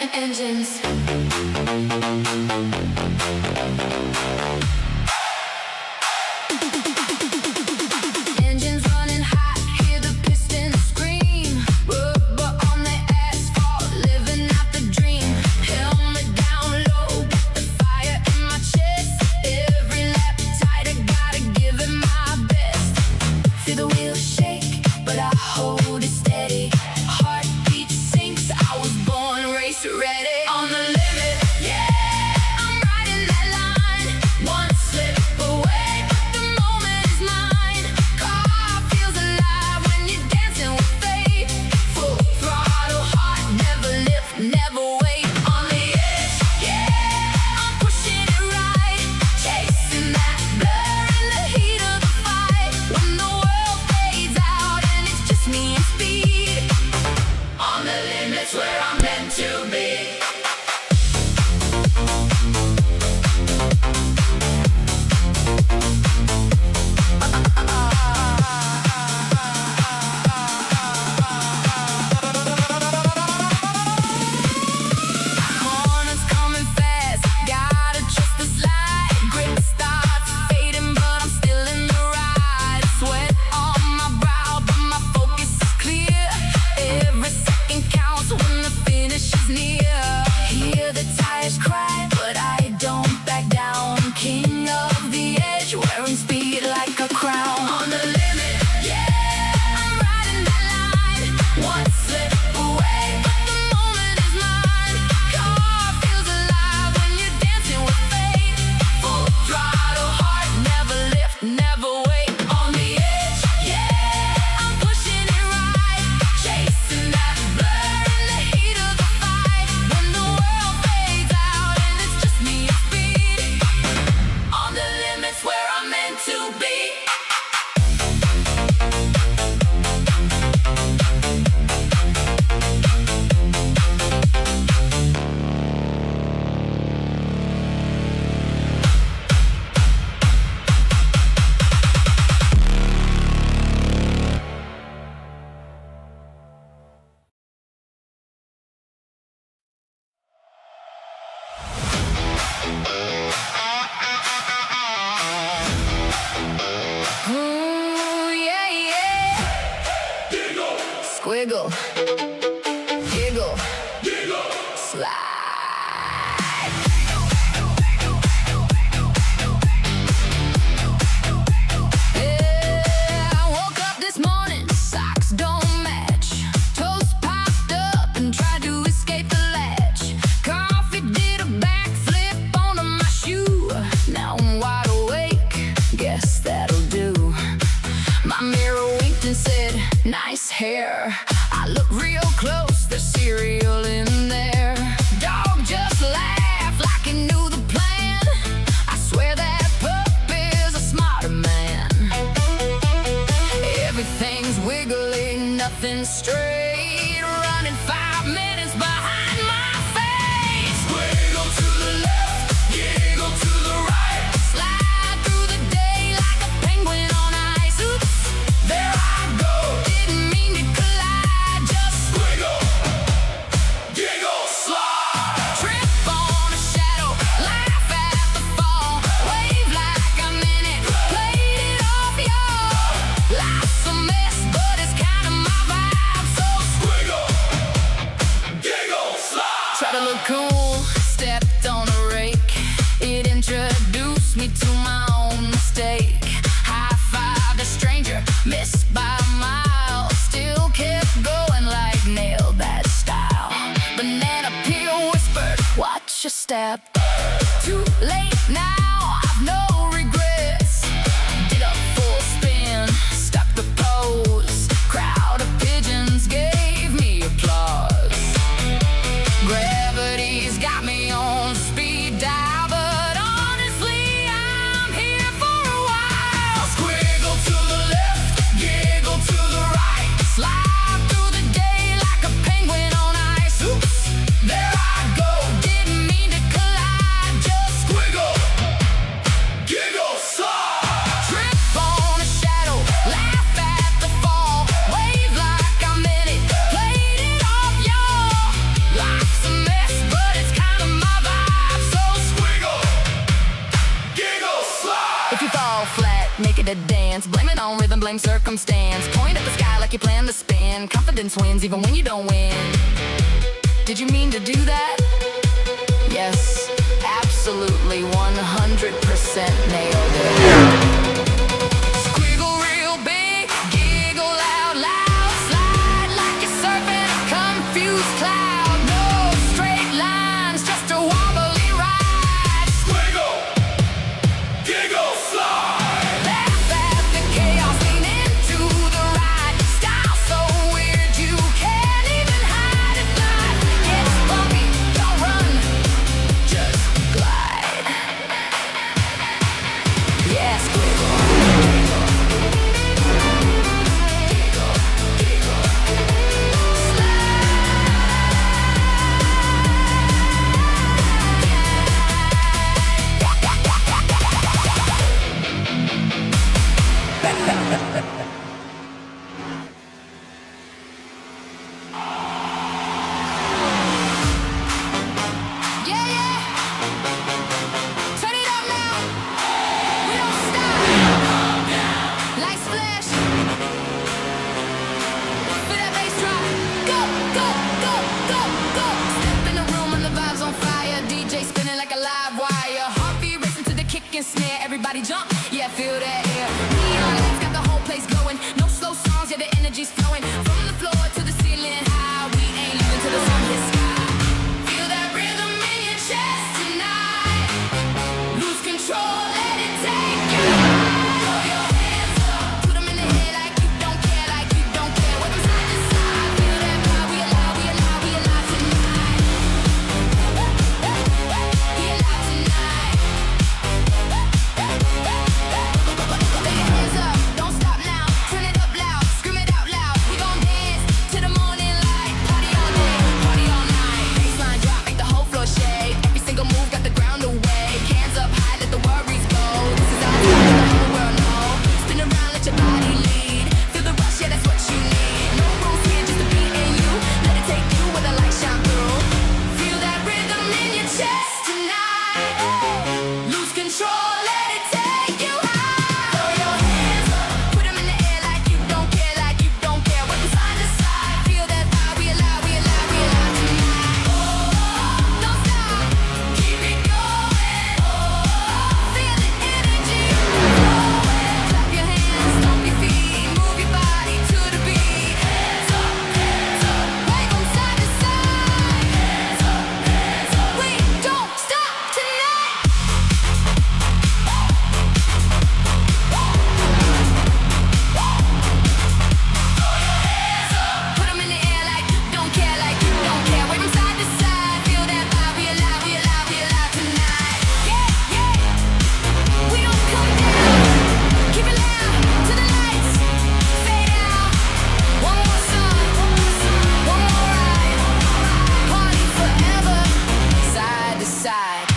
engines. Engines running hot, hear the pistons scream. Rubber on the asphalt, living out the dream. Helmet down low, got the fire in my chest. Every lap tight, I gotta give it my best. Feel the wheels shake, but I hold it steady. Heartbeat sinks, I was born race ready. On the limit, yeah, I'm riding that line. One slip away, but the moment is mine. Car feels alive when you're dancing with fate. Full throttle, heart never lift, never wait. On the edge, yeah, I'm pushing it right. Chasing that blur in the heat of the fight. When the world fades out and it's just me and speed. On the limit's where I'm meant to be. Corners coming fast, gotta trust the slide. Grip starts fading, but I'm still in the ride. Sweat on my brow, but my focus is clear. Every second counts when the finish is near. Hear the tires cry, but I don't back down. King of the edge, wearing speed like a crown. On the limit, yeah, I'm riding that line. One slip away, but the moment is mine. Car feels alive when you're dancing with fate. Full throttle, heart never lift, never wait. On the edge, yeah, I'm pushing it right. Chasing that blur in the heat of the fight. When the world fades out and it's just me and speed. On the limit's where I'm meant to be. Ooh, yeah, yeah. Squiggle, giggle, slide. Yeah, I woke up this morning, socks don't match. Toes popped up and tried to escape the latch. Coffee did a backflip onto my shoe. Now I'm wide awake, guess that'll do. My mirror winked and said, nice hair. I look real close, there's cereal in there. Dog just laughed like he knew the plan. I swear that pup is a smarter man. Everything's wiggly, nothing's straight. Running 5 minutes behind my face. Wiggle to the left, giggle to the right. Slide through the day like a penguin on ice. Oops, there I go. Didn't mean to collide, just wiggle, giggle, slide. Trip on a shadow, laugh at the fall. Wave like I'm in it, played it off, y'all. Life's a mess, but it's kind of my vibe. So squiggle, giggle, slide. Try to look cool, stepped on a rake. It introduced me to my own mistake. High-fived a stranger, missed by a mile. Still kept going like nailed that style. Banana peel whispered, watch your step. Too late now, I've no regrets. Did a full spin, stuck the pose. Crowd of pigeons gave me applause. Gravity's got me on speed dial, but honestly, I'm here for a while. Squiggle to the left, giggle to the right. Slide through the day like a penguin on ice. Oops, there I go. Didn't mean to collide, just squiggle, to dance. Blame it on rhythm, blame circumstance. Point at the sky like you plan to spin. Confidence wins even when you don't win. Did you mean to do that? Yes, absolutely, 100% nailed it. Squiggle real big, giggle out loud. Slide like you're surfing a confused cloud. No straight lines, just a wobbly ride. Squiggle, giggle, slide. Laugh at the chaos, lean into the ride. Style so weird you can't even hide it. Glide, it's bumpy, don't run, just glide. Yeah, squiggle. Yeah, yeah. Turn it up now. We don't stop. Lights flash. For that bass drop. Go, go, go, go, go. Step in the room and the vibes on fire. DJ spinning like a live wire. Heartbeat racing to the kick and snare. Everybody jump. Yeah, feel that air. Neon lights got the whole place glowing. No slow songs, yeah, the energy's flowing. From the floor to the ceiling high. We ain't leaving till the sun hits sky. Feel that rhythm in your chest tonight. Lose control, let it take you. Throw your hands up, put 'em in the air like you don't care, like you don't care. Wave 'em side to side. Feel that vibe, we alive, we alive, we alive tonight. We alive tonight. Lay your hands up, don't stop now. Turn it up loud, scream it out loud. We gon' dance to the morning light. Party all day, party all night. Baseline drop, make the whole floor shake. Every single move got the ground awake. Hands up high, let the worries go. This is our time, let the whole world know. Spin around, let your body lead. Feel the rush, yeah, that's what you need. No rules here, just the beat and you. Let it take you where the light shine through. Feel that rhythm in your chest tonight. Lose control, let it take you high. Throw your hands up, put 'em in the air like you don't care, like you don't care. Wave 'em side to side. Feel that vibe, we alive, we alive, we alive tonight. Don't stop, keep it going. Feel the energy flowing. Clap your hands, stomp your feet, move your body to the beat. Hands up, wave 'em side to side. Hands up, we don't stop tonight. Put 'em in the air like you don't care, like you don't care. Wave 'em side to side. Feel that vibe, we alive, we alive, we alive tonight. Yeah, yeah. We don't come down. Keep it loud to the lights. Fade out. One more song, one more ride. Party forever, side to side.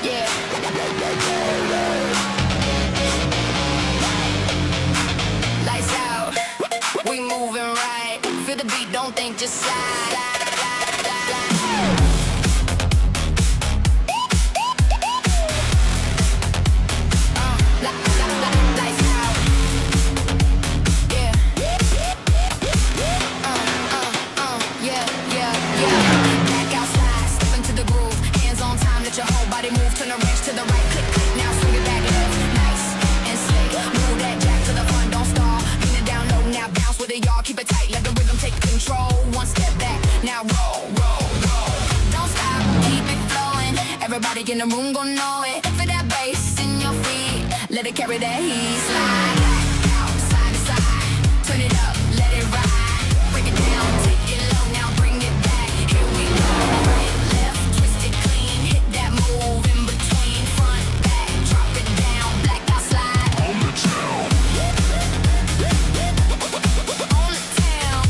Yeah. Lights out, we moving right. Feel the beat, don't think, just slide. Lights out, yeah. Yeah, yeah, yeah. Blackout slide, step into the groove. Hands on time, let your whole body move. Turn the wrench to the right, click, click. Now swing it back left, nice and slick. Move that jack to the front, don't stall. Lean it down low, now bounce with it, y'all. Keep it tight, let the rhythm take control. One step back, now roll, roll, roll. Don't stop, keep it flowing. Everybody in the room gon' know it. For that bass in your feet, let it carry that heat. Slide out, side to side. Turn it up, let it ride. Break it down, take it low, now bring it back. Here we go. Right, left, twist it clean. Hit that move in between. Front, back, drop it down. Blackout slide. On the town. On the town.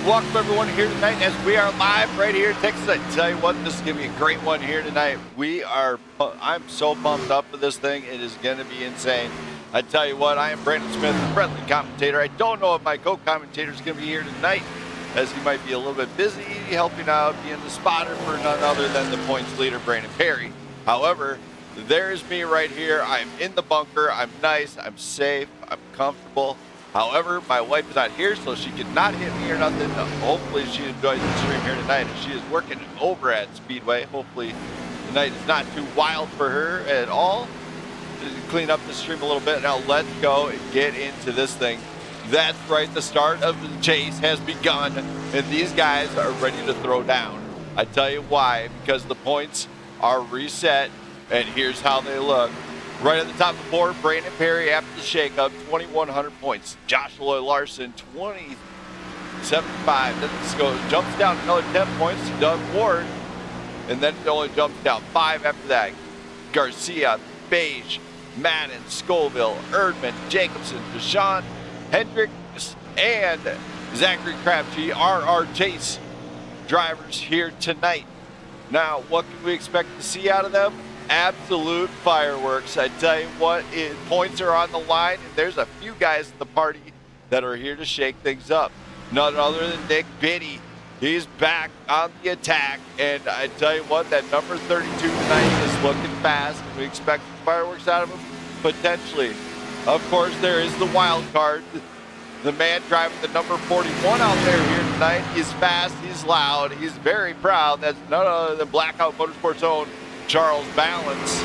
welcome everyone here tonight as we are live right here in Texas. I tell you what, this is going to be a great one here tonight. I'm so pumped up for this thing. It is going to be insane. I tell you what, I am Brandon Smith, the friendly commentator. I don't know if my co-commentator is going to be here tonight, as he might be a little bit busy helping out, being the spotter for none other than the points leader, Brandon Perry. However, there's me right here. I'm in the bunker. I'm nice. I'm safe. I'm comfortable. However, my wife is not here, so she could not hit me or nothing. Hopefully, she enjoys the stream here tonight. She is working over at Speedway. Hopefully, the night is not too wild for her at all. Just clean up the stream a little bit. Now, let's go and get into this thing. That's right. The start of the chase has begun, and these guys are ready to throw down. I tell you why, because the points are reset, and here's how they look. Right at the top of the board, Brandon Perry after the shakeup, 2,100 points. Joshua Larson, 2,075. Then this jumps down another 10 points to Doug Ward, and then it only jumps down 5 after that. Garcia, Beige, Madden, Scoville, Erdman, Jacobson, Deshaun, Hendricks, and Zachary Crabtree are our chase drivers here tonight. Now, what can we expect to see out of them? Absolute fireworks. I tell you what, points are on the line, and there's a few guys at the party that are here to shake things up. None other than Nick Biddy. He's back on the attack, and I tell you what, that number 32 tonight is looking fast. Can we expect fireworks out of him? Potentially. Of course, there is the wild card. The man driving the number 41 out there here tonight. He's fast, he's loud, he's very proud. That's none other than Blackout Motorsports' own Charles Balance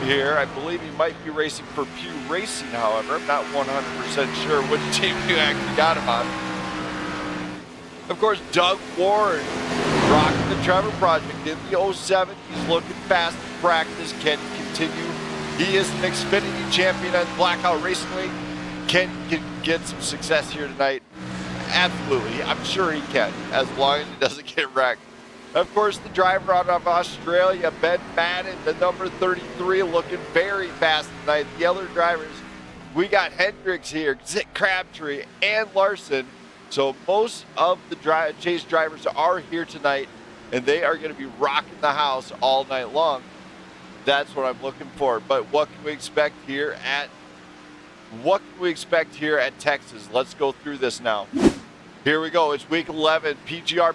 here. I believe he might be racing for Pew Racing, however. I'm not 100% sure which team you actually got him on. Of course, Doug Ward, rocking the Trevor Project in the 07. He's looking fast in practice. Can he continue? He is an Xfinity champion at Blackout Racing League. Can he get some success here tonight? Absolutely. I'm sure he can, as long as he doesn't get wrecked. Of course, the driver out of Australia, Ben Madden, the number 33, looking very fast tonight. The other drivers, we got Hendricks here, Crabtree, and Larson. So most of the chase drivers are here tonight, and they are going to be rocking the house all night long. That's what I'm looking for. But what can we expect here at Texas? Let's go through this now. Here we go. It's week 11. PGR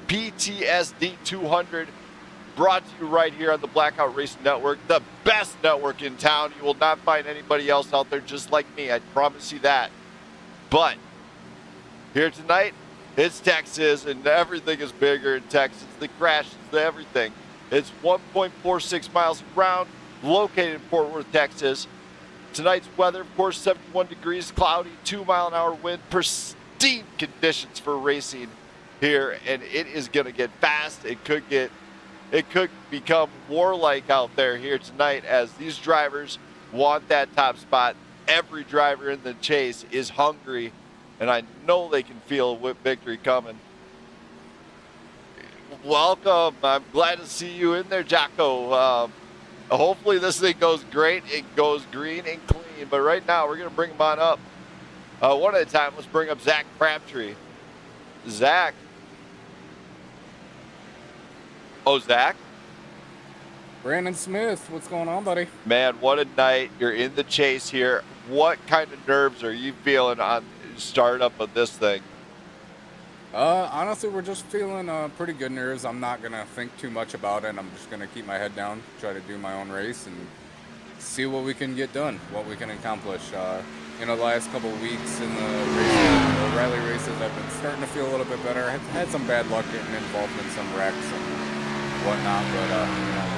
Ptsd 200, brought to you right here on the Blackout Racing Network, the best network in town. You will not find anybody else out there just like me. I promise you that. But here tonight, it's Texas, and everything is bigger in Texas. The crashes, the everything. It's 1.46 miles around, located in Fort Worth, Texas. Tonight's weather, of course, 71 degrees, cloudy, 2-mile-an-hour wind, pristine conditions for racing here, and it is going to get fast. It could become warlike out there here tonight, as these drivers want that top spot. Every driver in the chase is hungry, and I know they can feel a victory coming. Welcome. I'm glad to see you in there, Jocko. Hopefully this thing goes great. It goes green and clean. But right now, we're going to bring them on up. One at a time. Let's bring up Zach Crabtree. Zach. Oh, Zach? Brandon Smith, what's going on, buddy? Man, what a night. You're in the chase here. What kind of nerves are you feeling on startup of this thing? Honestly, we're just feeling pretty good nerves. I'm not going to think too much about it. I'm just going to keep my head down, try to do my own race, and see what we can get done, what we can accomplish. The last couple of weeks in the rally races, I've been starting to feel a little bit better. I've had some bad luck getting involved in some wrecks and whatnot, but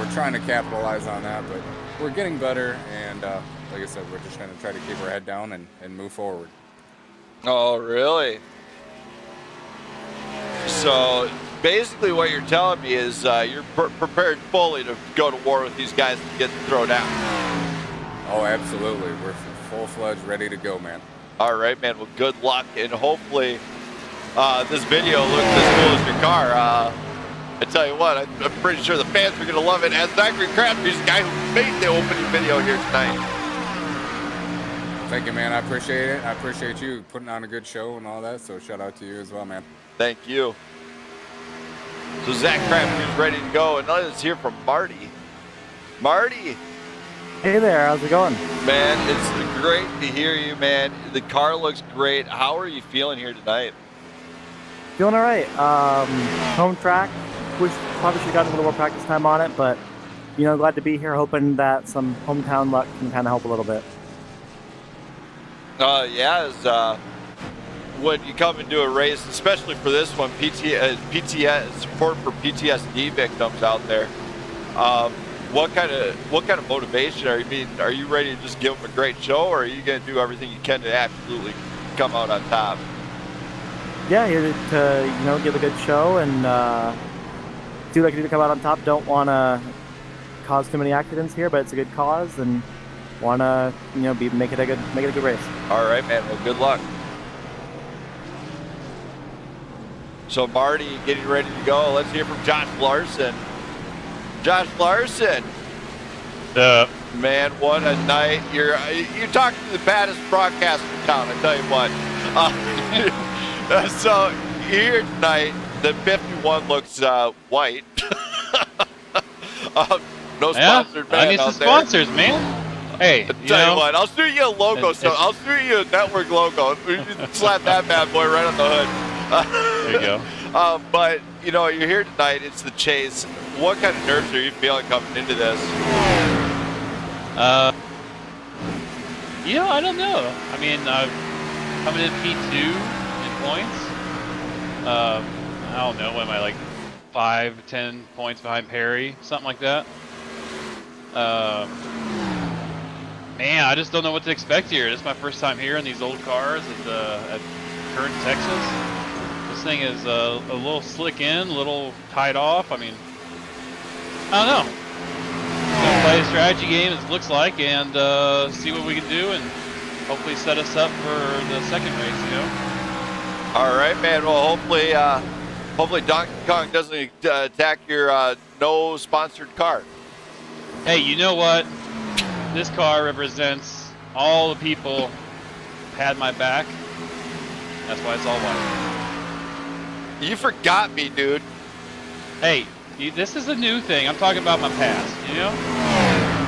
we're trying to capitalize on that. But we're getting better, and like I said, we're just going to try to keep our head down and move forward. Oh, really? So basically what you're telling me is you're prepared fully to go to war with these guys and get them thrown down. Oh, absolutely. We're full-fledged, ready to go, man. All right, man. Well, good luck, and hopefully this video looks as cool as your car. I tell you what, I'm pretty sure the fans are going to love it, as Zachary Crabtree's the guy who made the opening video here tonight. Thank you, man. I appreciate it. I appreciate you putting on a good show and all that. So shout out to you as well, man. Thank you. So Zach Crafty is ready to go, and let's hear from Marty. Marty. Hey there, how's it going? Man, it's great to hear you, man. The car looks great. How are you feeling here tonight? Feeling all right. Home track. Probably should have gotten a little more practice time on it, but glad to be here. Hoping that some hometown luck can kind of help a little bit. When you come into a race, especially for this one, PTS support for PTSD victims out there. What kind of motivation are you ready to just give them a great show, or are you going to do everything you can to absolutely come out on top? Yeah, here to give a good show and do what I can do to come out on top. Don't want to cause too many accidents here, but it's a good cause and want to make it a good race. All right, man. Well, good luck. So Marty getting ready to go. Let's hear from Josh Larson. Josh Larson. Man, what a night. You're talking to the baddest broadcaster in town, I tell you what. So here tonight, the 51 looks white. No sponsored man I need some sponsors, man. Hey, I'll tell you what, I'll shoot you a logo. I'll shoot you a network logo. Slap that bad boy right on the hood. There you go. But you're here tonight. It's the chase. What kind of nerves are you feeling coming into this? I don't know. I mean, coming in P2 in points. I don't know. What am I, like 5, 10 points behind Perry, something like that? Man, I just don't know what to expect here. This is my first time here in these old cars at current Texas. This thing is a little slick in, a little tied off. I mean, I don't know. Gonna play a strategy game, it looks like, and see what we can do, and hopefully set us up for the second race. All right, man. Well, hopefully Donkey Kong doesn't attack your no sponsored car. Hey, you know what? This car represents all the people who had my back. That's why it's all white. You forgot me, dude. Hey, this is a new thing. I'm talking about my past, Even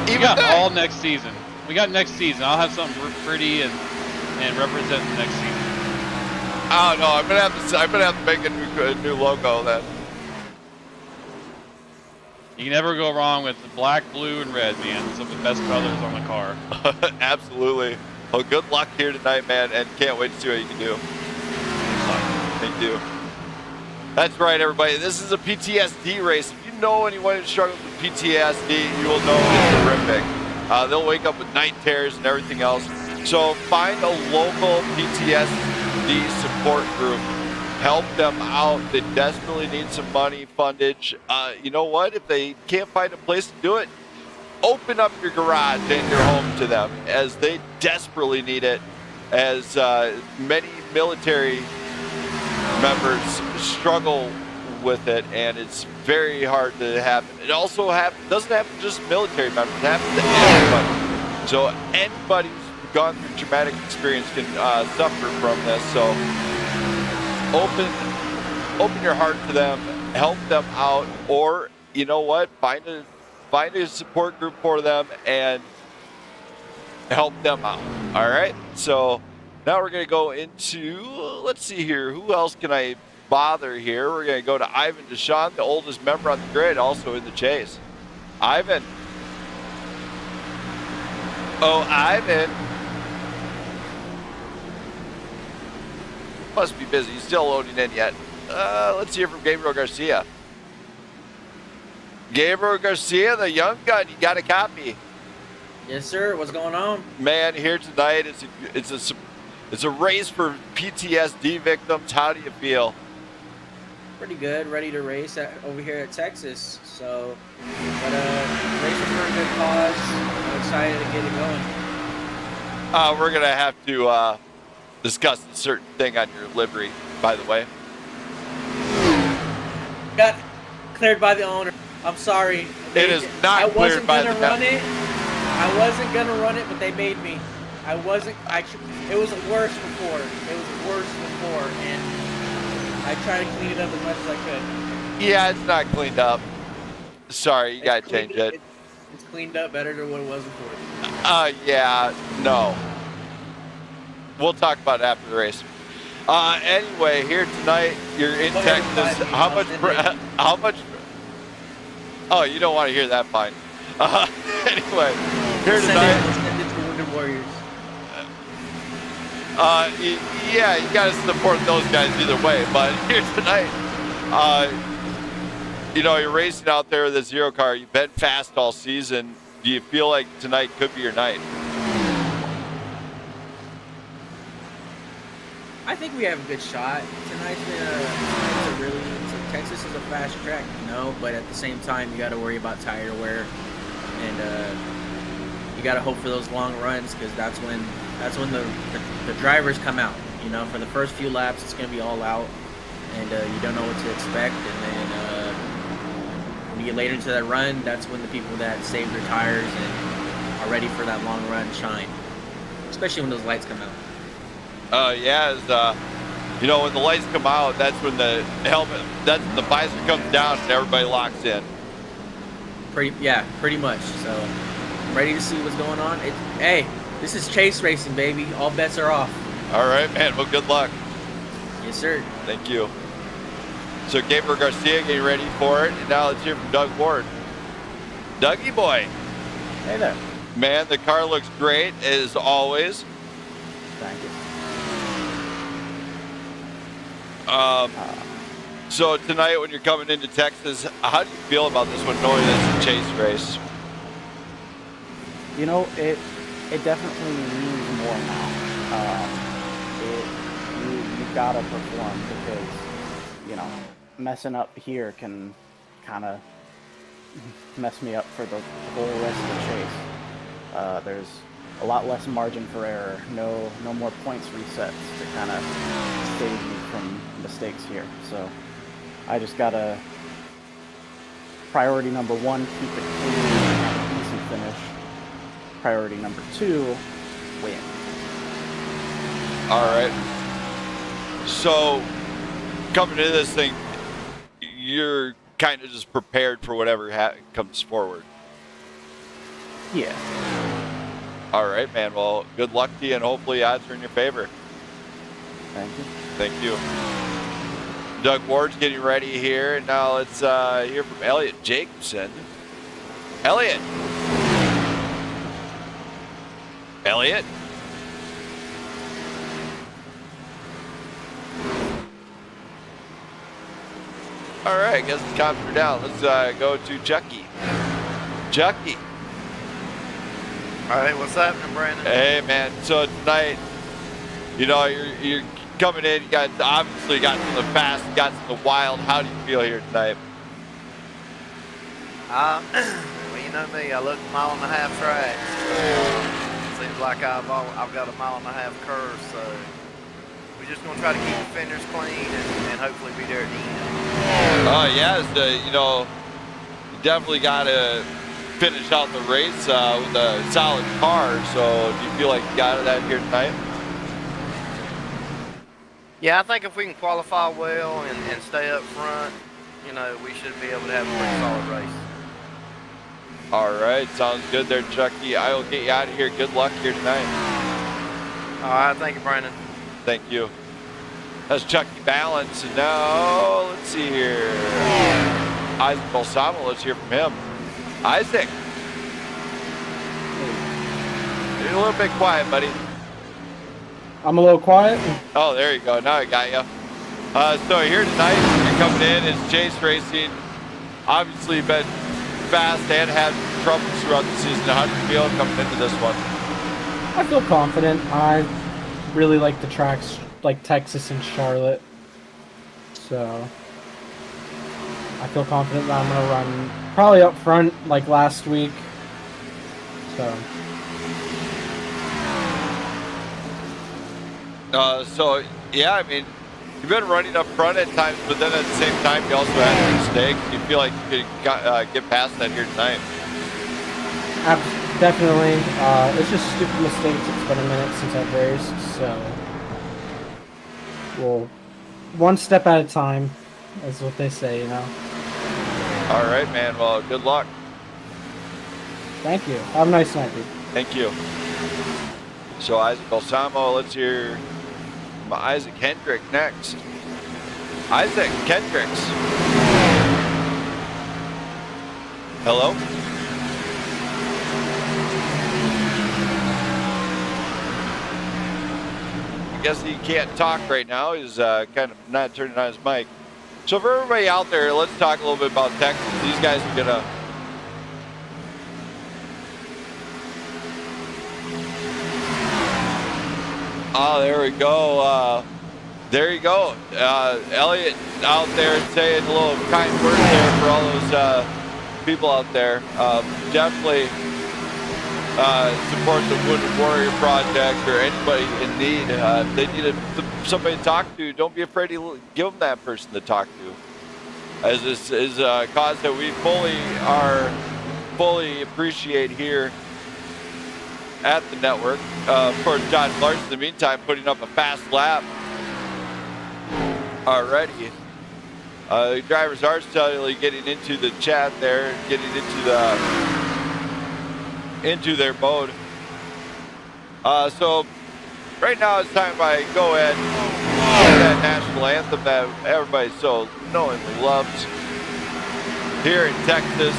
we got that? all next season. We got next season. I'll have something pretty and represent the next season. Oh no, I'm gonna have to make a new logo then. You can never go wrong with black, blue, and red, man. Some of the best colors on the car. Absolutely. Well, good luck here tonight, man, and can't wait to see what you can do. Thank you. That's right, everybody. This is a PTSD race. If you know anyone who struggles with PTSD, you will know it's horrific. They'll wake up with night terrors and everything else. So find a local PTSD support group. Help them out. They desperately need some money, fundage. You know what? If they can't find a place to do it, open up your garage and your home to them, as they desperately need it, as many military members struggle with it, and it's very hard to happen. It also doesn't happen to just military members, it happens to anybody. So anybody who's gone through traumatic experience can suffer from this. So open your heart to them, help them out, or you know what, find a support group for them and help them out. All right, so now we're going to go into, let's see here, who else can I bother here? We're going to go to Ivan Deshawn, the oldest member on the grid, also in the chase. Ivan. Oh, Ivan. Must be busy. He's still loading in yet. Let's hear from Gabriel Garcia. Gabriel Garcia, the young gun. You got a copy? Yes, sir. What's going on? Man, here tonight, it's a race for PTSD victims. How do you feel? Pretty good. Ready to race over here at Texas. So, but racing for a good cause. I'm excited to get it going. We're gonna have to discuss a certain thing on your livery, by the way. Got cleared by the owner. I'm sorry. It is not cleared by the owner. I wasn't gonna run it, but they made me. I wasn't. It was worse before. It was worse before, and I tried to clean it up as much as I could. Yeah, it's not cleaned up. Sorry, you gotta It's change cleaned- it. It's cleaned up better than what it was before. Yeah, no. We'll talk about it after the race. Anyway, here tonight, you're in Texas. How much? Oh, you don't want to hear that, fine. Anyway, here tonight. Send it to Wounded Warriors. Yeah, you gotta support those guys either way. But here tonight, you know, you're racing out there with a zero car. You've been fast all season. Do you feel like tonight could be your night? I think we have a good shot. Tonight's Texas is a fast track, you know, but at the same time, you got to worry about tire wear, and you got to hope for those long runs, because that's when the drivers come out. You know, for the first few laps, it's going to be all out, and you don't know what to expect. And then when you get later into that run, that's when the people that save their tires and are ready for that long run shine, especially when those lights come out. Yeah, you know, when the lights come out, that's when the helmet, that's when the visor comes down and everybody locks in. Pretty much. So, I'm ready to see what's going on. Hey, this is chase racing, baby. All bets are off. All right, man. Well, good luck. Yes, sir. Thank you. So, Gabriel Garcia getting ready for it, and now let's hear from Doug Ward. Dougie boy. Hey there. Man, the car looks great as always. Thank you. So tonight, when you're coming into Texas, how do you feel about this one, knowing that it's a chase race? You know, it definitely means more now. You gotta perform, because, you know, messing up here can kind of mess me up for the whole rest of the chase. There's a lot less margin for error. No more points resets to kind of save me from mistakes here. So I just gotta, priority number one, keep it clean, have a decent finish. Priority number two, win. All right. So coming into this thing, you're kind of just prepared for whatever comes forward. Yeah. All right, man. Well, good luck to you, and hopefully odds are in your favor. Thank you. Thank you. Doug Ward's getting ready here, and now let's hear from Elliot Jacobson. Elliot. Elliot. All right, I guess the cops are down. Let's go to Chucky. Chucky. All right, what's happening, Brandon? Hey, man. So tonight, you know, you're coming in. You obviously got to the fast, you got to the wild. How do you feel here tonight? Well, you know me. I look a mile and a half track. Seems like I've got a mile and a half curve, so we're just gonna try to keep the fenders clean and hopefully be there at the end. Oh yes, you know, you definitely got to finish out the race with a solid car. So do you feel like you got that here tonight? Yeah, I think if we can qualify well and stay up front, you know, we should be able to have a pretty solid race. All right, sounds good there, Chucky. I will get you out of here. Good luck here tonight. All right, thank you, Brandon. Thank you. That's Chucky Balance. And now, let's see here. Isaac Balsamo, let's hear from him. Isaac. You're a little bit quiet, buddy. I'm a little quiet. Oh, there you go. Now I got you. So here tonight, you're coming in as chase racing. Obviously, you've been fast and had troubles throughout the season. How do you feel coming into this one? I feel confident. I really like the tracks like Texas and Charlotte. So I feel confident that I'm going to run probably up front like last week. So yeah, I mean, you've been running up front at times, but then at the same time, you also had mistakes. You feel like you could get past that here tonight? definitely. It's just stupid mistakes. It's been a minute since I've raced, so we'll one step at a time, is what they say, you know. All right, man. Well, good luck. Thank you. Have a nice night, dude. Thank you. So Isaac Balsamo, let's hear from Isaac Hendrick next. Isaac Hendricks. Hello? I guess he can't talk right now. He's kind of not turning on his mic. So for everybody out there, let's talk a little bit about Texas. These guys are gonna there we go. There you go. Elliot out there saying a little kind word there for all those people out there. Definitely support the Wounded Warrior Project or anybody in need. If they need somebody to talk to, don't be afraid to give them that person to talk to. As this is a cause that we fully appreciate here at the network. Of course, John Larson, in the meantime, putting up a fast lap already. The drivers are steadily getting into the chat there, getting into their mode. So right now it's time I go ahead and play that national anthem that everybody so knowingly loves here in Texas.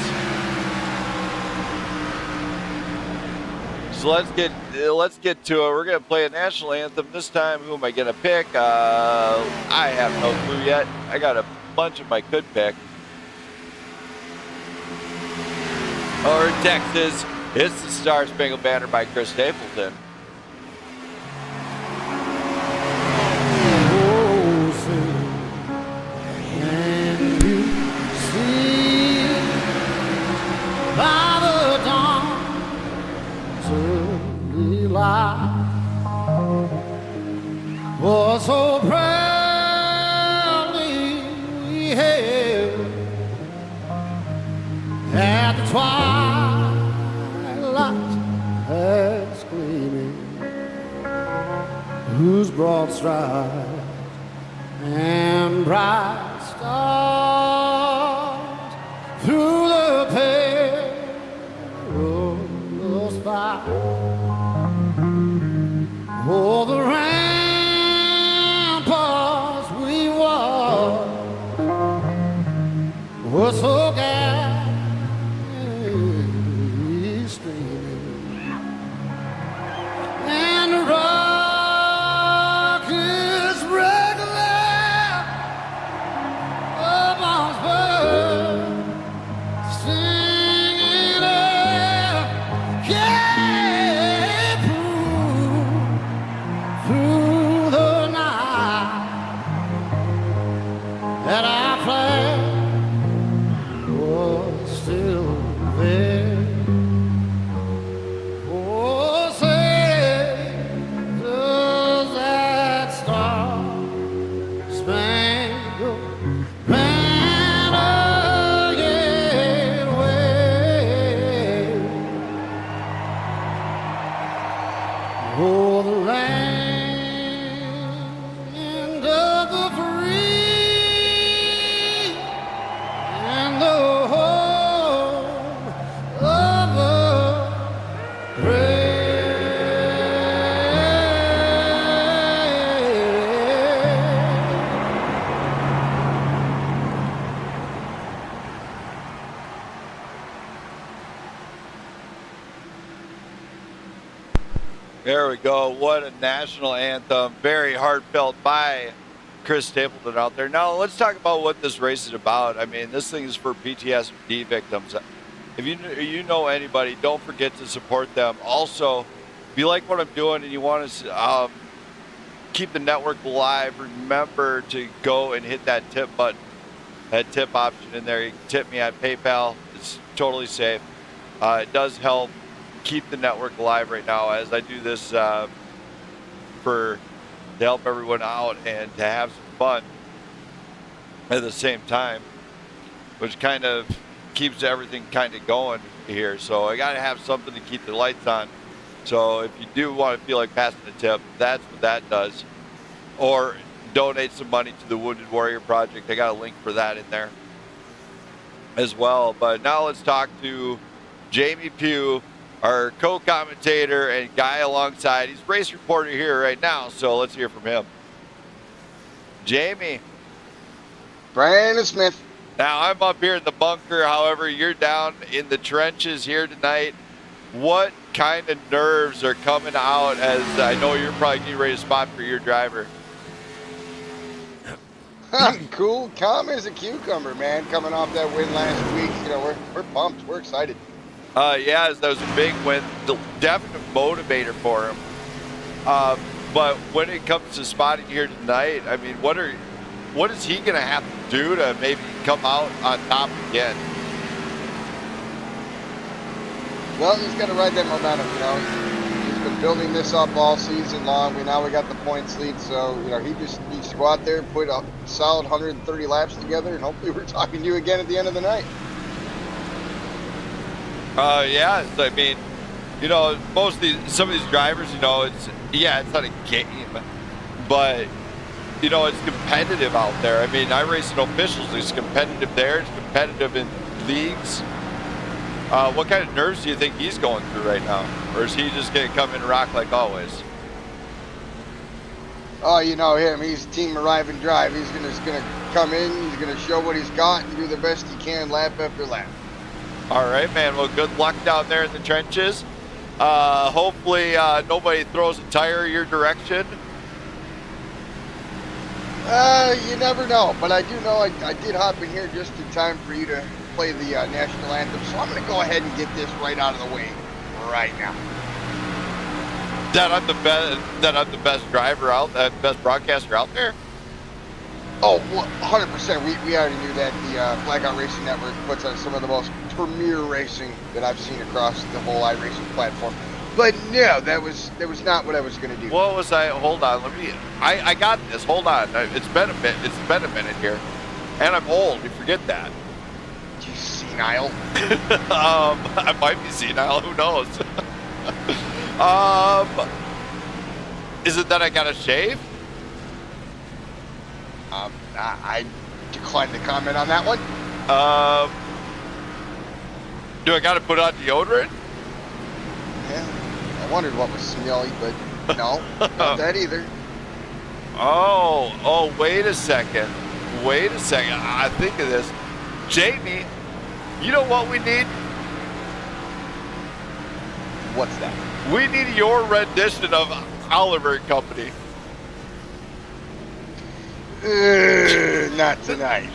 So let's get to it. We're gonna play a national anthem this time. Who am I gonna pick? I have no clue yet. I got a bunch of them I could pick. Or Texas, it's the Star Spangled Banner by Chris Stapleton. Oh, so proudly we hailed at the twilight's last gleaming, whose broad stripes and bright stars through the perilous fight. Oh, the ramparts we walked were so gallantly streaming, and the rockets regular upon spur, singing up, yeah, through the night that our flag was still there. Oh, say, does that star-spangled banner yet wave? Oh, the land of the free and the home of the There we go. What a national anthem. Very heartfelt by Chris Stapleton out there. Now, let's talk about what this race is about. I mean, this thing is for PTSD victims. If you know anybody, don't forget to support them. Also, if you like what I'm doing and you want to keep the network alive, remember to go and hit that tip button, that tip option in there. You can tip me at PayPal. It's totally safe. It does help keep the network alive right now as I do this to help everyone out and to have some fun at the same time, which kind of keeps everything kind of going here. So I got to have something to keep the lights on. So if you do want to feel like passing a tip, that's what that does. Or donate some money to the Wounded Warrior Project. I got a link for that in there as well. But now let's talk to Jamie Pugh, our co-commentator and guy alongside. He's race reporter here right now, so let's hear from him. Jamie. Brandon Smith. Now, I'm up here in the bunker. However, you're down in the trenches here tonight. What kind of nerves are coming out, as I know you're probably getting ready to spot for your driver? Cool, calm as a cucumber, man. Coming off that win last week, you know, we're pumped. We're excited. Yeah, that was a big win. The definite motivator for him. But when it comes to spotting here tonight, I mean, what is he going to have to do to maybe come out on top again? Well, he's got to ride that momentum, you know. He's been building this up all season long. We got the points lead, so, you know, he just needs to go out there, put a solid 130 laps together, and hopefully we're talking to you again at the end of the night. Yeah, I mean, you know, some of these drivers, you know, it's not a game, but, you know, it's competitive out there. I mean, iRacing officials, it's competitive there, it's competitive in leagues. What kind of nerves do you think he's going through right now? Or is he just going to come in and rock like always? Oh, you know him. He's team arrive and drive. He's just going to come in, he's going to show what he's got and do the best he can lap after lap. All right, man. Well, good luck down there in the trenches. Hopefully nobody throws a tire your direction. You never know, but I do know I did hop in here just in time for you to play the national anthem, so I'm going to go ahead and get this right out of the way right now. That I'm the best driver out, best broadcaster out there. Oh, 100%. We already knew that. The Blackout Racing Network puts on some of the most premier racing that I've seen across the whole iRacing platform. But no, that was not what I was going to do. What was I? Hold on. I got this. Hold on. It's been a minute here, and I'm old. You forget that. You senile. I might be senile. Who knows? Is it that I got to shave? I decline to comment on that one. Do I got to put on deodorant? Yeah, I wondered what was smelly, but no, not that either. Oh, wait a second. I think of this. Jamie, you know what we need? What's that? We need your rendition of Oliver and Company. Not tonight.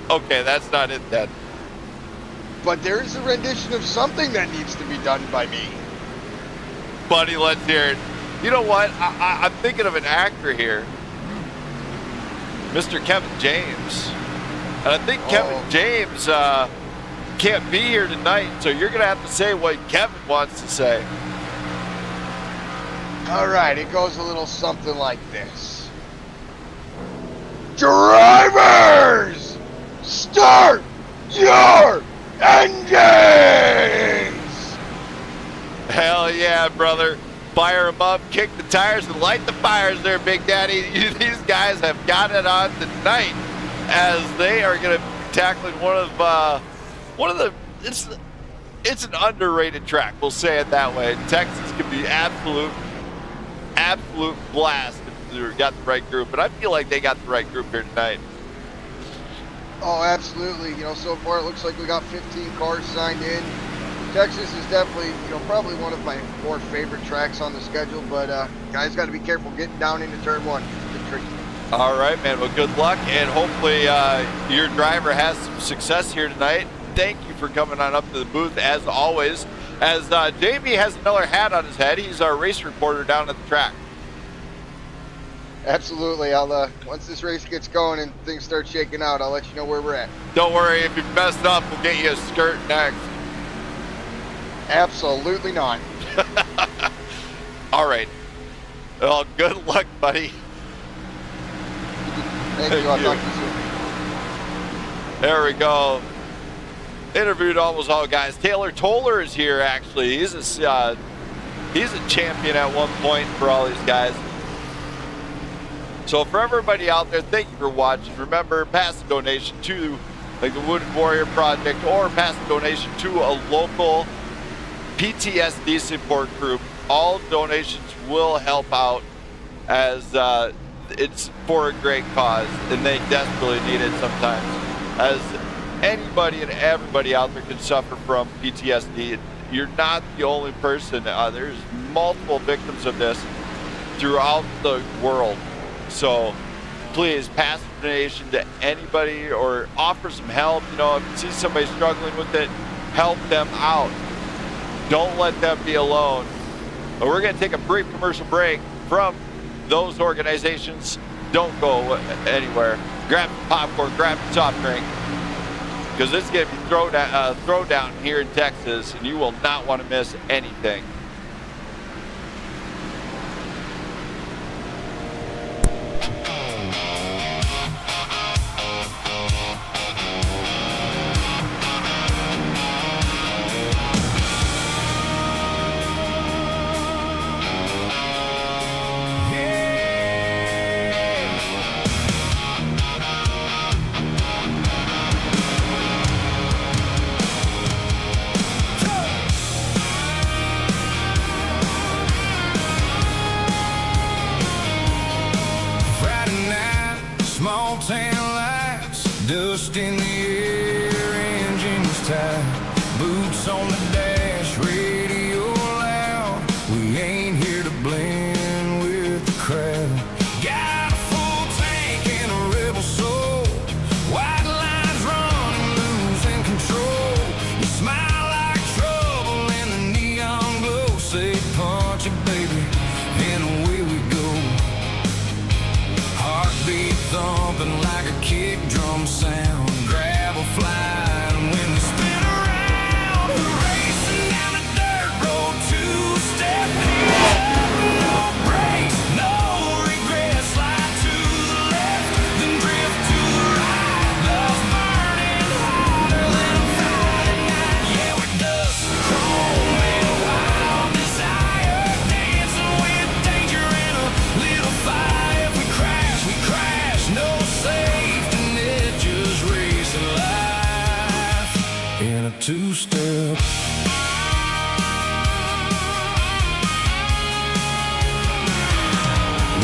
Okay, that's not it then. But there is a rendition of something that needs to be done by me. Buddy, let's hear it. You know what? I'm thinking of an actor here. Mr. Kevin James. And I think Kevin James can't be here tonight, so you're going to have to say what Kevin wants to say. All right, it goes a little something like this. Drivers, start your engines! Hell yeah, brother. Fire them up, kick the tires, and light the fires there, Big Daddy. These guys have got it on tonight as they are going to be tackling one of the, it's an underrated track, we'll say it that way. Texas can be absolute blast if they got the right group, and I feel like they got the right group here tonight. Oh, absolutely. You know, so far it looks like we got 15 cars signed in. Texas is definitely, you know, probably one of my more favorite tracks on the schedule, but guys got to be careful getting down into turn one. It's tricky. All right, man. Well, good luck, and hopefully your driver has some success here tonight. Thank you for coming on up to the booth, as always. As Jamie has another hat on his head, he's our race reporter down at the track. Absolutely. I'll once this race gets going and things start shaking out, I'll let you know where we're at. Don't worry, if you're messed up, we'll get you a skirt next. Absolutely not. All right. Well, good luck, buddy. Thank you. I'll talk to you soon. There we go. interviewed almost all guys. Taylor Toller is here, actually. He's a champion at one point for all these guys. So for everybody out there, thank you for watching. Remember, pass a donation to like the Wounded Warrior Project, or pass a donation to a local PTSD support group. All donations will help out, as it's for a great cause, and they desperately need it sometimes, as anybody and everybody out there can suffer from PTSD. You're not the only person. There's multiple victims of this throughout the world. So please pass a donation to anybody, or offer some help. You know, if you see somebody struggling with it, help them out. Don't let them be alone. But we're going to take a brief commercial break from those organizations. Don't go anywhere. Grab some popcorn, grab a soft drink, because this is going to be throwdown here in Texas, and you will not want to miss anything. Small town lights, dust in the air, engines tight, boots on the dash, radio loud. We ain't here to blend with the crowd. Got a full tank and a rebel soul, white lines running, losing control. You smile like trouble in the neon glow, say punch it baby, and away we go. Heartbeat thumping like a kick drum sound, gravel flying when we spin around. Racing down a dirt road, two-step hands, no brakes, no regrets. Slide to the left, then drift to the right. Love burning hotter than a Friday night. Yeah, we're dust, chrome, and wild desire, dancing with danger and a little fire. If we crash, we crash, no safety net, just racing life in a two-step.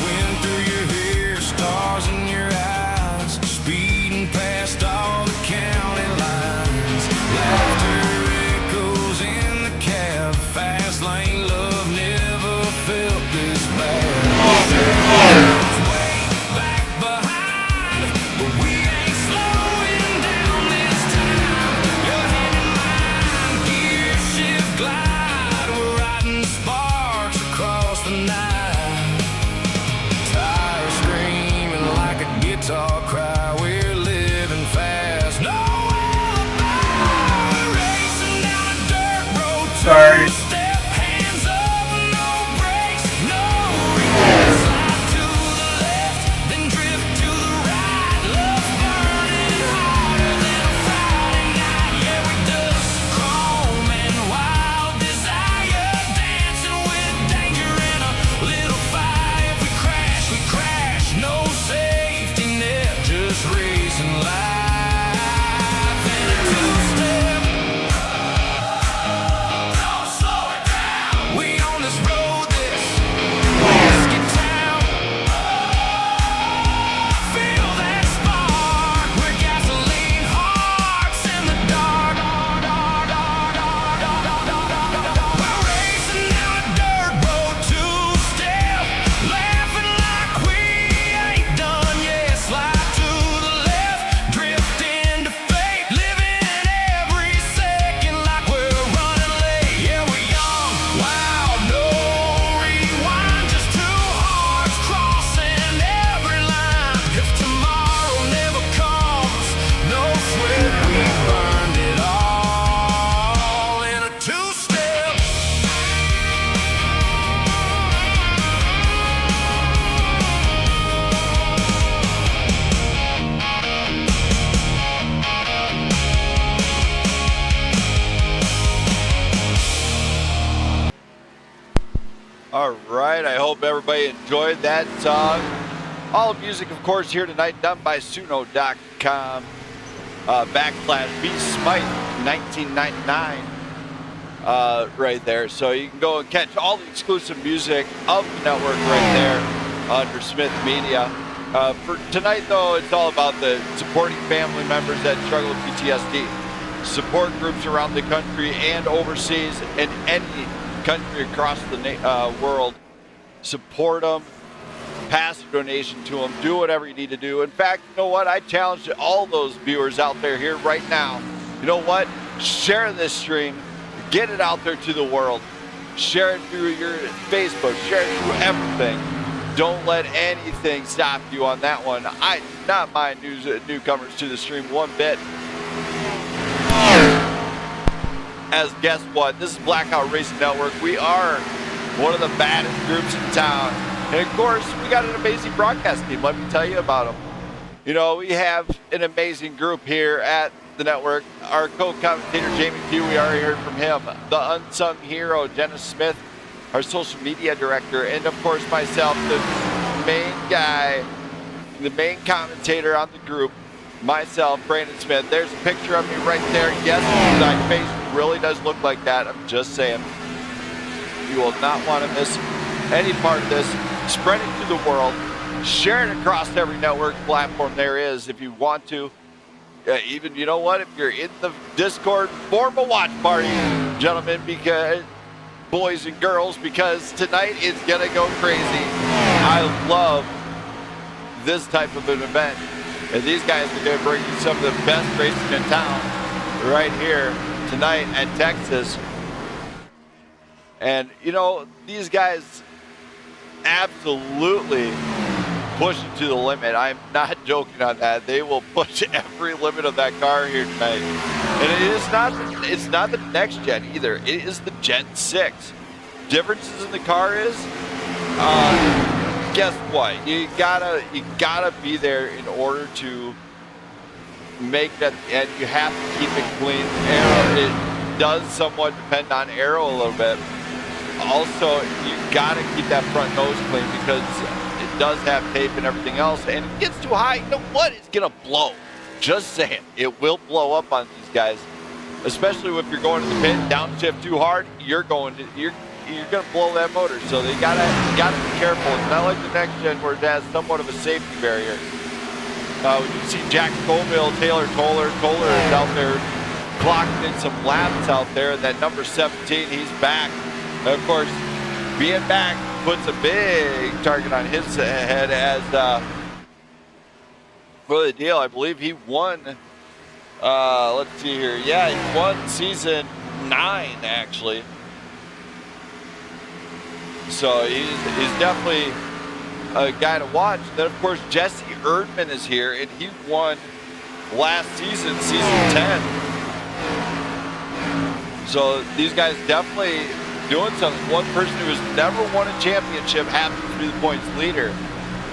Wind through your hair, stars in your eyes, speeding past all the county lines. Laughter echoes in the cab, fast lane love never felt this bad. Way back behind, but we ain't slowing down this time. Your hand in mine, gear shift glide, we're riding sparks across the night. Tires screaming like a guitar cry, we're living fast. No alibi, we're racing down a dirt road. Sorry. Two-step, hands up, no brakes, no regrets. Slide to the left, then drift to the right. Love burning hotter than a Friday night. Yeah, we dust, chrome, and wild desire, dancing with danger and a little fire. If we crash, no safety net, just racing life in a two-step. Don't slow right. I hope everybody enjoyed that song. All music, of course, here tonight done by Suno.com. /BSmite 1999 right there. So you can go and catch all the exclusive music of the network right there under Smith Media. For tonight, though, it's all about the supporting family members that struggle with PTSD. Support groups around the country and overseas and any country across the world. Support them. Pass a donation to them. Do whatever you need to do. In fact, you know what? I challenge all those viewers out there here right now. You know what? Share this stream. Get it out there to the world. Share it through your Facebook. Share it through everything. Don't let anything stop you on that one. I do not mind newcomers to the stream one bit. As guess what? This is Blackout Racing Network. We are one of the baddest groups in town. And of course, we got an amazing broadcast team. Let me tell you about them. You know, we have an amazing group here at the network. Our co-commentator, Jamie Pugh, we already heard from him. The unsung hero, Dennis Smith, our social media director, and of course myself, the main guy, the main commentator on the group, myself, Brandon Smith. There's a picture of me right there. Yes, my face really does look like that. I'm just saying. You will not want to miss any part of this. Spread it to the world. Share it across every network platform there is if you want to. Even, you know what, if you're in the Discord, form a watch party, gentlemen, because boys and girls, because tonight it's going to go crazy. I love this type of an event. And these guys are going to bring you some of the best racing in town right here tonight at Texas. And, you know, these guys absolutely push it to the limit. I'm not joking on that. They will push every limit of that car here tonight. And it's not the next gen either. It is the Gen 6. Differences in the car is, guess what? You gotta be there in order to make that, and you have to keep it clean. Aero, it does somewhat depend on aero a little bit. Also, you gotta keep that front nose clean because it does have tape and everything else, and if it gets too high, you know what? It's gonna blow. Just saying, it will blow up on these guys, especially if you're going to the pit, downshift too hard. You're gonna blow that motor. So you gotta be careful. It's not like the next gen where it has somewhat of a safety barrier. You see Jack Scoville, Taylor Toller is out there clocking in some laps out there. That number 17, he's back. And of course, being back puts a big target on his head as for the deal. I believe he won. Let's see here. Yeah, he won season 9 actually. So he's definitely a guy to watch. Then of course Jesse Erdman is here, and he won last season, season 10. So these guys definitely doing something. One person who has never won a championship happens to be the points leader.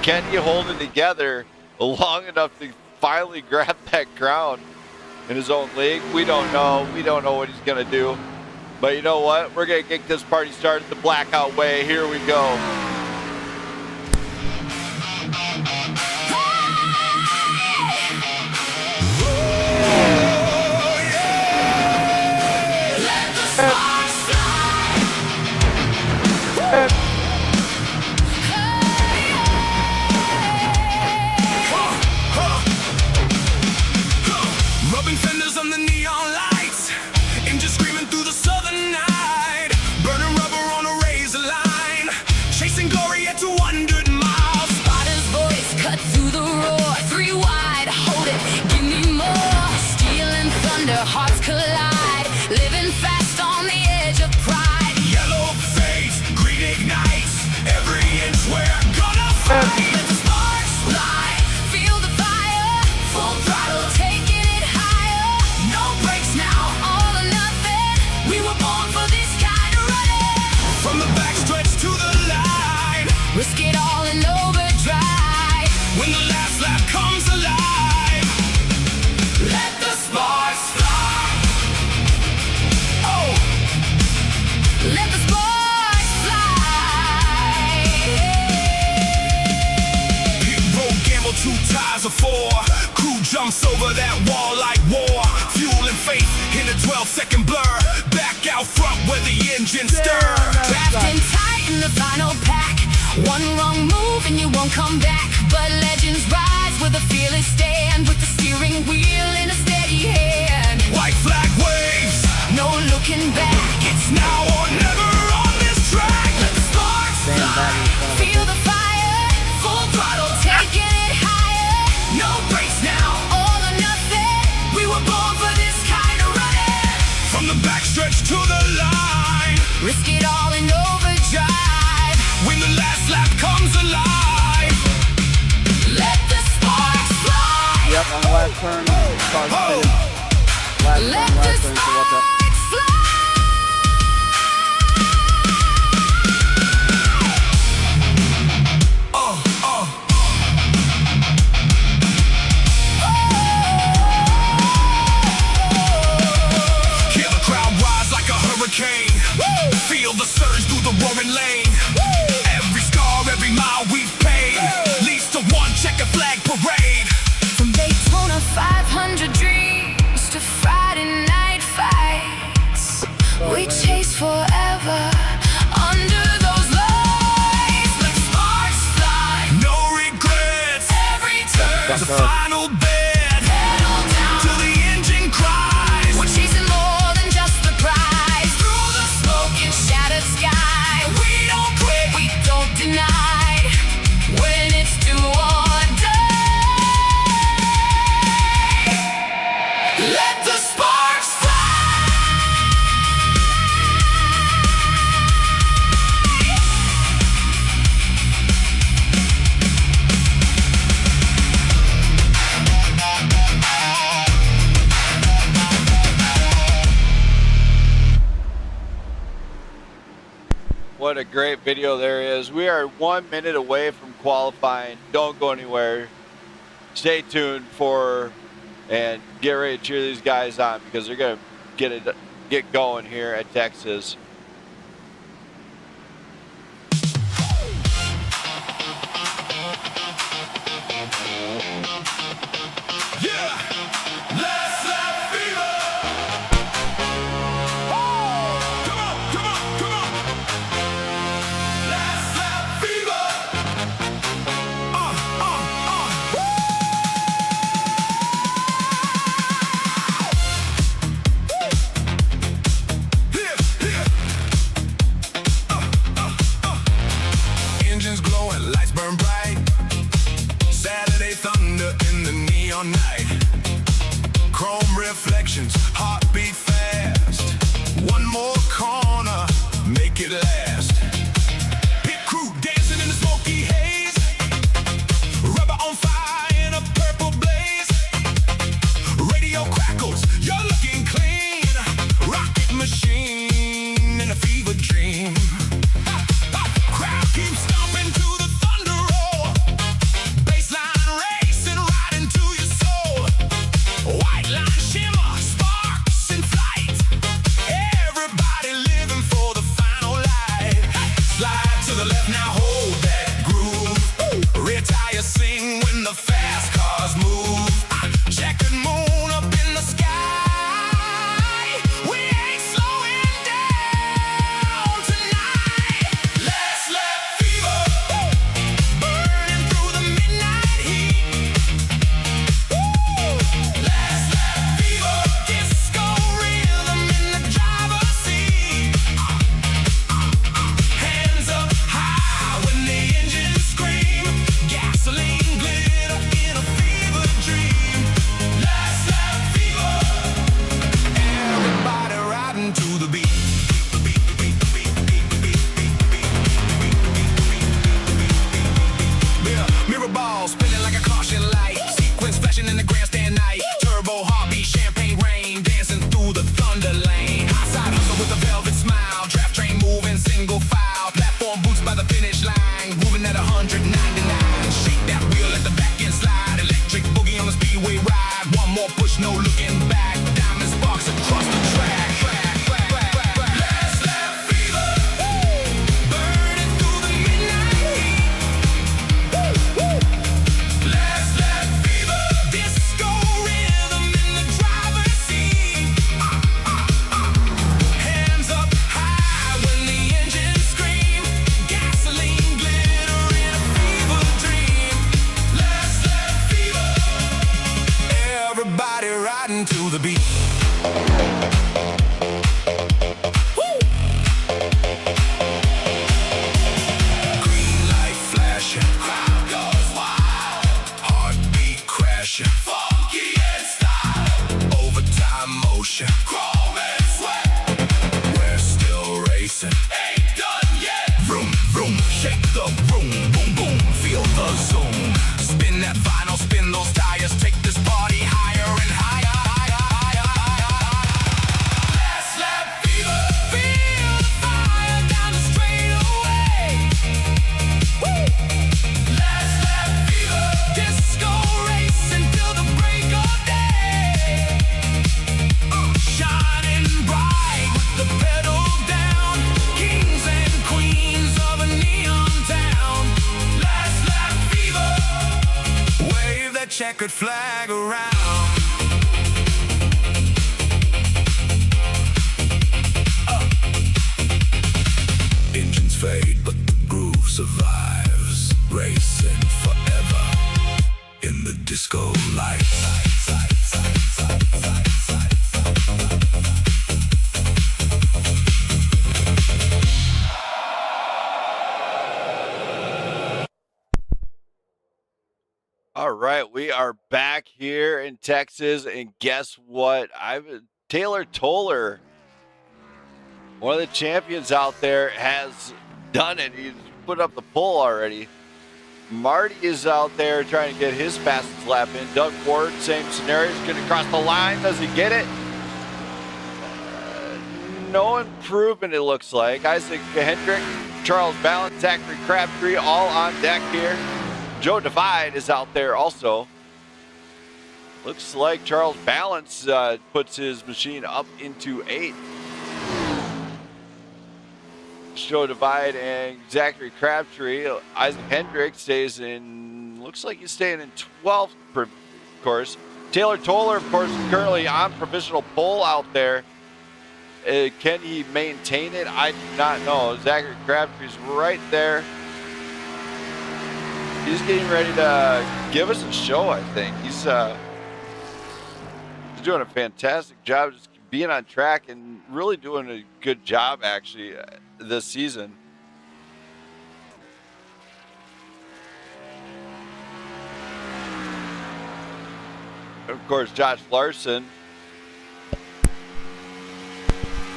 Can he hold it together long enough to finally grab that crown in his own league? We don't know. We don't know what he's going to do. But you know what? We're going to get this party started the Blackout way. Here we go. Rubbing fenders on the neon lights, engines screaming through the southern night, burning rubber on a razor line, chasing before. Crew jumps over that wall like war. Fuel and faith in a 12-second blur. Back out front where the engine stir. Wrapped in tight in the final pack. One wrong move and you won't come back. But legends rise with a fearless stand, with the steering wheel in a steady hand. White flag waves, no looking back. it's now or never on this track. Let the sparks fly. Feel the fire. Full throttle, taking it higher. No brakes now, All or nothing. We were born for this kind of running. from the backstretch to the line. Risk it all in overdrive. When the last lap comes alive. Let the sparks fly. Yep, on the last turn, car's spinning. Let the Last turn, so watch out. sparks fly. Hear the crowd rise like a hurricane. Feel the surge through the roaring lane. Every scar, every mile we've paid leads to one checkered flag parade. From Daytona 500 dreams to Friday night fights, we chase forever under those lights. Let sparks fly. No regrets. Every turn, The final bed pedal down. till the engine cries. We're chasing more than just the prize. Through the smoke and shattered sky, we don't quit, we don't deny. When it's do or die, let the sparks fly. What a great video there is. We are 1 minute away from qualifying. Don't go anywhere. Stay tuned for and get ready to cheer these guys on because they're going to get going here at Texas. Yeah. Last lap fever. Come on, come on, come on. Last lap fever. Engines glowing, lights burn bright. Saturday thunder in the neon night. Chrome reflections, heartbeat fast. One more corner, make it last. Pit crew dancing in the smoky haze. Rubber on fire in a purple blaze. Radio crackles, you're looking clean. Rocket machine in a fever dream. Crowd keeps stomping to the thunder roll. Baseline racing right into your soul. White line shimmer, sparks in flight. Everybody living for the final light. Slide to the left now, hold that groove. Rear tires sing when the fast cars move. Checkered moon up in the sky. We ain't slowing down tonight. Last lap fever, burning through the midnight heat. Last lap fever, disco rhythm in the driver's seat. Hands up high when the engines scream. Gasoline glitter in a fever dream. Last lap fever, everybody riding to the beat. Mirror ball spinning like a caution light. Sequence flashing in the grandstand night. Turbo heartbeat, champagne rain, dancing through the thunder lane. Outside hustle with a velvet smile. Draft train moving single file. Platform boots by the finish line. Moving at 199. Shake that wheel, let the back end slide. Electric boogie on the speedway ride. One more push, no looking back. Diamond sparks across the track. Last lap fever, burning through the midnight heat. Last lap fever. Everybody riding to the beat. Woo! Green light flashing, crowd goes wild. Heartbeat crashing, funky and style. Overtime motion, chrome and sweat. We're still racing, ain't done yet. Vroom, vroom, shake the room, boom, boom, feel the zoom. Spin that vinyl, spin those tires, take this party higher and higher, higher, higher, higher. Last lap fever, feel the fire down the straightaway. Woo! Last lap fever, disco racing till the break of day. Shining bright with the pedal down, kings and queens of a neon town. Last lap fever, wave that checkered flag around. Engines fade, but the groove survives. Racing forever in the disco light. All right, we are back here in Texas, and guess what? Taylor Toller, one of the champions out there, has done it. He's put up the pole already. Marty is out there trying to get his fastest lap in. Doug Ward, same scenario. He's going to cross the line. Does he get it? No improvement, it looks like. Isaac Hendrick, Charles Ballant, Zachary Crabtree, all on deck here. Joe Divide is out there also. Looks like Charles Balance puts his machine up into 8th. Joe Divide and Zachary Crabtree. Isaac Hendrick stays in, looks like he's staying in 12th, of course. Taylor Toller, of course, is currently on provisional pole out there. Can he maintain it? I do not know. Zachary Crabtree's right there. He's getting ready to give us a show, I think. He's doing a fantastic job just being on track and really doing a good job, actually, this season. Of course, Josh Larson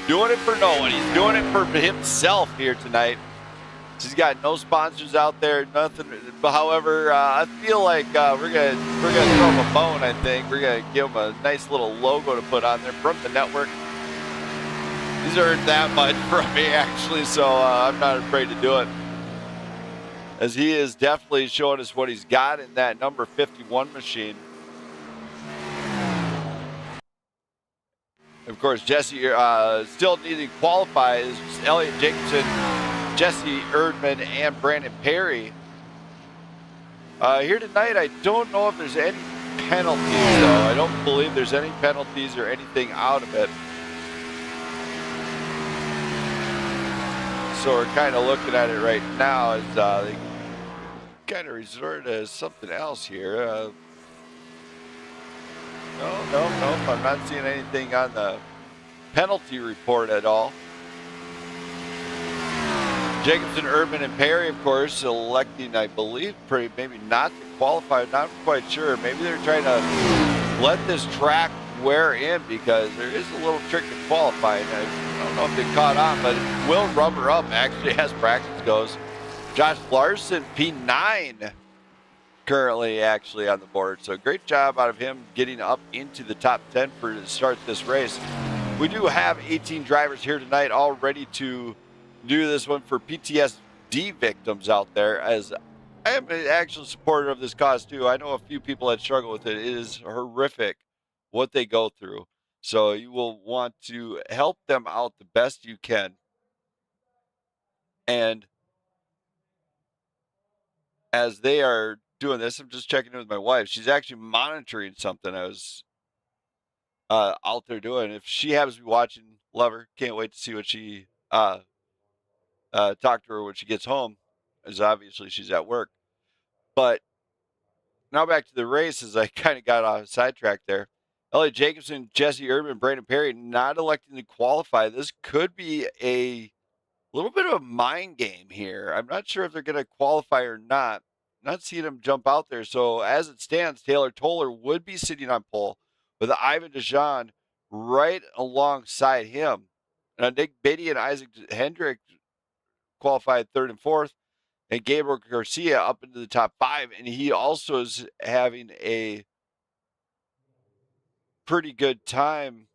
doing it for no one. He's doing it for himself here tonight. He's got no sponsors out there, nothing. However, I feel like we're gonna throw him a bone. I think we're gonna give him a nice little logo to put on there from the network. He's earned that much from me, actually, so I'm not afraid to do it. As he is definitely showing us what he's got in that number 51 machine. Of course, Jesse still needing to qualify is Elliot Jacobson, Jesse Erdman, and Brandon Perry. Here tonight, I don't know if there's any penalties, though. I don't believe there's any penalties or anything out of it. So we're kind of looking at it right now as they kind of resort to something else here. No, I'm not seeing anything on the penalty report at all. Jacobson, Erdman, and Perry, of course, electing, I believe, maybe not to qualify. Not quite sure. Maybe they're trying to let this track wear in because there is a little trick to qualifying. I don't know if they caught on, but it will rubber up, actually, as practice goes. Josh Larson, P9, currently actually on the board. So great job out of him getting up into the top 10 to start this race. We do have 18 drivers here tonight all ready to do this one for PTSD victims out there, as I am an actual supporter of this cause too. I know a few people that struggle with it. It is horrific what they go through. So you will want to help them out the best you can. And as they are doing this, I'm just checking in with my wife. She's actually monitoring something I was out there doing. If she happens to be watching, love her. Can't wait to see what she talk to her when she gets home, as obviously she's at work. But now back to the race, as I kind of got off sidetrack there. Elliot Jacobson, Jesse Erdman, Brandon Perry not electing to qualify. This could be a little bit of a mind game here. I'm not sure if they're going to qualify or not. Not seeing them jump out there. So as it stands, Taylor Toller would be sitting on pole with Ivan DeJean right alongside him. Nick Biddy and Isaac Hendrick qualified 3rd and 4th, and Gabriel Garcia up into the top 5. And he also is having a pretty good time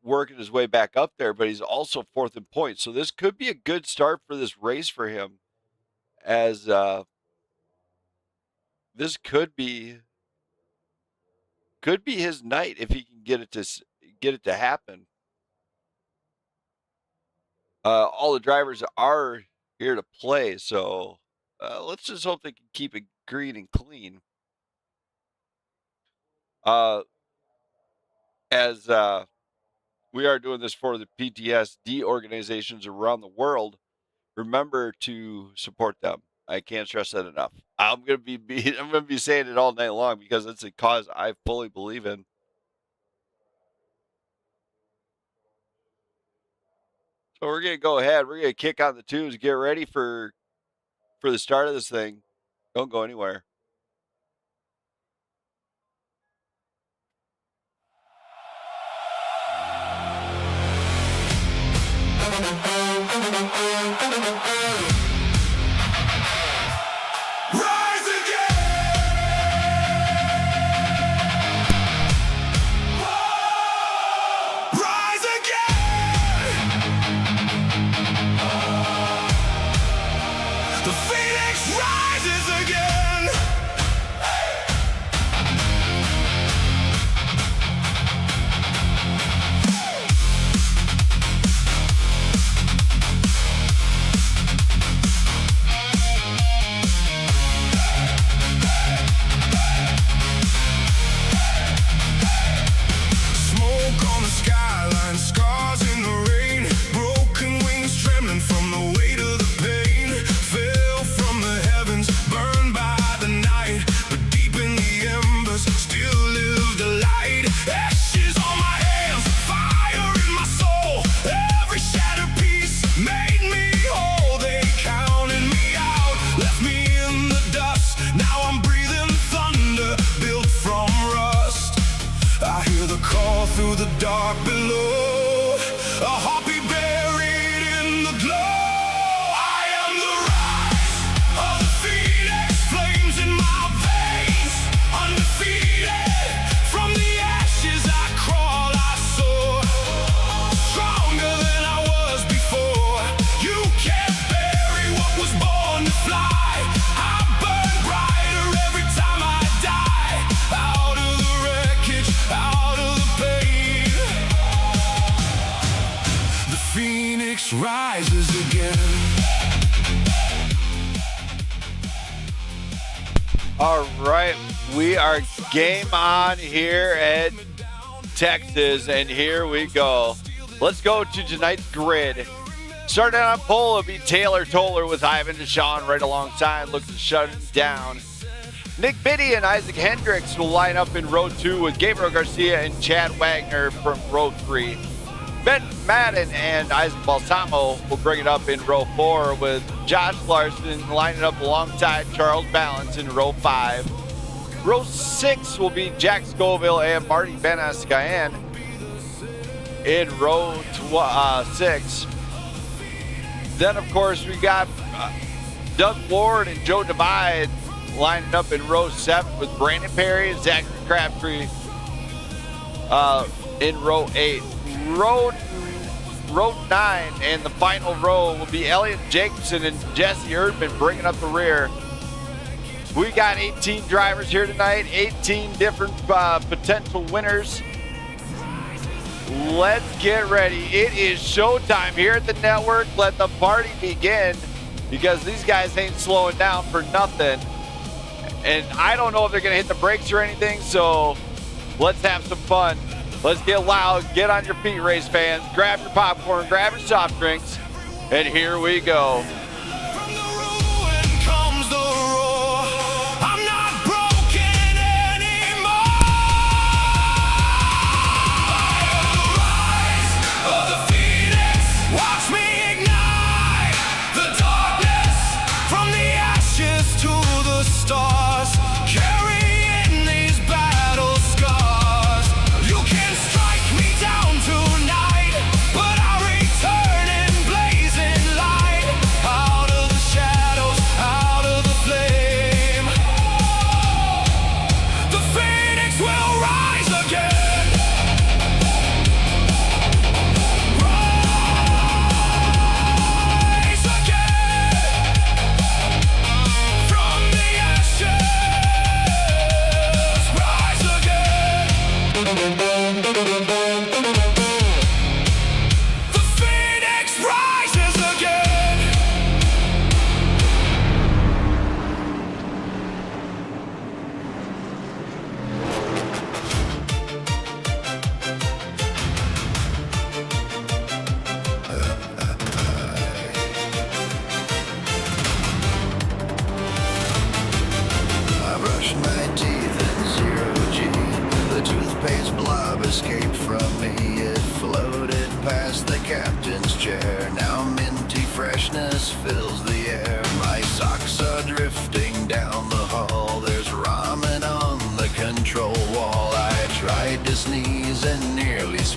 working his way back up there, but he's also 4th in points. So this could be a good start for this race for him, as this could be his night if he can get it to happen. All the drivers are here to play, so let's just hope they can keep it green and clean. As we are doing this for the PTSD organizations around the world, remember to support them. I can't stress that enough. I'm gonna be saying it all night long because it's a cause I fully believe in. So we're gonna go ahead. We're gonna kick on the tubes. Get ready for the start of this thing. Don't go anywhere. Through the dark below, a heartbeat buried in the glow. I am the rise of the phoenix, flames in my veins, undefeated. From the ashes I crawl, I soar, stronger than I was before. You can't bury what was born to fly. I burn brighter every time I die. Out of the wreckage, out of the pain. Phoenix rises again. All right, we are game on here at Texas, and here we go. Let's go to tonight's grid. Starting on pole, it'll be Taylor Toller with Ivan DeJean right alongside, looks to shut him down. Nick Biddy and Isaac Hendricks will line up in row 2 with Gabriel Garcia and Chad Wagner from row 3. Ben Madden and Isaac Balsamo will bring it up in row 4 with Josh Larson lining up alongside Charles Balance in row 5. Row 6 will be Jack Scoville and Marty Benaskayan in row 6. Then, of course, we got Doug Ward and Joe Divide lining up in row 7 with Brandon Perry and Zachary Crabtree in row 8. Row 9 and the final row will be Elliot Jacobson and Jesse Erdman bringing up the rear. We got 18 drivers here tonight, 18 different potential winners. Let's get ready. It is showtime here at the network. Let the party begin, because these guys ain't slowing down for nothing. And I don't know if they're going to hit the brakes or anything, so let's have some fun. Let's get loud, get on your feet, race fans. Grab your popcorn, grab your soft drinks, and here we go. From the ruin comes the roar. I'm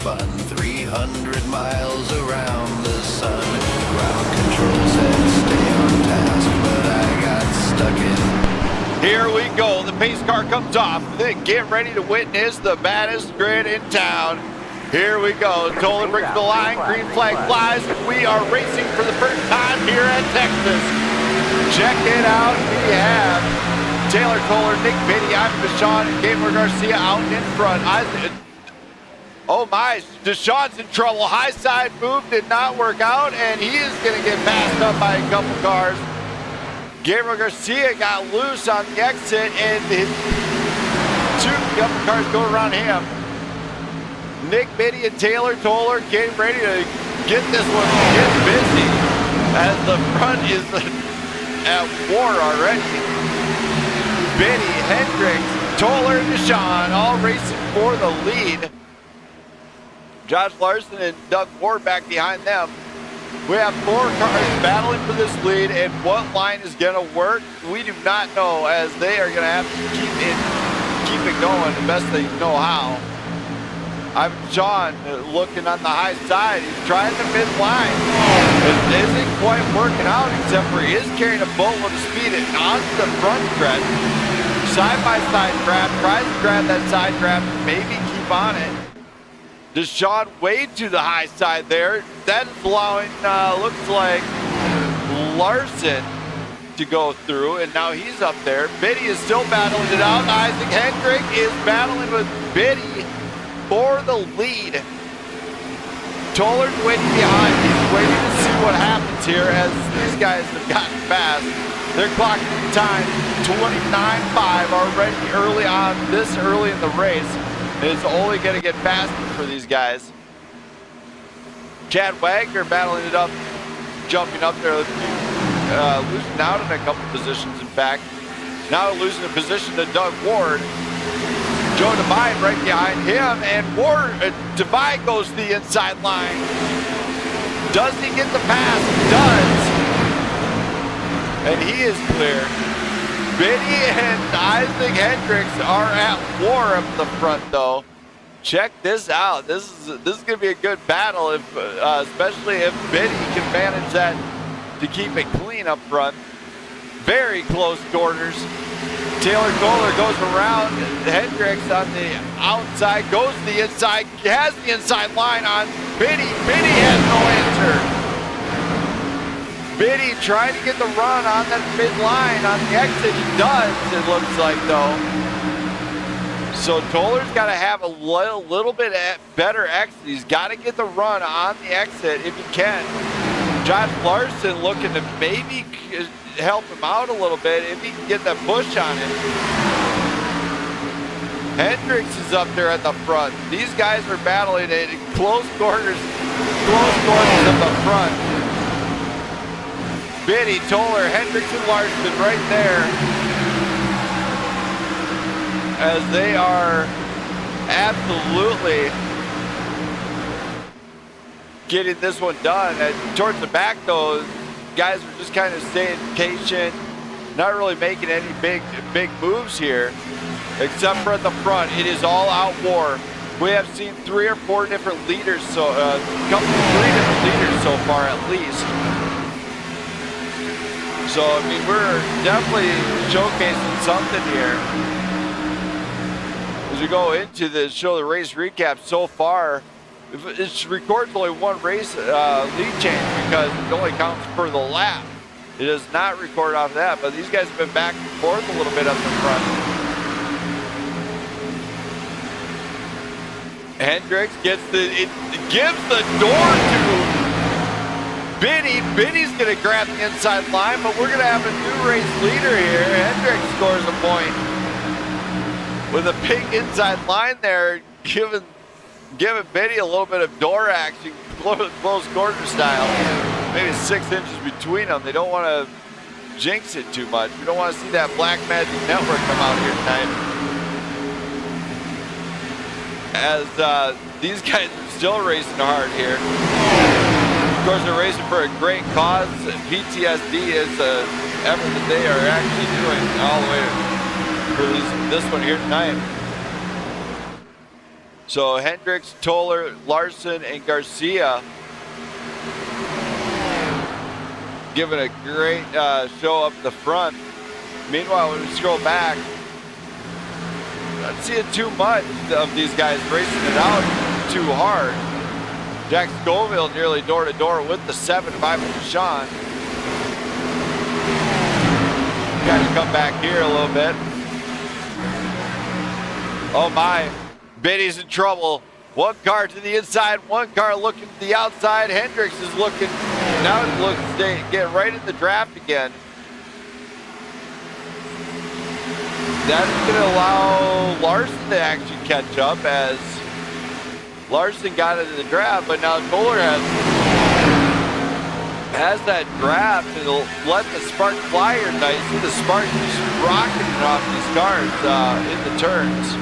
fun. 300 miles around the sun. Ground control said stay on task, but I got stuck in. Here we go. The pace car comes off. Then get ready to witness the baddest grid in town. Here we go. Tolan brings the line. Green flag flies. We are racing for the first time here at Texas. Check it out. We have Taylor Tolan, Nick Biddy, I'm Deshaun, and Gabriel Garcia out in front. Oh my, Deshaun's in trouble. High side move did not work out, and he is going to get passed up by a couple cars. Gabriel Garcia got loose on the exit, and couple cars go around him. Nick Biddy and Taylor Tolan getting ready to get this one get busy, as the front is at war already. Biddy, Hendricks, Tolan, and Deshaun all racing for the lead. Josh Larson and Doug Ward back behind them. We have 4 cars battling for this lead, and what line is going to work, we do not know, as they are going to have to keep it going the best they know how. I'm Sean looking on the high side. He's trying the mid-line. It isn't quite working out, except for he is carrying a boatload of speed and onto the front stretch. Side-by-side grab, tries to grab that side grab, maybe keep on it. Deshaun way to the high side there. That is allowing, looks like, Larson to go through, and now he's up there. Biddy is still battling it out. Isaac Hendrick is battling with Biddy for the lead. Tolan waiting behind. He's waiting to see what happens here, as these guys have gotten fast. They're clocking time 29.5 already this early in the race. It's only going to get faster for these guys. Chad Wagner battling it up, jumping up there, losing out in a couple positions, in fact. Now losing a position to Doug Ward. Joe Devine right behind him, and Ward, Devine goes to the inside line. Does he get the pass? He does. And he is clear. Biddy and Isaac Hendricks are at war up the front, though. Check this out. This is going to be a good battle, especially if Biddy can manage that to keep it clean up front. Very close quarters. Taylor Tolan goes around. Hendricks on the outside, goes to the inside, has the inside line on Biddy. Biddy has no answer. Biddy trying to get the run on that mid-line on the exit. He does, it looks like, though. So Tolan's got to have a little bit better exit. He's got to get the run on the exit if he can. Josh Larson looking to maybe help him out a little bit if he can get that push on him. Hendricks is up there at the front. These guys are battling it in close quarters at the front. Biddy, Tolan, Hendricks, and Larson right there, as they are absolutely getting this one done. And towards the back, though, guys are just kind of staying patient, not really making any big moves here, except for at the front. It is all out war. We have seen 3 or 4 different leaders, so 3 different leaders so far at least. So, I mean, we're definitely showcasing something here. As we go into the show the race recap so far, it records only 1 race lead change because it only counts per the lap. It does not record off that, but these guys have been back and forth a little bit up the front. Hendricks gives the door to Biddy. Biddy's going to grab the inside line, but we're going to have a new race leader here. Hendricks scores a point with a big inside line there, giving Biddy a little bit of door action, close quarter style. Maybe 6 inches between them. They don't want to jinx it too much. We don't want to see that Black Magic Network come out here tonight. As these guys are still racing hard here. Of course, they're racing for a great cause. Ptsd is the effort that they are actually doing all the way for this one here tonight. So Hendricks, Toller, Larson, and Garcia giving a great show up the front. Meanwhile, when we scroll back, not seeing too much of these guys racing it out too hard. Jack Scoville nearly door to door with the 7 of Ivan Sean. Got to come back here a little bit. Oh my, Biddy's in trouble. One car to the inside, one car looking to the outside. Hendricks is looking, now it looks to get right in the draft again. That's going to allow Larson to actually catch up, as Larson got into the draft, but now Toller has that draft, and it'll let the spark fly here tonight. You see the spark just rocketing off these cars in the turns.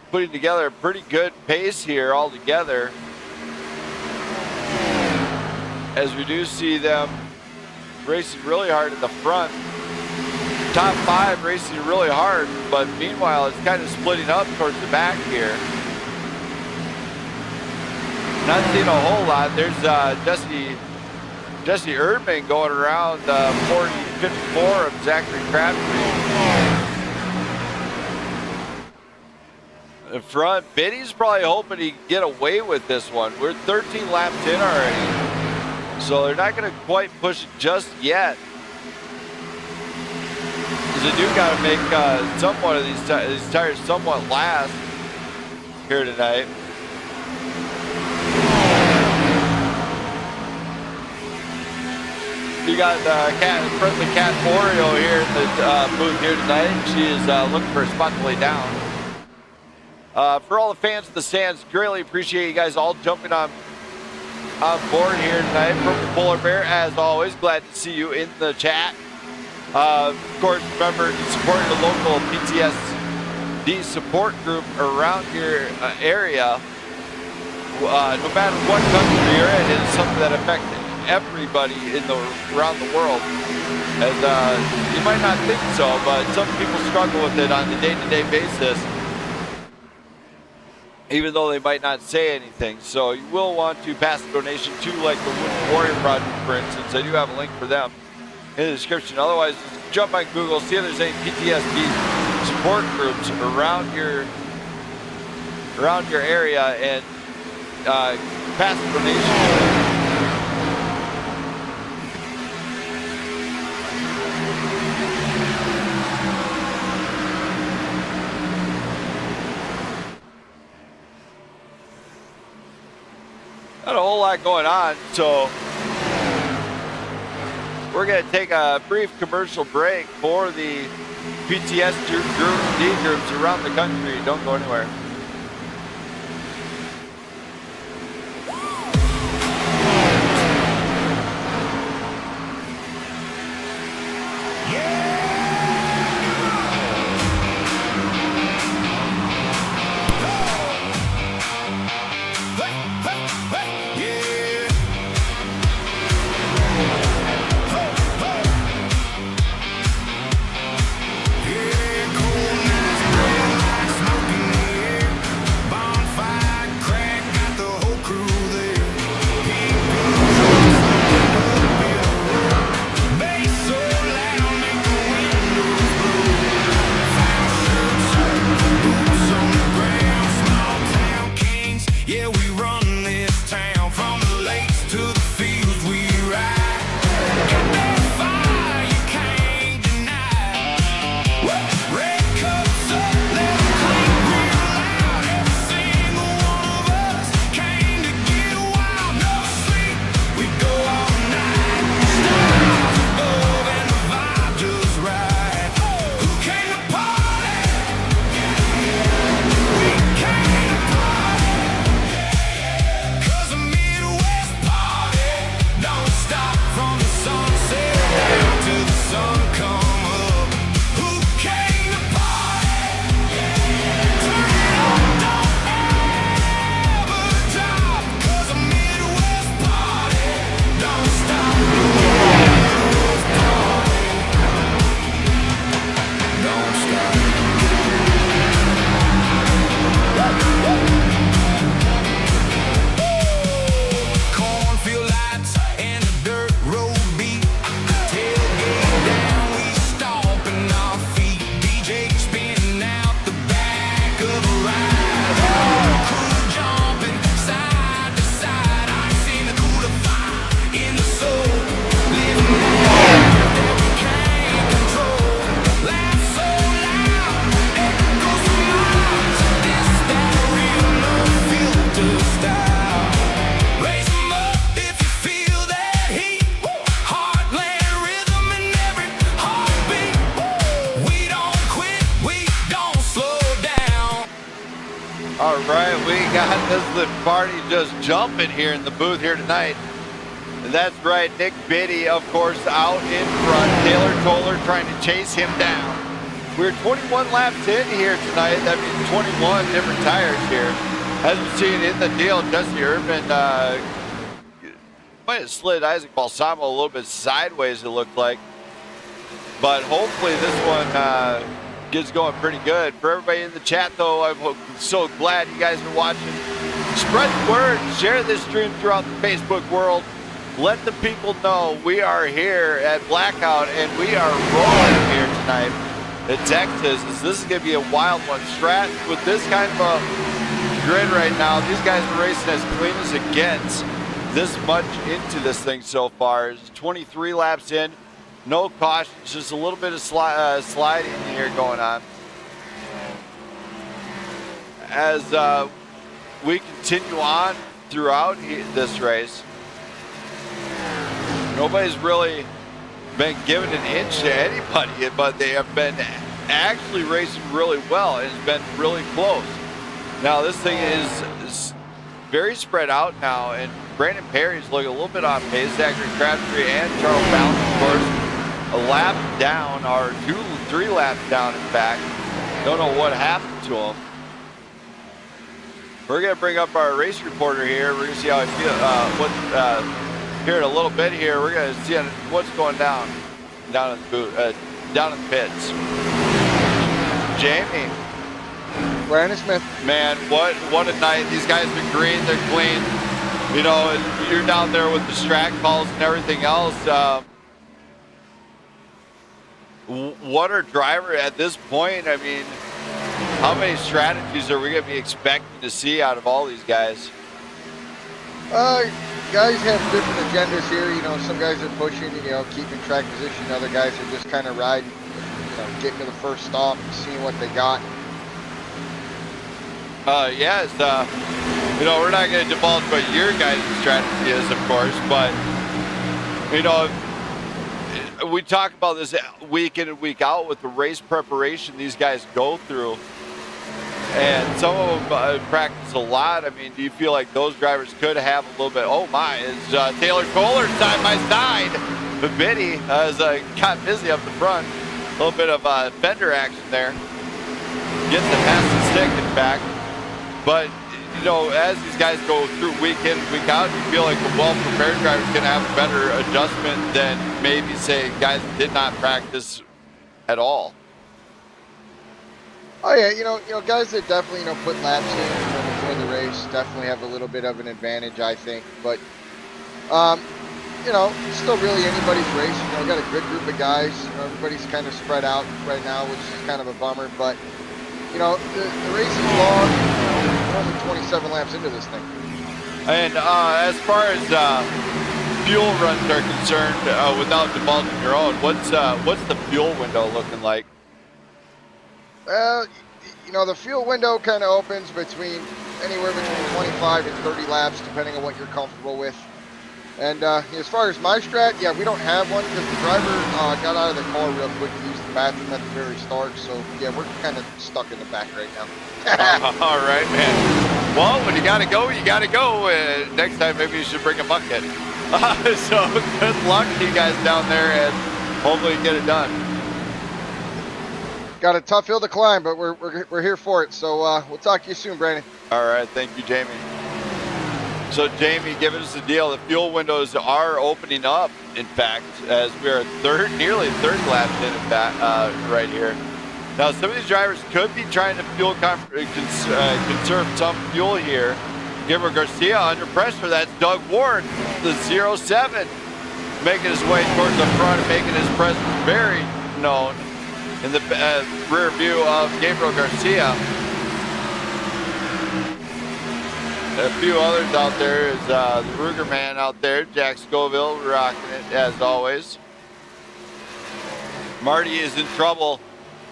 Putting together a pretty good pace here altogether, as we do see them racing really hard in the front. Top 5 racing really hard, but meanwhile it's kind of splitting up towards the back here. Not seeing a whole lot. There's Jesse Erdman going around 54 of Zachary Crabtree. In front, Biddy's probably hoping he can get away with this one. We're 13 laps in already, so they're not going to quite push it just yet. Because they do got to make somewhat of these tires somewhat last here tonight. You got friendly Cat Oreo here in the booth here tonight. She is looking for a spot to lay down. For all the fans of the stands, greatly appreciate you guys all jumping on board here tonight. Purple Polar Bear, as always, glad to see you in the chat. Of course, remember to support the local PTSD support group around your area. No matter what country you're in, it is something that affects everybody around the world. And you might not think so, but some people struggle with it on a day-to-day basis, even though they might not say anything. So you will want to pass a donation to, like, the Wooden Warrior Project, for instance. I do have a link for them in the description. Otherwise, just jump on Google, see if there's any PTSD support groups around your area, and pass a donation. Not a whole lot going on, so we're going to take a brief commercial break for the PTSD groups around the country. Don't go anywhere. All right, we got the party just jumping here in the booth here tonight. And that's right, Nick Biddy, of course, out in front. Taylor Toller trying to chase him down. We're 21 laps in here tonight. That means 21 different tires here. As we see it in the deal, Jesse Urban might have slid Isaac Balsamo a little bit sideways, it looked like. But hopefully this one gets going pretty good. For everybody in the chat, though, I'm so glad you guys are watching. Spread the word, share this stream throughout the Facebook world. Let the people know we are here at Blackout and we are rolling here tonight at Texas. This is going to be a wild one. Strat, with this kind of a grid right now, these guys are racing as clean as it gets this much into this thing so far. It's 23 laps in. No cautions, just a little bit of sliding here going on. As we continue on throughout this race, nobody's really been giving an inch to anybody, but they have been actually racing really well, and it's been really close. Now this thing is very spread out now, and Brandon Perry's looking a little bit on pace. Zachary Crabtree and Charles Ballard, of course, a lap down, or 3 laps down in fact. Don't know what happened to him. We're gonna bring up our race reporter here. We're gonna see how I feel. Here in a little bit here, we're gonna see what's going down in the booth, down in the pits. Jamie. Brandon Smith. Man, what a night. These guys have been green, they're clean. You know, you're down there with the strat calls and everything else. What a driver at this point. I mean, how many strategies are we going to be expecting to see out of all these guys? Guys have different agendas here. You know, some guys are pushing, you know, keeping track position. Other guys are just kind of riding, you know, getting to the first stop and seeing what they got. Yes, you know, we're not going to divulge what your guys' strategy is, of course, but, you know, we talk about this week in and week out with the race preparation these guys go through. And some of them practice a lot. I mean, do you feel like those drivers could have a little bit? Oh my, it's Taylor Kohler side by side. But Biddy has got busy up the front. A little bit of fender action there. Getting the past the stick in fact. But, you know, as these guys go through week in, week out, you feel like a well-prepared driver is going to have a better adjustment than maybe, say, guys that did not practice at all. Oh yeah, you know, guys that definitely, you know, put laps in, you know, before the race definitely have a little bit of an advantage, I think. But, you know, it's still really anybody's race. You know, we got a good group of guys. You know, everybody's kind of spread out right now, which is kind of a bummer. But, you know, the race is long. You know, we're only 27 laps into this thing. And as far as fuel runs are concerned, without divulging your own, what's the fuel window looking like? Well, you know, the fuel window kind of opens anywhere between 25 and 30 laps, depending on what you're comfortable with. And as far as my strat, yeah, we don't have one because the driver got out of the car real quick to use the bathroom at the very start. So, yeah, we're kind of stuck in the back right now. All right, man. Well, when you got to go, you got to go. Next time, maybe you should bring a bucket. So, good luck to you guys down there, and hopefully you get it done. Got a tough hill to climb, but we're here for it. So we'll talk to you soon, Brandon. All right, thank you, Jamie. So Jamie, giving us the deal. The fuel windows are opening up, in fact, as we are nearly third laps in fact, right here. Now, some of these drivers could be trying to conserve some fuel here. Gabriel Garcia under pressure. That's Doug Ward, the 07, making his way towards the front and making his presence very known in the rear view of Gabriel Garcia. A few others out there is the Ruger man out there, Jack Scoville, rocking it as always. Marty is in trouble.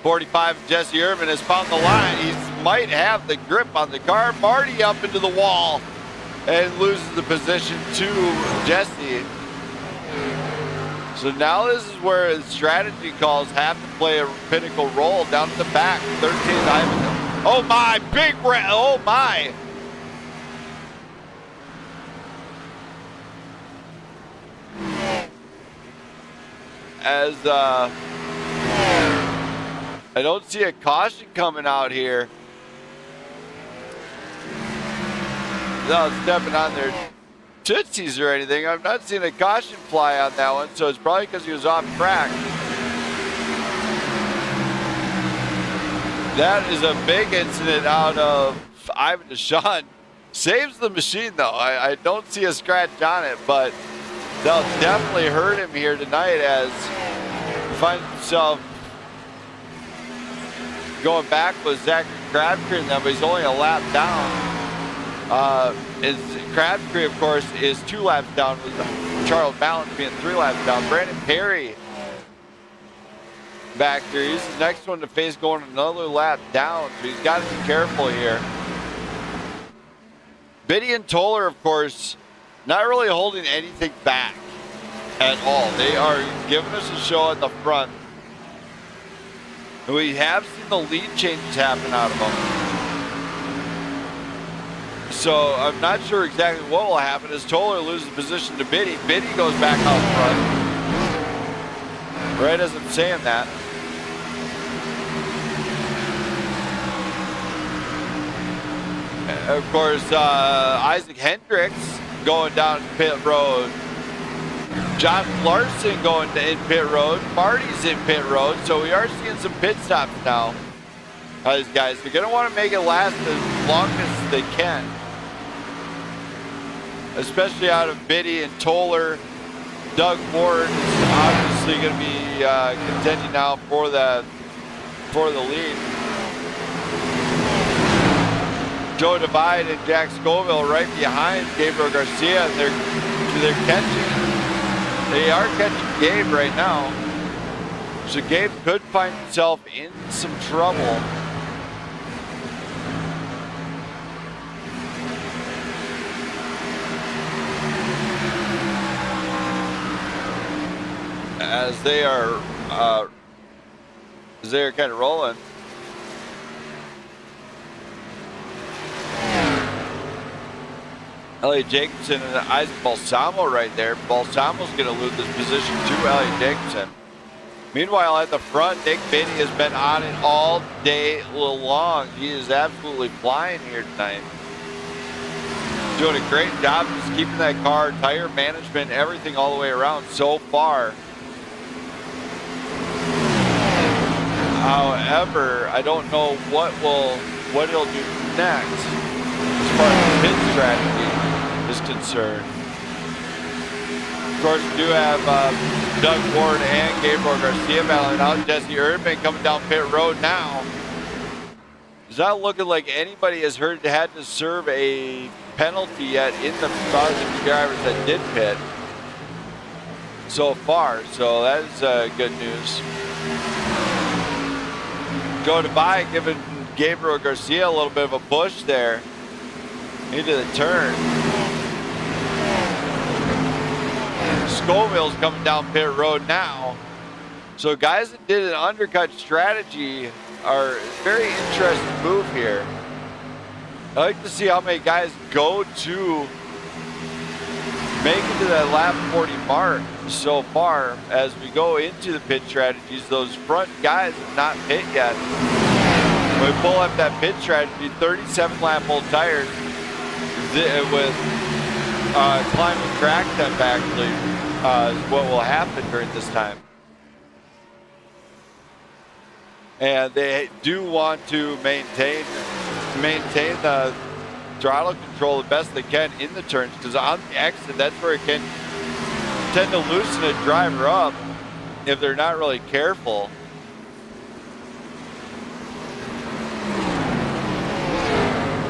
45, Jesse Urban has found the line. He might have the grip on the car. Marty up into the wall and loses the position to Jesse. So now this is where the strategy calls have to play a critical role down at the back. 13th, Oh my, big oh my. As I don't see a caution coming out here. Without stepping on their tootsies or anything. I've not seen a caution fly on that one, so it's probably because he was off track. That is a big incident out of Ivan Deshawn. Saves the machine though. I don't see a scratch on it, but they'll definitely hurt him here tonight as he finds himself going back with Zachary Crabtree and them, but he's only a lap down. Crabtree, of course, is 2 laps down with Charles Balance being 3 laps down. Brandon Perry back there. He's the next one to face going another lap down, so he's got to be careful here. Biddy and Toller, of course, not really holding anything back at all. They are giving us a show at the front. And we have seen the lead changes happen out of them. So I'm not sure exactly what will happen as Toller loses position to Biddy. Biddy goes back out front. Right as I'm saying that. Of course, Isaac Hendricks going down pit road. John Larson going in pit road. Marty's in pit road. So we are seeing some pit stops now. These guys are going to want to make it last as long as they can. Especially out of Biddy and Toller. Doug Ward is obviously going to be contending now for the lead. Joe Divide and Jack Scoville right behind Gabriel Garcia. They're catching. They are catching Gabe right now. So Gabe could find himself in some trouble. As they are kind of rolling. Elliot Jacobson and Isaac Balsamo right there. Balsamo's going to lose this position to Elliot Jacobson. Meanwhile, at the front, Nick Biddy has been on it all day long. He is absolutely flying here tonight. Doing a great job just keeping that car, tire management, everything all the way around so far. However, I don't know what he'll do next as far as pit strategy is concerned. Of course, we do have Doug Ward and Gabriel Garcia battling out. Jesse Erdman coming down pit road now. It's not looking like anybody has had to serve a penalty yet in the drivers that did pit so far. So that is good news. Go to by, giving Gabriel Garcia a little bit of a push there into the turn. Scoville's coming down pit road now. So guys that did an undercut strategy are a very interesting move here. I like to see how many guys go to make it to that lap 40 mark so far as we go into the pit strategies. Those front guys have not pit yet. When we pull up that pit strategy, 37 lap old tires with climbing track temp actually is what will happen during this time. And they do want to maintain the throttle control the best they can in the turns, because on the exit, that's where it can tend to loosen a driver up if they're not really careful.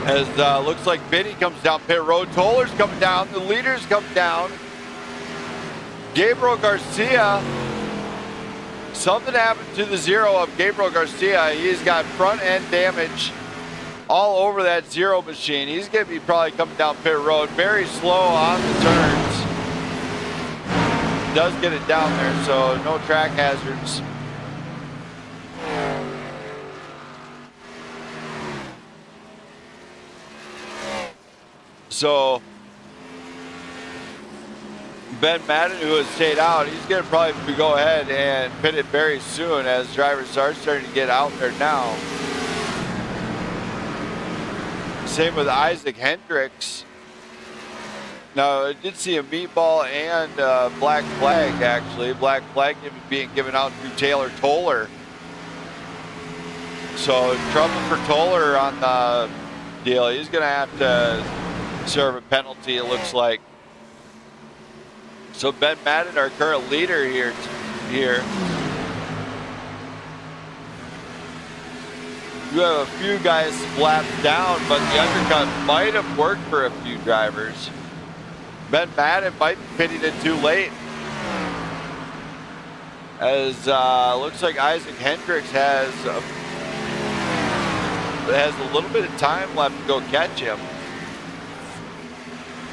As looks like Biddy comes down pit road, Toller's coming down, the leaders come down. Gabriel Garcia, something happened to the zero of Gabriel Garcia. He's got front end damage all over that zero machine. He's going to be probably coming down pit road very slow on the turns. Does get it down there, so no track hazards. So Ben Madden, who has stayed out, he's going to probably go ahead and pit it very soon, as drivers are starting to get out there now. Same with Isaac Hendricks. Now, I did see a meatball and black flag, actually. Black flag being given out to Taylor Toller. So, trouble for Toller on the deal. He's going to have to serve a penalty, it looks like. So, Ben Madden, our current leader here. You have a few guys slapped down, but the undercut might have worked for a few drivers. Ben Madden might be pitting it too late, as looks like Isaac Hendricks has a little bit of time left to go catch him.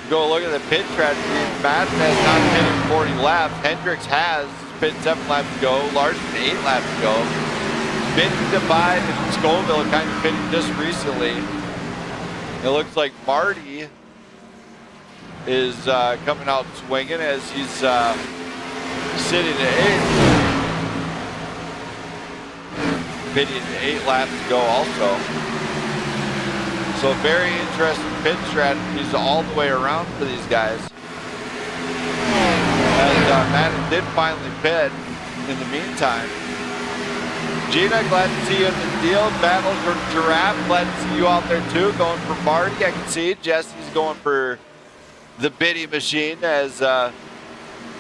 Go look at the pit strategy. Madden has not pitted 40 laps. Hendricks has pit 7 laps to go. Larson 8 laps to go. Pitting Divide and Scoville kind of pitting just recently. It looks like Marty is coming out swinging, as he's sitting at 8. Pitting 8 laps to go also. So very interesting pit strategies all the way around for these guys. And Madden did finally pit in the meantime. Gina, glad to see you in the deal. Battle for Giraffe, glad to see you out there too. Going for Marty, I can see. Jesse's going for the Biddy machine, as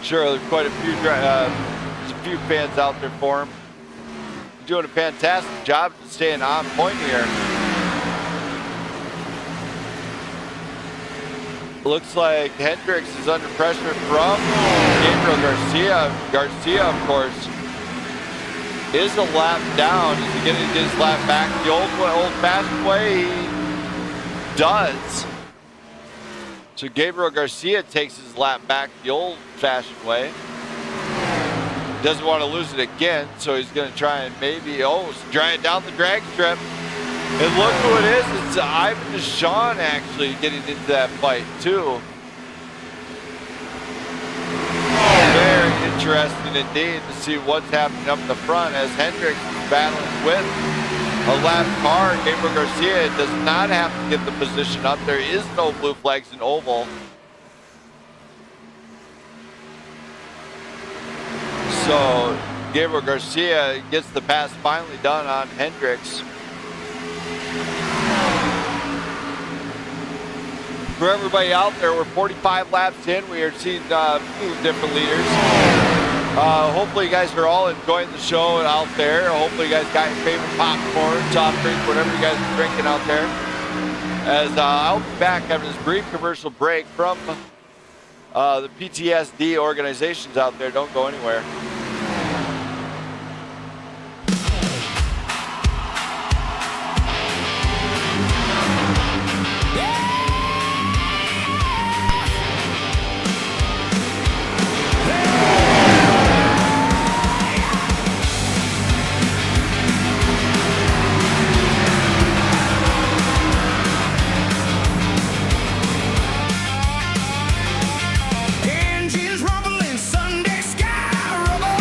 sure there's quite a few there's a few fans out there for him. Doing a fantastic job of staying on point here. Looks like Hendricks is under pressure from Gabriel Garcia. Garcia, of course, is a lap down. Is he getting his lap back the old-fashioned way? He does. So Gabriel Garcia takes his lap back the old-fashioned way. Doesn't want to lose it again, so he's going to try and maybe, drying down the drag strip. And look who it is. It's Ivan Deshawn actually getting into that fight too. Very interesting indeed to see what's happening up the front, as Hendricks is battling with a lap car. Gabriel Garcia does not have to get the position up. There is no blue flags in oval. So Gabriel Garcia gets the pass finally done on Hendricks. For everybody out there, we're 45 laps in. We are seeing a few different leaders. Hopefully you guys are all enjoying the show out there. Hopefully you guys got your favorite popcorn, soft drink, whatever you guys are drinking out there. As I'll be back after this brief commercial break from the PTSD organizations out there. Don't go anywhere. Engines rumbling, Sunday sky, rubber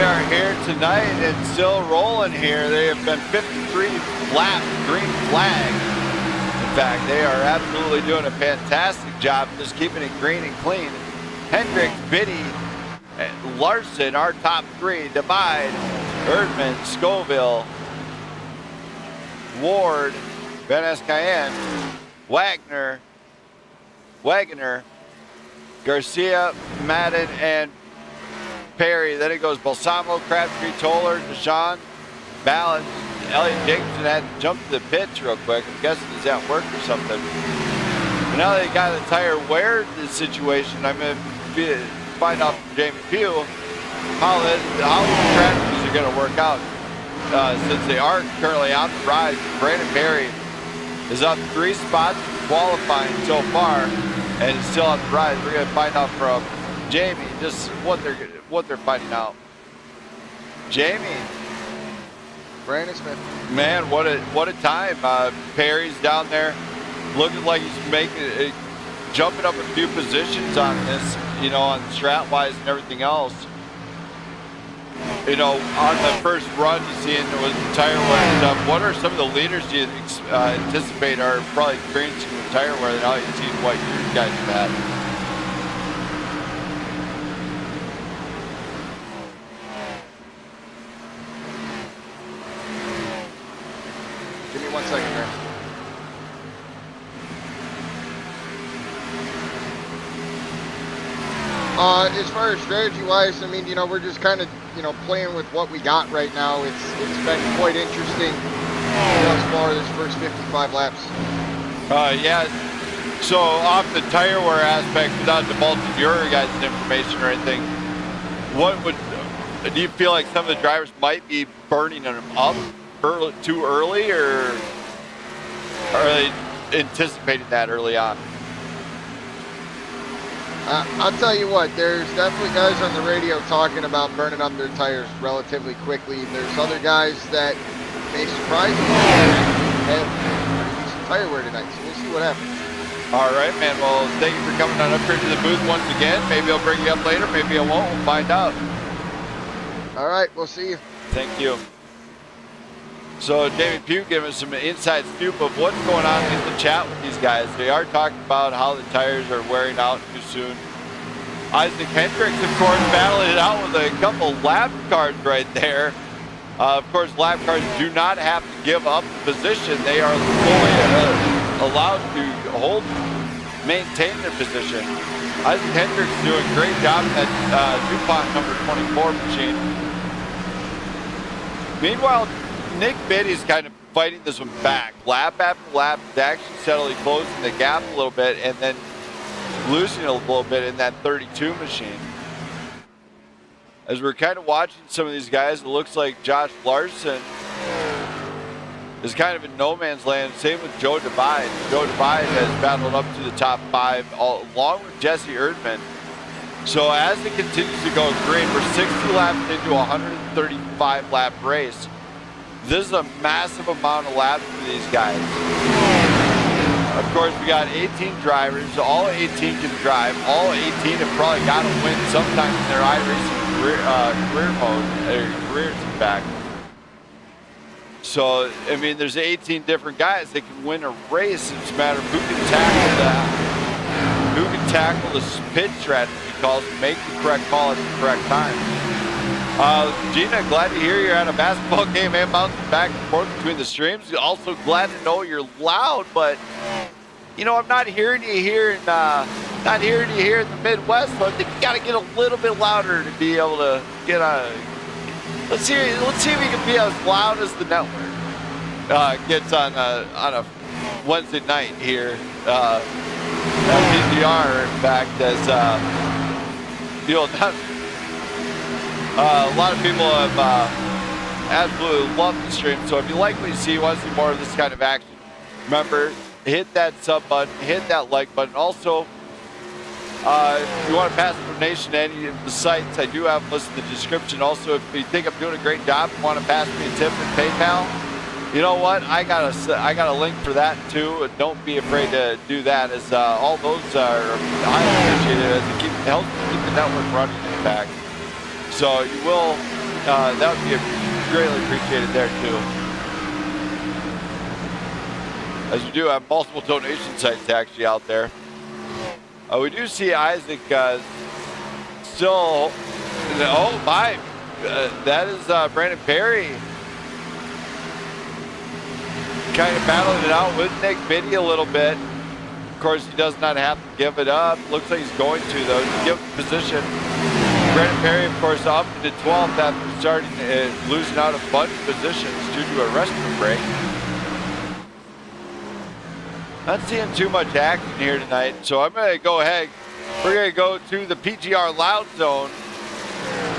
are here tonight and still rolling here. They have been 53 laps, green flag. In fact, they are absolutely doing a fantastic job just keeping it green and clean. Hendricks, Biddy, and Larson, our top three. Divide, Erdman, Scoville, Ward, Van Escayen, Wagoner, Garcia, Madden, and Perry. Then it goes Balsamo, Crabtree, Toller, Deshaun, Ballard. Elliot Jacobson had to jump to the pits real quick. I'm guessing he's at work or something. But now they got the tire wear situation. I'm going to find out from Jamie Pugh how the strategies are going to work out since they are currently on the rise. Brandon Perry is up 3 spots qualifying so far and is still on the rise. We're going to find out from Jamie just what they're finding out. Jamie. Brandon Smith. Man, what a time. Perry's down there looking like he's jumping up a few positions on this, you know, on strat-wise and everything else. You know, on the first run, you see it was tire wear and stuff. What are some of the leaders you anticipate are probably experiencing with tire wear that all you see what you guys have had? Give me 1 second here. As far as strategy-wise, I mean, you know, we're just kind of, you know, playing with what we got right now. It's been quite interesting thus far this first 55 laps. Yeah. So off the tire wear aspect, without divulging your guys' information or anything, do you feel like some of the drivers might be burning them up too early, or are they anticipating that early on? I'll tell you what, there's definitely guys on the radio talking about burning up their tires relatively quickly. There's other guys that may surprise you have pretty decent tire wear tonight, so we'll see what happens. All right, man. Well, thank you for coming on up here to the booth once again. Maybe I'll bring you up later, maybe I won't. We'll find out. All right, we'll see you. Thank you. So David Pugh giving us some inside scoop of what's going on in the chat with these guys. They are talking about how the tires are wearing out too soon. Isaac Hendricks, of course, battling it out with a couple lap cars right there. Of course, lap cars do not have to give up the position. They are fully allowed to maintain their position. Isaac Hendricks doing a great job in that DuPont number 24 machine. Meanwhile, Nick Biddy's kind of fighting this one back. Lap after lap, actually steadily closing the gap a little bit and then losing a little bit in that 32 machine. As we're kind of watching some of these guys, it looks like Josh Larson is kind of in no man's land. Same with Joe Divide. Joe Divide has battled up to the top 5 along with Jesse Erdman. So as it continues to go green, we're 60 laps into a 135 lap race. This is a massive amount of laps for these guys. Of course, we got 18 drivers. All 18 can drive. All 18 have probably got to win sometime in their iRacing career mode, or careers in fact. So, I mean, there's 18 different guys that can win a race. It's a matter of who can tackle that, who can tackle the pit strategy calls and make the correct call at the correct time. Gina, glad to hear you're at a basketball game and bouncing back and forth between the streams. Also glad to know you're loud, but you know, I'm not hearing you here in the Midwest. So I think you got to get a little bit louder to be able to get a. Let's see if we can be as loud as the network gets on a Wednesday night here. PPR, in fact, as you know, a lot of people have absolutely loved the stream. So if you like what you see, want to see more of this kind of action, remember, hit that sub button, hit that like button. Also, if you want to pass a donation to any of the sites, I do have them listed in the description. Also, if you think I'm doing a great job and want to pass me a tip in PayPal, you know what? I got a link for that too. Don't be afraid to do that, as all those are highly appreciated as it helps keep the network running. In fact, so you will that would be greatly appreciated there too. As we do have multiple donation sites actually out there. We do see Isaac still. Oh my, that is Brandon Perry. Kind of battling it out with Nick Biddy a little bit. Of course, he does not have to give it up. Looks like he's going to though, to give position. Brandon Perry, of course, up to 12th after starting losing out a bunch of positions due to a restroom break. Not seeing too much action here tonight, so I'm going to go ahead. We're going to go to the PGR Loud Zone,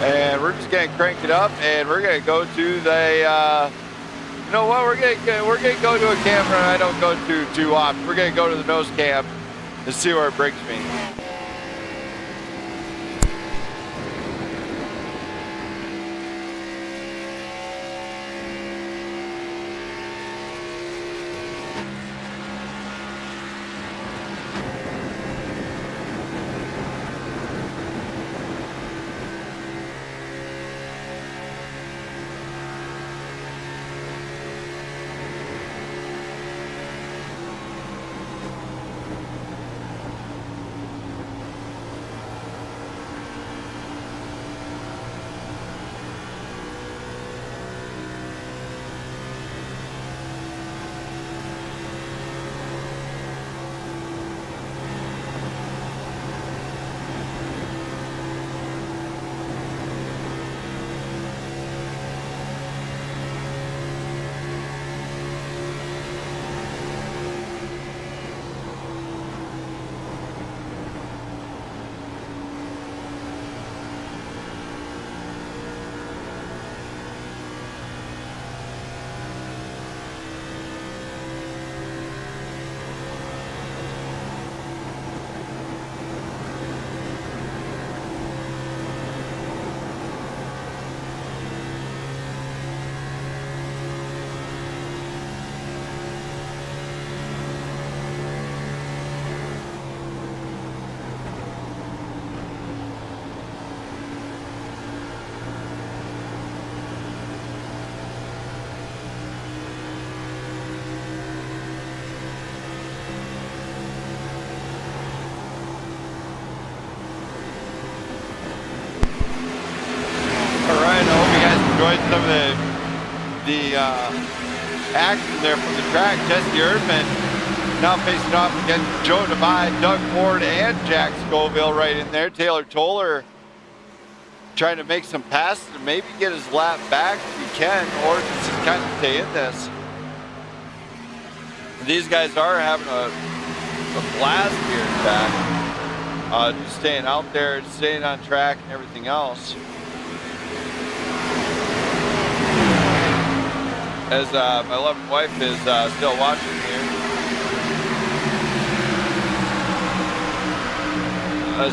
and we're just going to crank it up, and we're going to go to the. You know what? We're going to go to a camera I don't go to too often. We're going to go to the nose cam and see where it brings me. Enjoyed some of the action there from the track. Jesse Erdman now facing off against Joe Divide, Doug Ford, and Jack Scoville right in there. Taylor Toller trying to make some passes and maybe get his lap back if he can, or just kind of stay in this. These guys are having a blast here in fact. Just staying out there, staying on track and everything else. As my loving wife is still watching here.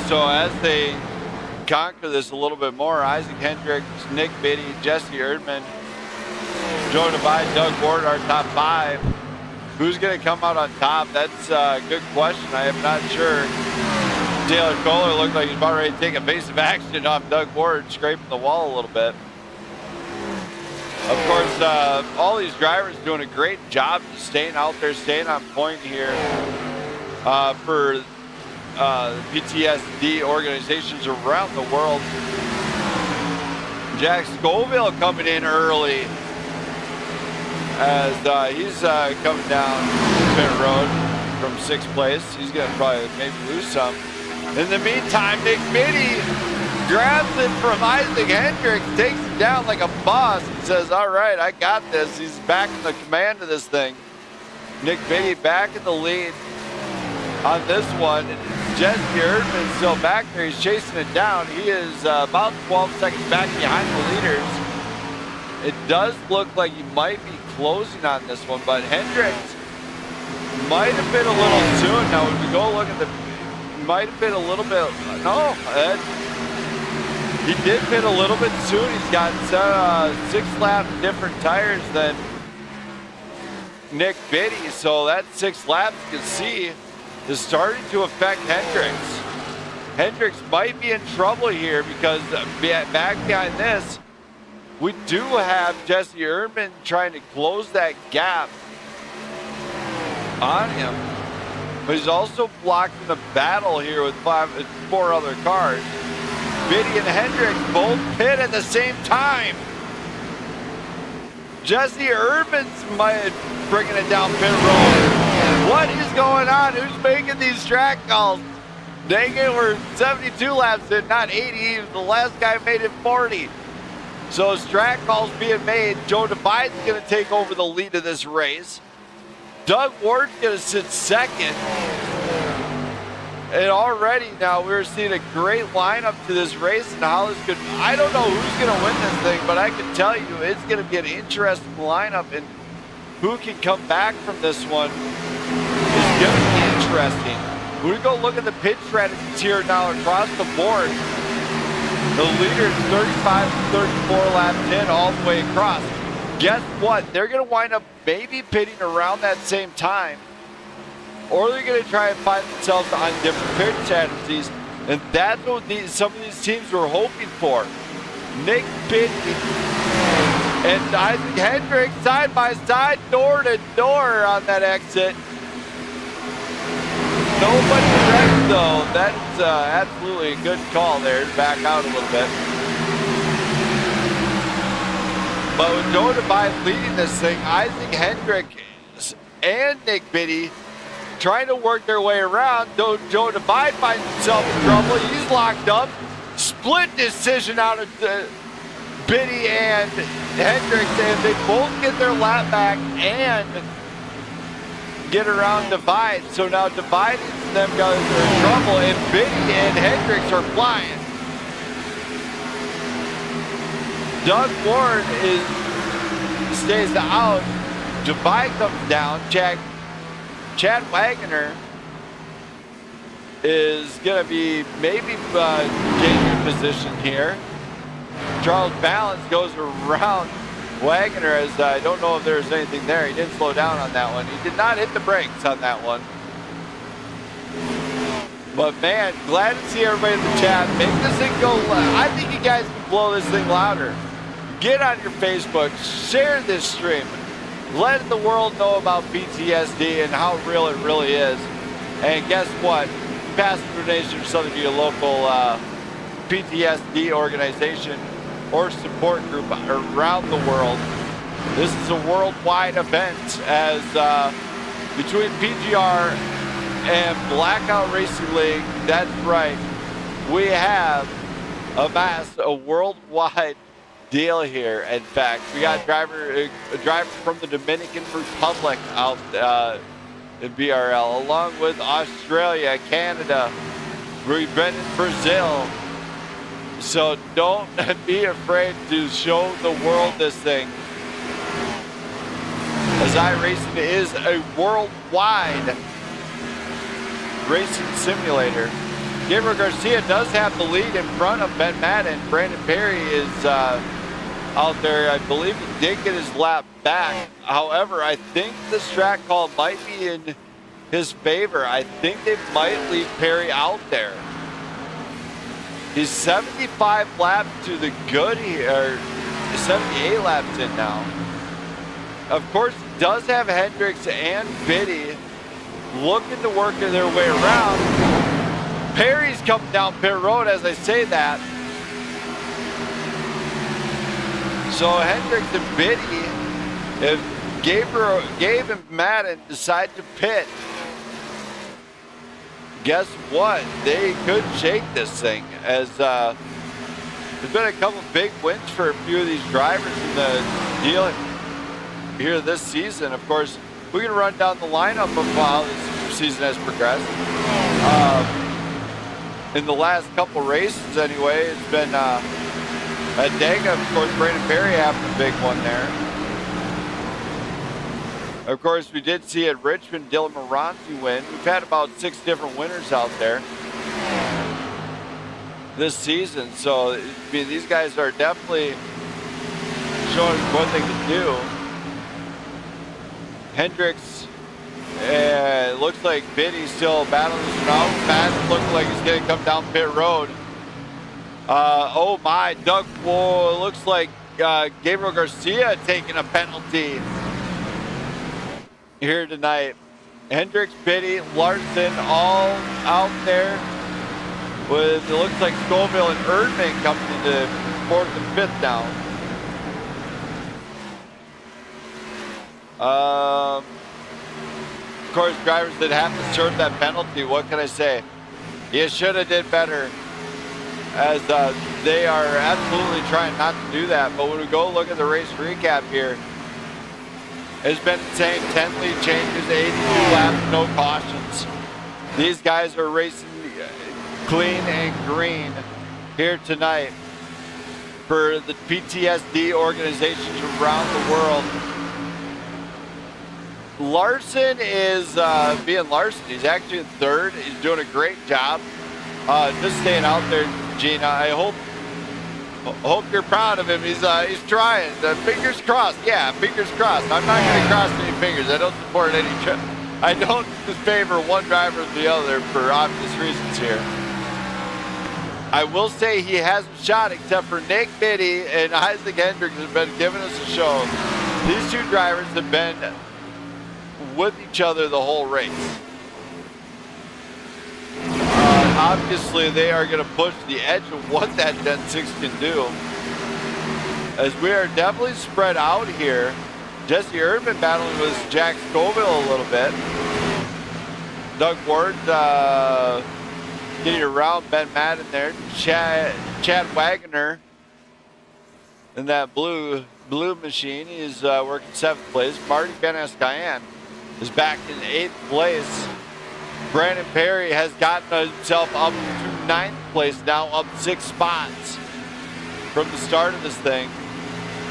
So as they conquer this a little bit more, Isaac Hendricks, Nick Biddy, Jesse Erdman, Joe Divide, Doug Ward, our top five. Who's going to come out on top? That's a good question. I am not sure. Taylor Kohler looked like he's about ready to take evasive action off Doug Ward, scraping the wall a little bit. Of course, all these drivers doing a great job of staying out there, staying on point here for Ptsd organizations around the world. Jack Scoville coming in early as he's coming down pit road from 6th place. He's going to probably maybe lose some. In the meantime, Nick Biddy grabs it from Isaac Hendricks, takes it down like a boss and says, all right, I got this. He's back in the command of this thing. Nick Biddy back in the lead on this one. Jesse Erdman still back there. He's chasing it down. He is about 12 seconds back behind the leaders. It does look like he might be closing on this one, but Hendricks might have been a little soon. Now, when we go look at the, might have been a little bit, no, he did pit a little bit soon. He's got 6 laps different tires than Nick Biddy, so that 6 laps you can see is starting to affect Hendricks. Hendricks might be in trouble here because back behind this, We do have Jesse Erdman trying to close that gap on him, but he's also blocking the battle here with 4 other cars. Biddy and Hendricks both pit at the same time. Jesse Erdman's bringing it down pit road. What is going on? Who's making these track calls? Dang it, we're 72 laps in, not 80. The last guy made it 40. So as track calls being made, Joe Divide's going to take over the lead of this race. Doug Ward's going to sit second. And already now we're seeing a great lineup to this race and how this could, I don't know who's going to win this thing, but I can tell you it's going to be an interesting lineup, and who can come back from this one is going to be interesting. When we go look at the pit strategies here now across the board, the leader is 35 to 34 laps in all the way across. Guess what? They're going to wind up maybe pitting around that same time, or they're going to try and find themselves on different pit strategies, and that's what some of these teams were hoping for. Nick Biddy and Isaac Hendricks side by side, door to door on that exit. Nobody wrecked though. That's absolutely a good call there to back out a little bit. But with Joe Divide leading this thing, Isaac Hendricks and Nick Biddy trying to work their way around. Joe Divide finds himself in trouble. He's locked up. Split decision out of Biddy and Hendricks, and they both get their lap back and get around Divide. So now Divide and them guys are in trouble, and Biddy and Hendricks are flying. Doug Ward stays out. Divide comes down. Chad Wagoner is going to be maybe gaining position here. Charles Balance goes around Wagoner, as I don't know if there's anything there. He didn't slow down on that one. He did not hit the brakes on that one. But man, glad to see everybody in the chat. Make this thing go loud. I think you guys can blow this thing louder. Get on your Facebook, share this stream. Let the world know about PTSD and how real it really is. And guess what? Pass a donation to something to your local PTSD organization or support group around the world. This is a worldwide event, as between PGR and Blackout Racing League, that's right, we have amassed a worldwide deal here. In fact, we got a driver from the Dominican Republic out in BRL, along with Australia, Canada, we've been in Brazil. So don't be afraid to show the world this thing, as iRacing is a worldwide racing simulator. Gabriel Garcia does have the lead in front of Ben Madden. Brandon Perry is out there. I believe he did get his lap back. However, I think this track call might be in his favor. I think they might leave Perry out there. He's 75 laps to the good here, 78 laps in now. Of course, he does have Hendricks and Biddy looking to work their way around. Perry's coming down pit road as I say that. So Hendricks and Biddy, if Gabe and Madden decide to pit, guess what? They could shake this thing, as there's been a couple big wins for a few of these drivers in the deal here this season. Of course, we can run down the lineup of how this season has progressed. In the last couple races anyway, it's been at Dega, of course, Brandon Perry having a big one there. Of course, we did see at Richmond, Dylan Moranti win. We've had about 6 different winners out there this season. So, I mean, these guys are definitely showing what they can do. Hendricks, it looks like Biddy's still battling this one out. Madden looks like he's going to come down pit road. Oh my, Doug, whoa, it looks like Gabriel Garcia taking a penalty here tonight. Hendricks, Biddy, Larson all out there with, it looks like Scoville and Erdman coming into 4th and 5th now. Of course, drivers that have to serve that penalty, what can I say? You should have did better, as they are absolutely trying not to do that. But when we go look at the race recap here, it's been the same 10 lead changes, 82 laps, no cautions. These guys are racing clean and green here tonight for the PTSD organizations around the world. Larson is being Larson. He's actually in 3rd. He's doing a great job. Just staying out there, Gina. I hope you're proud of him. He's trying. Fingers crossed. Yeah, fingers crossed. I'm not going to cross any fingers. I don't support any. I don't favor one driver or the other for obvious reasons here. I will say he hasn't shot except for Nick Biddy and Isaac Hendricks have been giving us a show. These two drivers have been with each other the whole race. Obviously, they are going to push the edge of what that Gen 6 can do, as we are definitely spread out here. Jesse Erdman battling with Jack Scoville a little bit. Doug Ward getting around Ben Madden there. Chad Wagner in that blue machine. He's working 7th place. Marty Benescayan is back in 8th place. Brandon Perry has gotten himself up to 9th place, now up 6 spots from the start of this thing.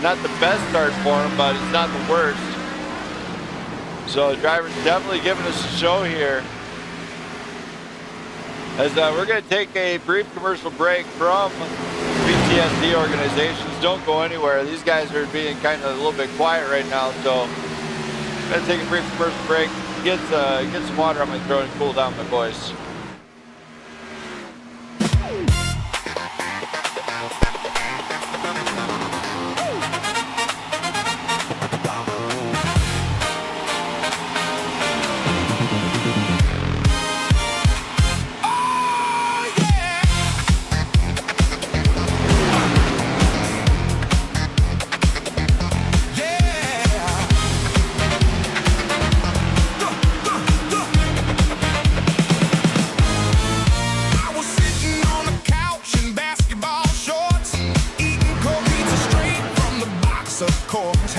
Not the best start for him, but it's not the worst. So the driver's definitely giving us a show here. As we're going to take a brief commercial break from PTSD organizations. Don't go anywhere. These guys are being kind of a little bit quiet right now, so I'm going to take a brief commercial break. Get some water on my throat and cool down my voice. Lord.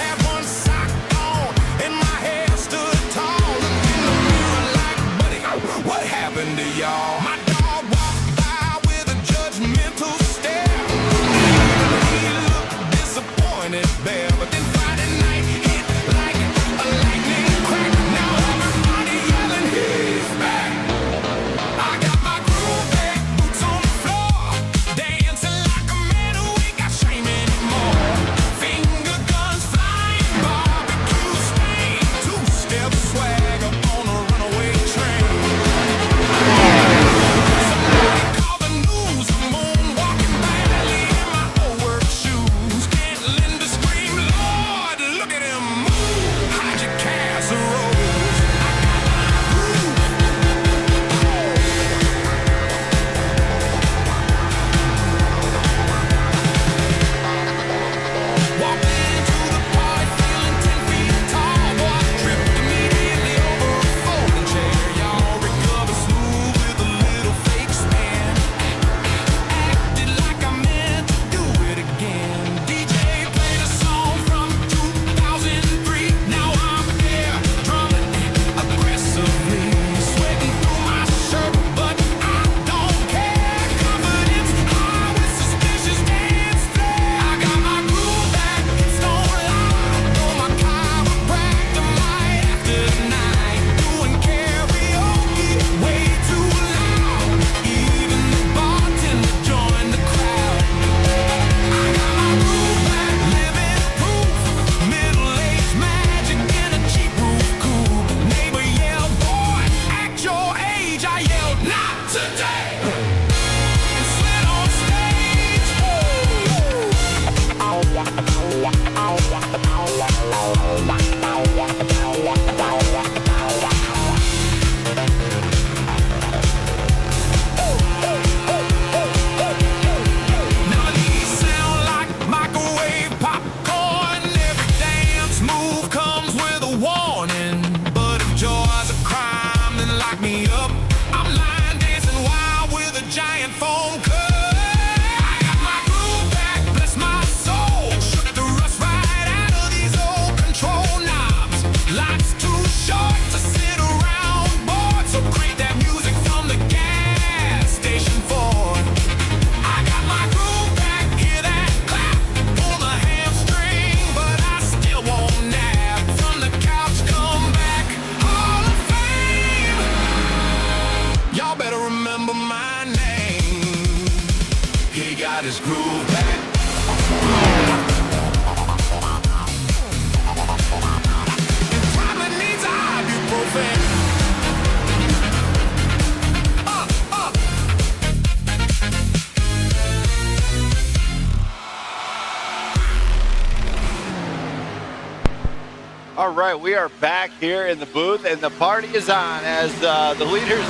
All right, we are back here in the booth, and the party is on as the leaders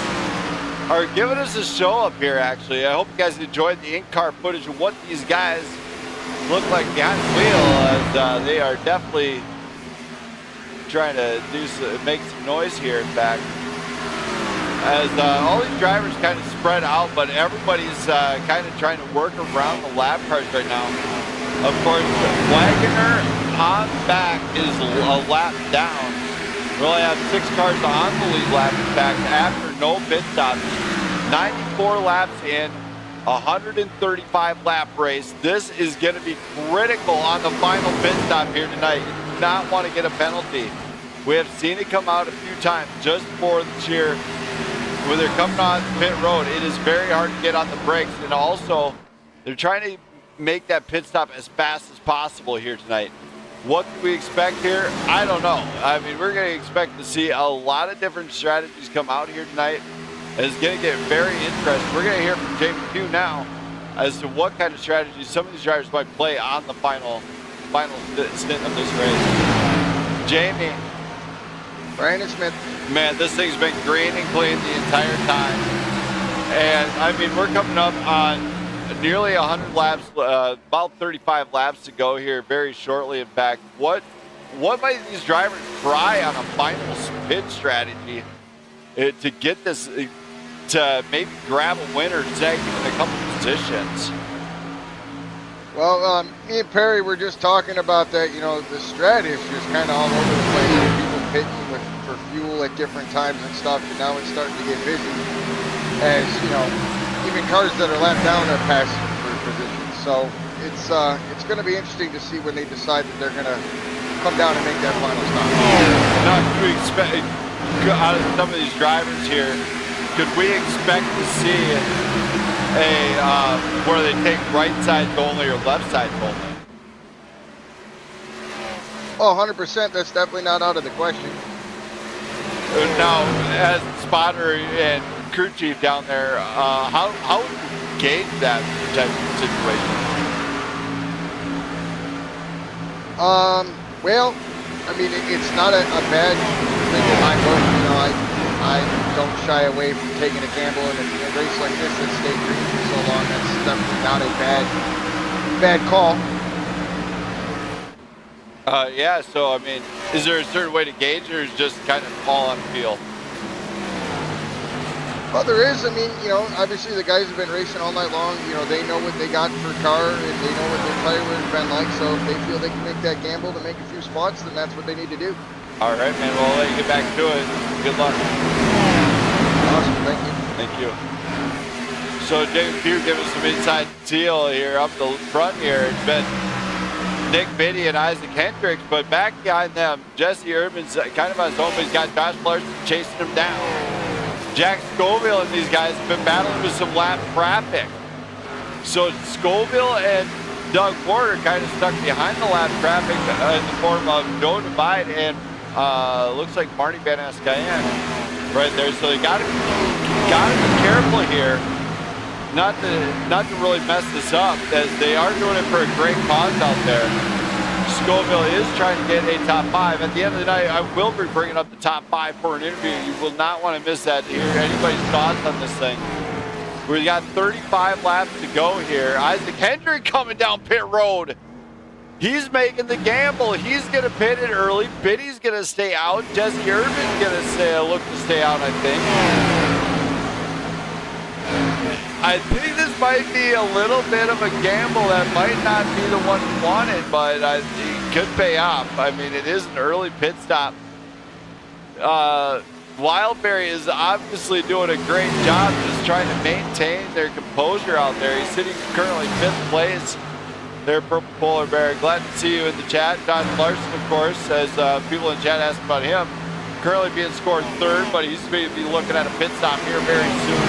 are giving us a show up here, actually. I hope you guys enjoyed the in-car footage of what these guys look like behind the wheel, as they are definitely trying to make some noise here in back. As all these drivers kind of spread out, but everybody's kind of trying to work around the lap cars right now. Of course, Wagoner on back is a lap down. We only have 6 cars on the lead lap in fact after no pit stops. 94 laps in, 135 lap race. This is going to be critical on the final pit stop here tonight. You do not want to get a penalty. We have seen it come out a few times just for the cheer. When they're coming on pit road, it is very hard to get on the brakes, and also they're trying to make that pit stop as fast as possible here tonight. What do we expect here? I don't know. I mean, we're going to expect to see a lot of different strategies come out here tonight. It's going to get very interesting. We're going to hear from Jamie Pugh now as to what kind of strategies some of these drivers might play on the final stint of this race. Jamie. Brandon Smith. Man, this thing's been green and clean the entire time. And, I mean, we're coming up on nearly 100 laps, about 35 laps to go here very shortly. In fact, what might these drivers try on a final pit strategy to get this, to maybe grab a win or tag in a couple positions? Well, me and Perry were just talking about that. You know, the strat is just kind of all over the place. People pitting for fuel at different times and stuff, and now it's starting to get busy. As you know, even cars that are lapped down are passing for positions. So it's going to be interesting to see when they decide that they're going to come down and make that final stop. Now, could we expect out of some of these drivers here? Could we expect to see where they take right sides only or left sides only? Oh, 100%. That's definitely not out of the question. Now, as spotter and crew chief down there, how would you gauge that type of situation? Well, I mean, it's not a bad thing in my book. You know, I don't shy away from taking a gamble in a race like this that stayed green for so long. That's definitely not a bad call. Yeah, so I mean, is there a certain way to gauge it, or is it just kind of all on feel? Well, there is. I mean, you know, obviously the guys have been racing all night long. You know, they know what they got per car, and they know what their tire wear has been like. So if they feel they can make that gamble to make a few spots, then that's what they need to do. All right, man. Well, I'll let you get back to it. Good luck. Awesome. Thank you. Thank you. So Jamie Pugh giving us some inside deal here up the front here. It's been Nick Biddy and Isaac Hendricks, but back behind them, Jesse Erdman's kind of on his own, but he's got Josh Larson chasing him down. Jack Scoville and these guys have been battling with some lap traffic. So Scoville and Doug Porter kind of stuck behind the lap traffic in the form of no divide and looks like Marty Van Ascayan right there. So they gotta be careful here. Not to really mess this up, as they are doing it for a great cause out there. Scoville is trying to get a top 5. At the end of the night, I will be bringing up the top 5 for an interview. You will not want to miss that to hear anybody's thoughts on this thing. We got 35 laps to go here. Isaac Hendrick coming down pit road. He's making the gamble. He's going to pit it early. Biddy's going to stay out. Jesse Erdman's going to look to stay out, I think. I think this might be a little bit of a gamble that might not be the one you wanted, but it could pay off. I mean, it is an early pit stop. Wildberry is obviously doing a great job just trying to maintain their composure out there. He's sitting currently 5th place there, Purple Polar Bear. Glad to see you in the chat. John Larson, of course, as people in the chat ask about him, currently being scored 3rd, but he's going to be looking at a pit stop here very soon.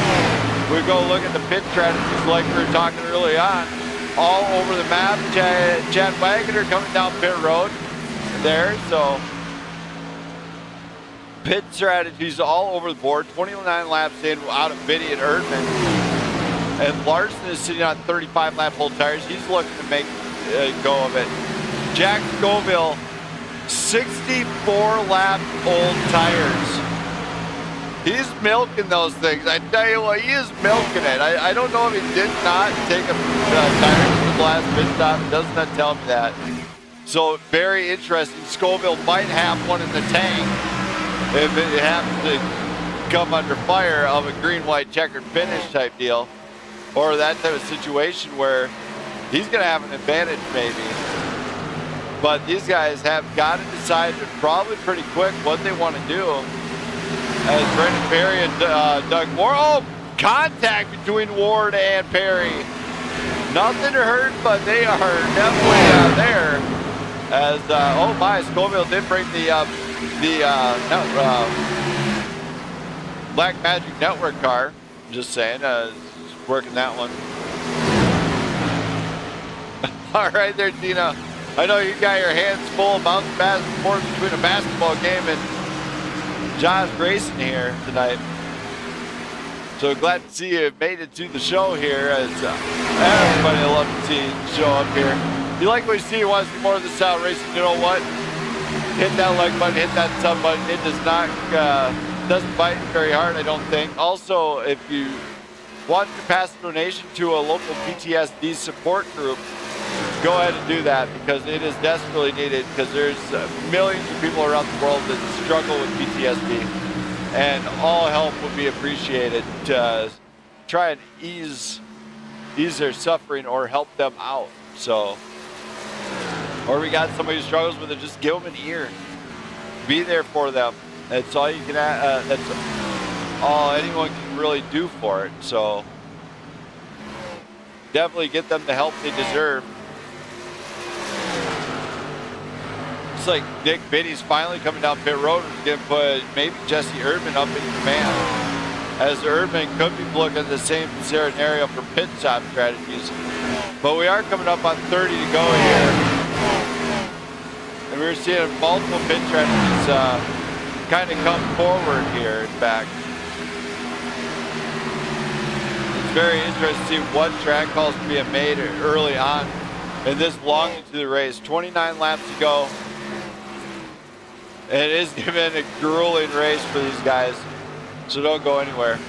We go look at the pit strategies like we were talking early on. All over the map, Chad Wagoner coming down pit road there. So pit strategies all over the board. 29 laps in out of Biddy and Erdman. And Larson is sitting on 35 lap full tires. He's looking to make a go of it. Jack Scoville 64 lap old tires. He's milking those things. I tell you what, he is milking it. I don't know if he did not take a tire to the last pit stop. It does not tell me that. So very interesting. Scoville might have one in the tank if it happens to come under fire of a green, white, checkered finish type deal, or that type of situation where he's going to have an advantage maybe. But these guys have got to decide probably pretty quick what they want to do. As Brendan Perry and Doug Moore, oh, contact between Ward and Perry. Nothing to hurt, but they are definitely there. As oh my, Scoville did bring the Black Magic Network car. Just saying, working that one. All right there, Dina. I know you got your hands full bouncing back and forth between a basketball game and Josh racing here tonight. So glad to see you made it to the show here. As everybody I love to see you show up here. If you like what you see, you want to see more of this style racing, you know what? Hit that like button, hit that sub button. It does not doesn't bite very hard, I don't think. Also, if you want to pass a donation to a local PTSD support group, go ahead and do that, because it is desperately needed, because there's millions of people around the world that struggle with PTSD, and all help would be appreciated to try and ease their suffering or help them out. So, or we got somebody who struggles with it, just give them an ear. Be there for them. That's all you can, that's all anyone can really do for it. So, definitely get them the help they deserve. Looks like Nick Biddy's finally coming down pit road and going to put maybe Jesse Erdman up in command, as Erdman could be looking at the same scenario for pit stop strategies. But we are coming up on 30 to go here, and we're seeing multiple pit strategies kind of come forward here. In fact, it's very interesting to see what track calls are being made early on in this long into the race. 29 laps to go. And it is been a grueling race for these guys, so don't go anywhere.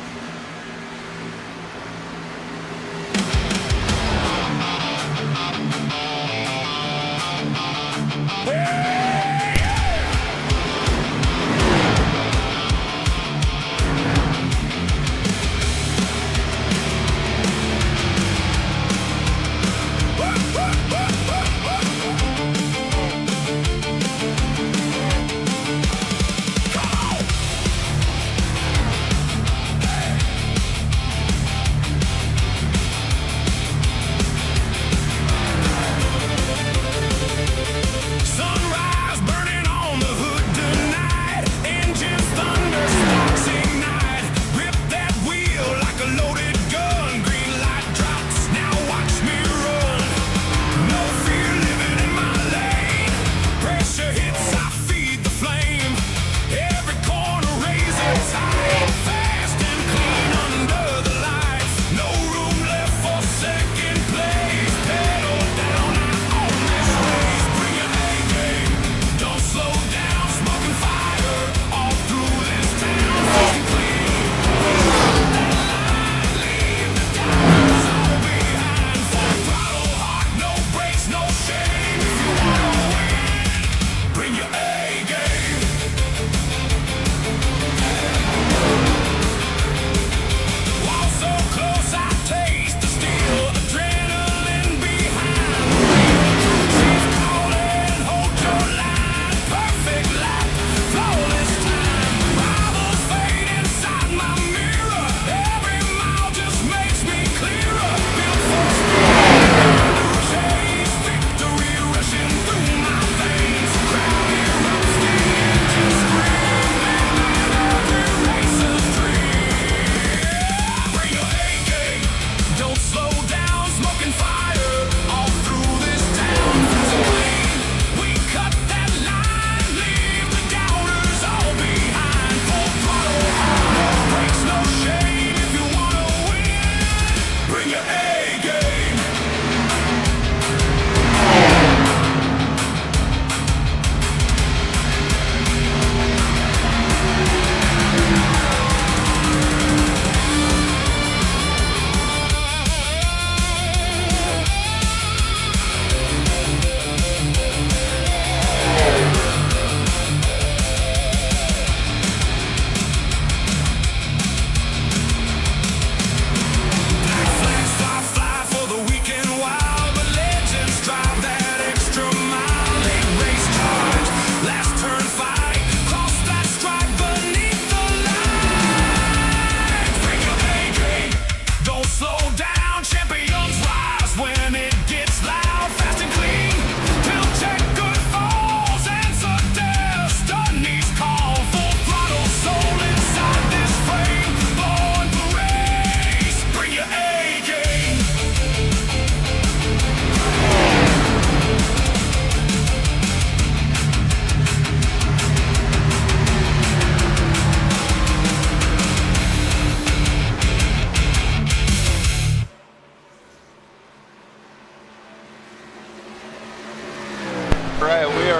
Sunrise.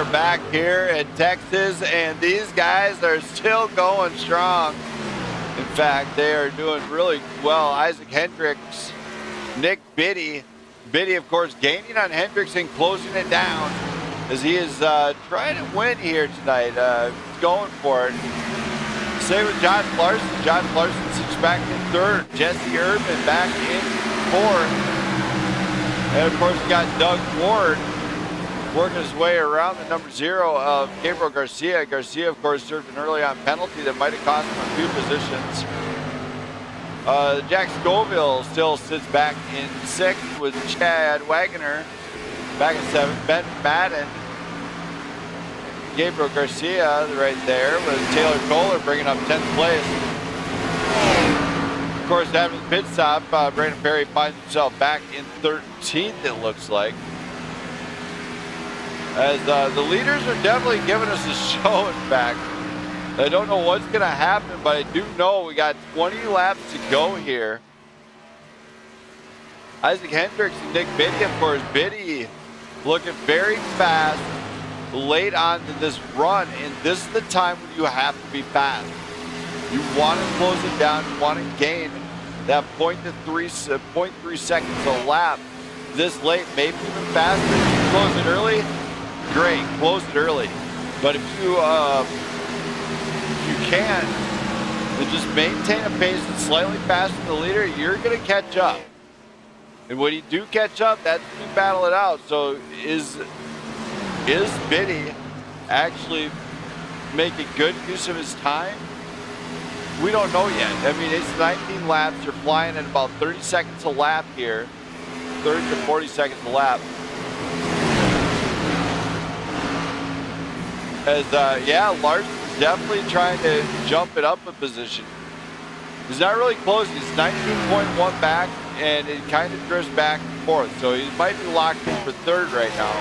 are back here in Texas, and these guys are still going strong. In fact, they are doing really well. Isaac Hendricks, Nick Biddy. Biddy, of course, gaining on Hendricks and closing it down as he is trying to win here tonight. Going for it. Same with John Larson. John Larson sits back in third. Jesse Urban back in fourth. And of course, you got Doug Ward working his way around the number 0 of Gabriel Garcia. Garcia, of course, served an early on penalty that might have cost him a few positions. Jack Scoville still sits back in 6th with Chad Wagoner back in 7th. Ben Madden, Gabriel Garcia right there with Taylor Kohler bringing up 10th place. Of course, after the pit stop, Brandon Perry finds himself back in 13th, it looks like. As the leaders are definitely giving us a show, in fact. I don't know what's going to happen, but I do know we got 20 laps to go here. Isaac Hendricks and Nick Biddy, of course. Biddy looking very fast late on to this run, and this is the time when you have to be fast. You want to close it down. You want to gain that 0.3 seconds a lap this late, maybe even faster. If you close it early, great, close it early. But if you can, then just maintain a pace that's slightly faster than the leader, you're going to catch up. And when you do catch up, that's when you battle it out. So is Biddy actually making good use of his time? We don't know yet. I mean, it's 19 laps. You're flying at about 30 seconds a lap here. 30 to 40 seconds a lap. As, yeah, Larson's definitely trying to jump it up a position. He's not really closing. He's 19.1 back, and it kind of drifts back and forth. So he might be locked in for 3rd right now.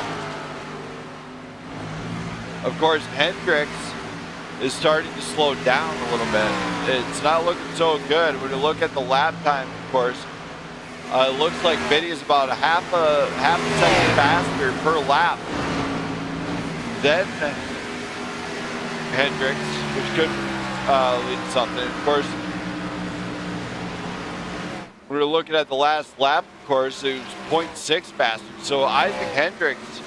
Of course, Hendricks is starting to slow down a little bit. It's not looking so good. When you look at the lap time, of course, it looks like Biddy is about a half a second faster per lap than Hendricks, which could lead to something. Of course, when we're looking at the last lap, of course, it was 0.6 faster. So Isaac Hendricks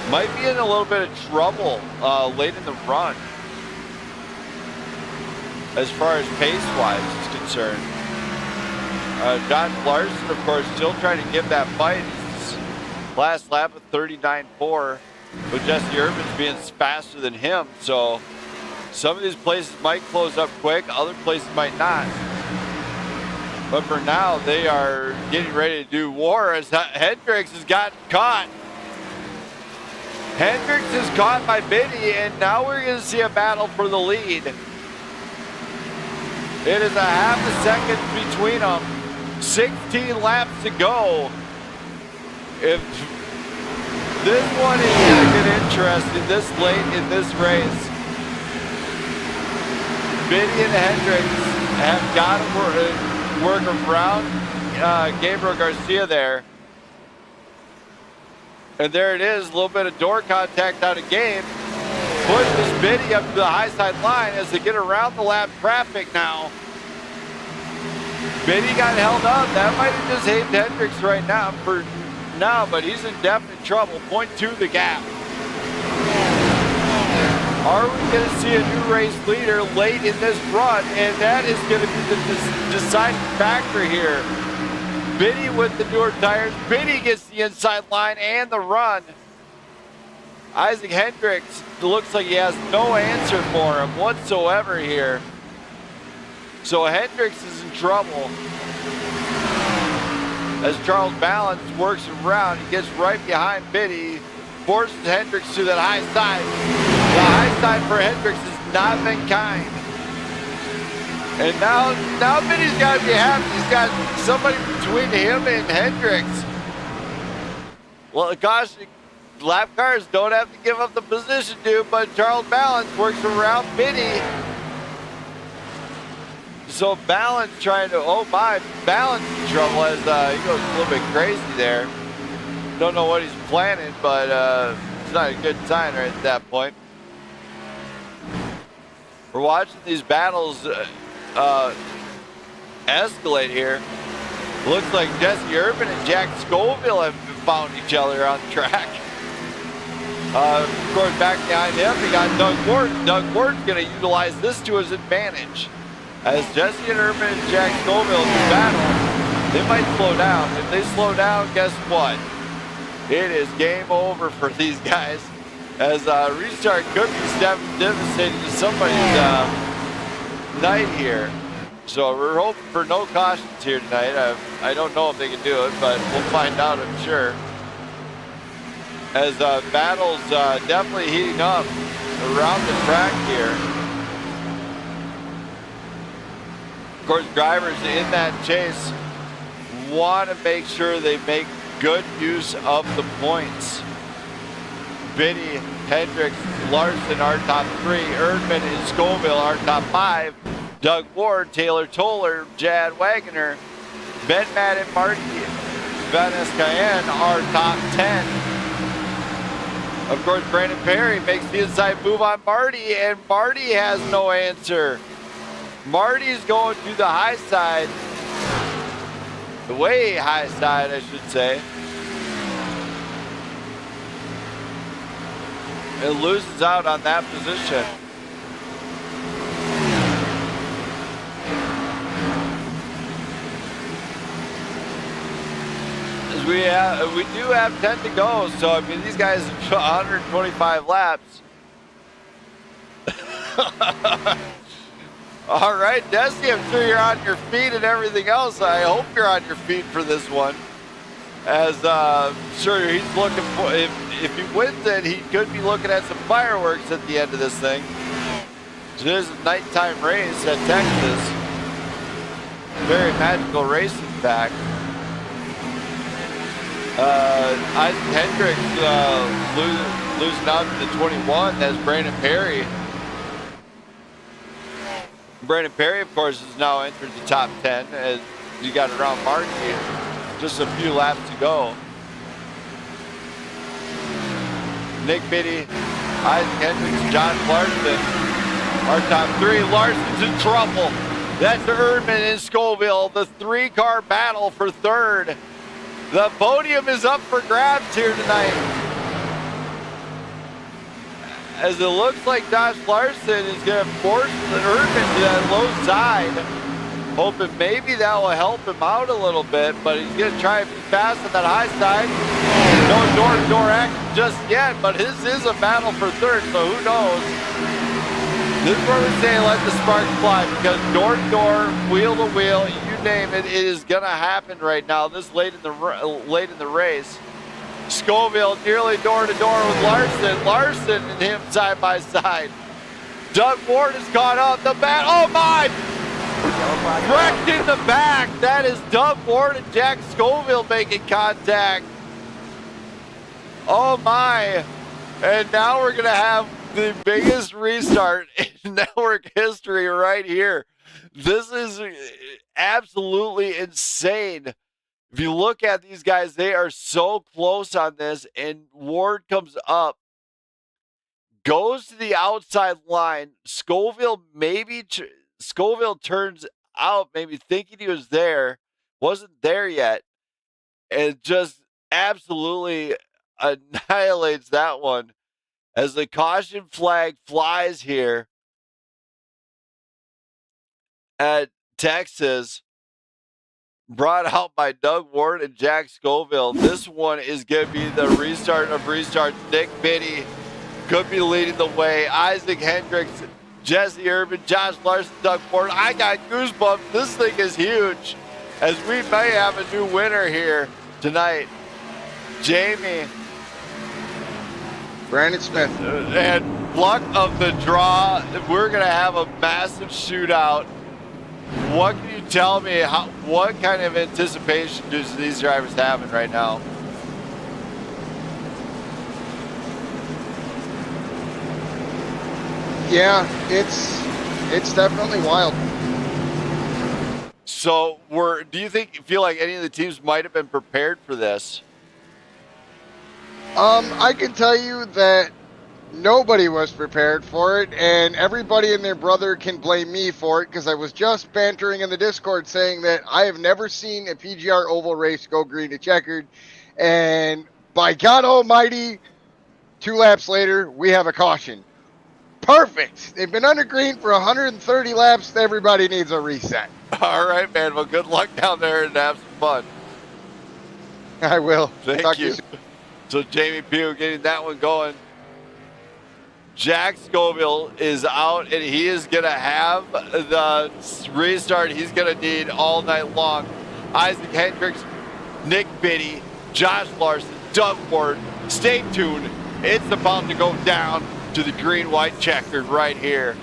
might be in a little bit of trouble late in the run as far as pace-wise is concerned. John Larson, of course, still trying to give that fight. His last lap of 39.4, with Jesse Urban's being faster than him. So some of these places might close up quick, other places might not. But for now, they are getting ready to do war as Hendricks has gotten caught. Hendricks is caught by Biddy, and now we're going to see a battle for the lead. It is a half a second between them. 16 laps to go. If this one is going to get interesting this late in this race, Biddy and Hendricks have got to work around Gabriel Garcia there. And there it is, a little bit of door contact out of game. Pushes Biddy up to the high side line as they get around the lap traffic now. Biddy got held up. That might have just saved Hendricks right now for now, but he's in definite trouble. 0.2 the gap. Are we going to see a new race leader late in this run? And that is going to be the deciding factor here. Biddy with the newer tires. Biddy gets the inside line and the run. Isaac Hendricks looks like he has no answer for him whatsoever here. So Hendricks is in trouble. As Charles Balance works around, he gets right behind Biddy, forces Hendricks to that high side. The high side for Hendricks has not been kind. And now Biddy's got to be happy. He's got somebody between him and Hendricks. Well, gosh, lap cars don't have to give up the position, dude, but Charles Balance works around Biddy. So Balance trying to, oh my, Balance in trouble as he goes a little bit crazy there. Don't know what he's planning, but It's not a good sign right at that point. We're watching these battles escalate here. Looks like Jesse Urban and Jack Scoville have found each other on the track. Of course, back behind him, we got Doug Ward. Doug Ward's going to utilize this to his advantage. As Jesse and Urban and Jack Scoville battle, they might slow down. If they slow down, guess what? It is game over for these guys. As restart could be devastating to somebody's night here. So we're hoping for no cautions here tonight. I don't know if they can do it, but we'll find out, I'm sure. As battles definitely heating up around the track here. Of course, drivers in that chase want to make sure they make good use of the points. Biddy, Hendricks, Larson are top 3. Erdman and Scoville are top 5. Doug Ward, Taylor Toller, Jad Wagoner, Ben Madden, Marty Van Escayen are top 10. Of course, Brandon Perry makes the inside move on Marty, and Marty has no answer. Marty's going to the high side, the way high side, I should say. It loses out on that position. As we do have 10 to go, so I mean these guys have 125 laps. All right, Desi, I'm sure you're on your feet and everything else. I hope you're on your feet for this one. As sure he's looking for, if he wins it, he could be looking at some fireworks at the end of this thing. So it is a nighttime race at Texas. Very magical race, in fact. Isaac Hendricks losing out to the 21. That's Brandon Perry. Brandon Perry, of course, has now entered the top 10 as you got around Marty. Just a few laps to go. Nick Biddy, Isaac Hendricks, John Larson are top 3. Larson's in trouble. That's Erdman and Scoville, the 3-car battle for 3rd. The podium is up for grabs here tonight. As it looks like Josh Larson is going to force Erdman to that low side. Hoping maybe that will help him out a little bit, but he's going to try to be fast on that high side. No door-to-door action just yet, but his is a battle for 3rd, so who knows? This is where we say let the sparks fly, because door-to-door, wheel-to-wheel, you name it, it is going to happen right now, this late in the race. Scoville nearly door-to-door with Larson. Larson and him side by side. Doug Ward has caught up. The bat, oh my! Wrecked in the back. That is Doug Ward and Jack Scoville making contact. Oh my. And now we're going to have the biggest restart in network history right here. This is absolutely insane. If you look at these guys, they are so close on this, and Ward comes up, goes to the outside line. Scoville turns out, maybe thinking he was there, wasn't there yet, and just absolutely annihilates that one as the caution flag flies here at Texas. Brought out by Doug Ward and Jack Scoville. This one is going to be the restart of restarts. Nick Biddy could be leading the way. Isaac Hendricks, Jesse Urban, Josh Larson, Doug Ward. I got goosebumps. This thing is huge. As we may have a new winner here tonight. Jamie. Brandon Smith. And luck of the draw. We're going to have a massive shootout. What can you tell me? What kind of anticipation do these drivers having right now? Yeah, it's definitely wild. So, feel like any of the teams might have been prepared for this? I can tell you that nobody was prepared for it, and everybody and their brother can blame me for it because I was just bantering in the Discord saying that I have never seen a PGR oval race go green to checkered, and by God Almighty, 2 laps later, we have a caution. Perfect. They've been under green for 130 laps. Everybody needs a reset. All right, man. Well, good luck down there and have some fun. I will. Thank Talk to you. soon. So Jamie Pugh getting that one going. Jack Scoville is out, and he is going to have the restart he's going to need all night long. Isaac Hendricks, Nick Biddy, Josh Larson, Doug Ward. Stay tuned. It's about to go down to the green-white checkered right here.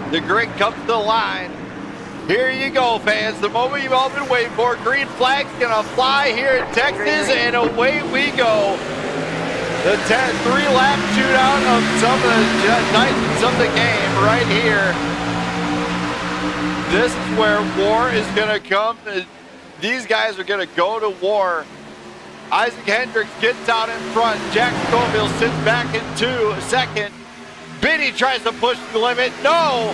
The grid comes to the line. Here you go, fans. The moment you've all been waiting for. Green flag's gonna fly here in Texas, and away we go. The 3-lap shootout of some of the titans of the game right here. This is where war is gonna come. These guys are gonna go to war. Isaac Hendricks gets out in front. Jack Scoville sits back in second. Biddy tries to push the limit. No!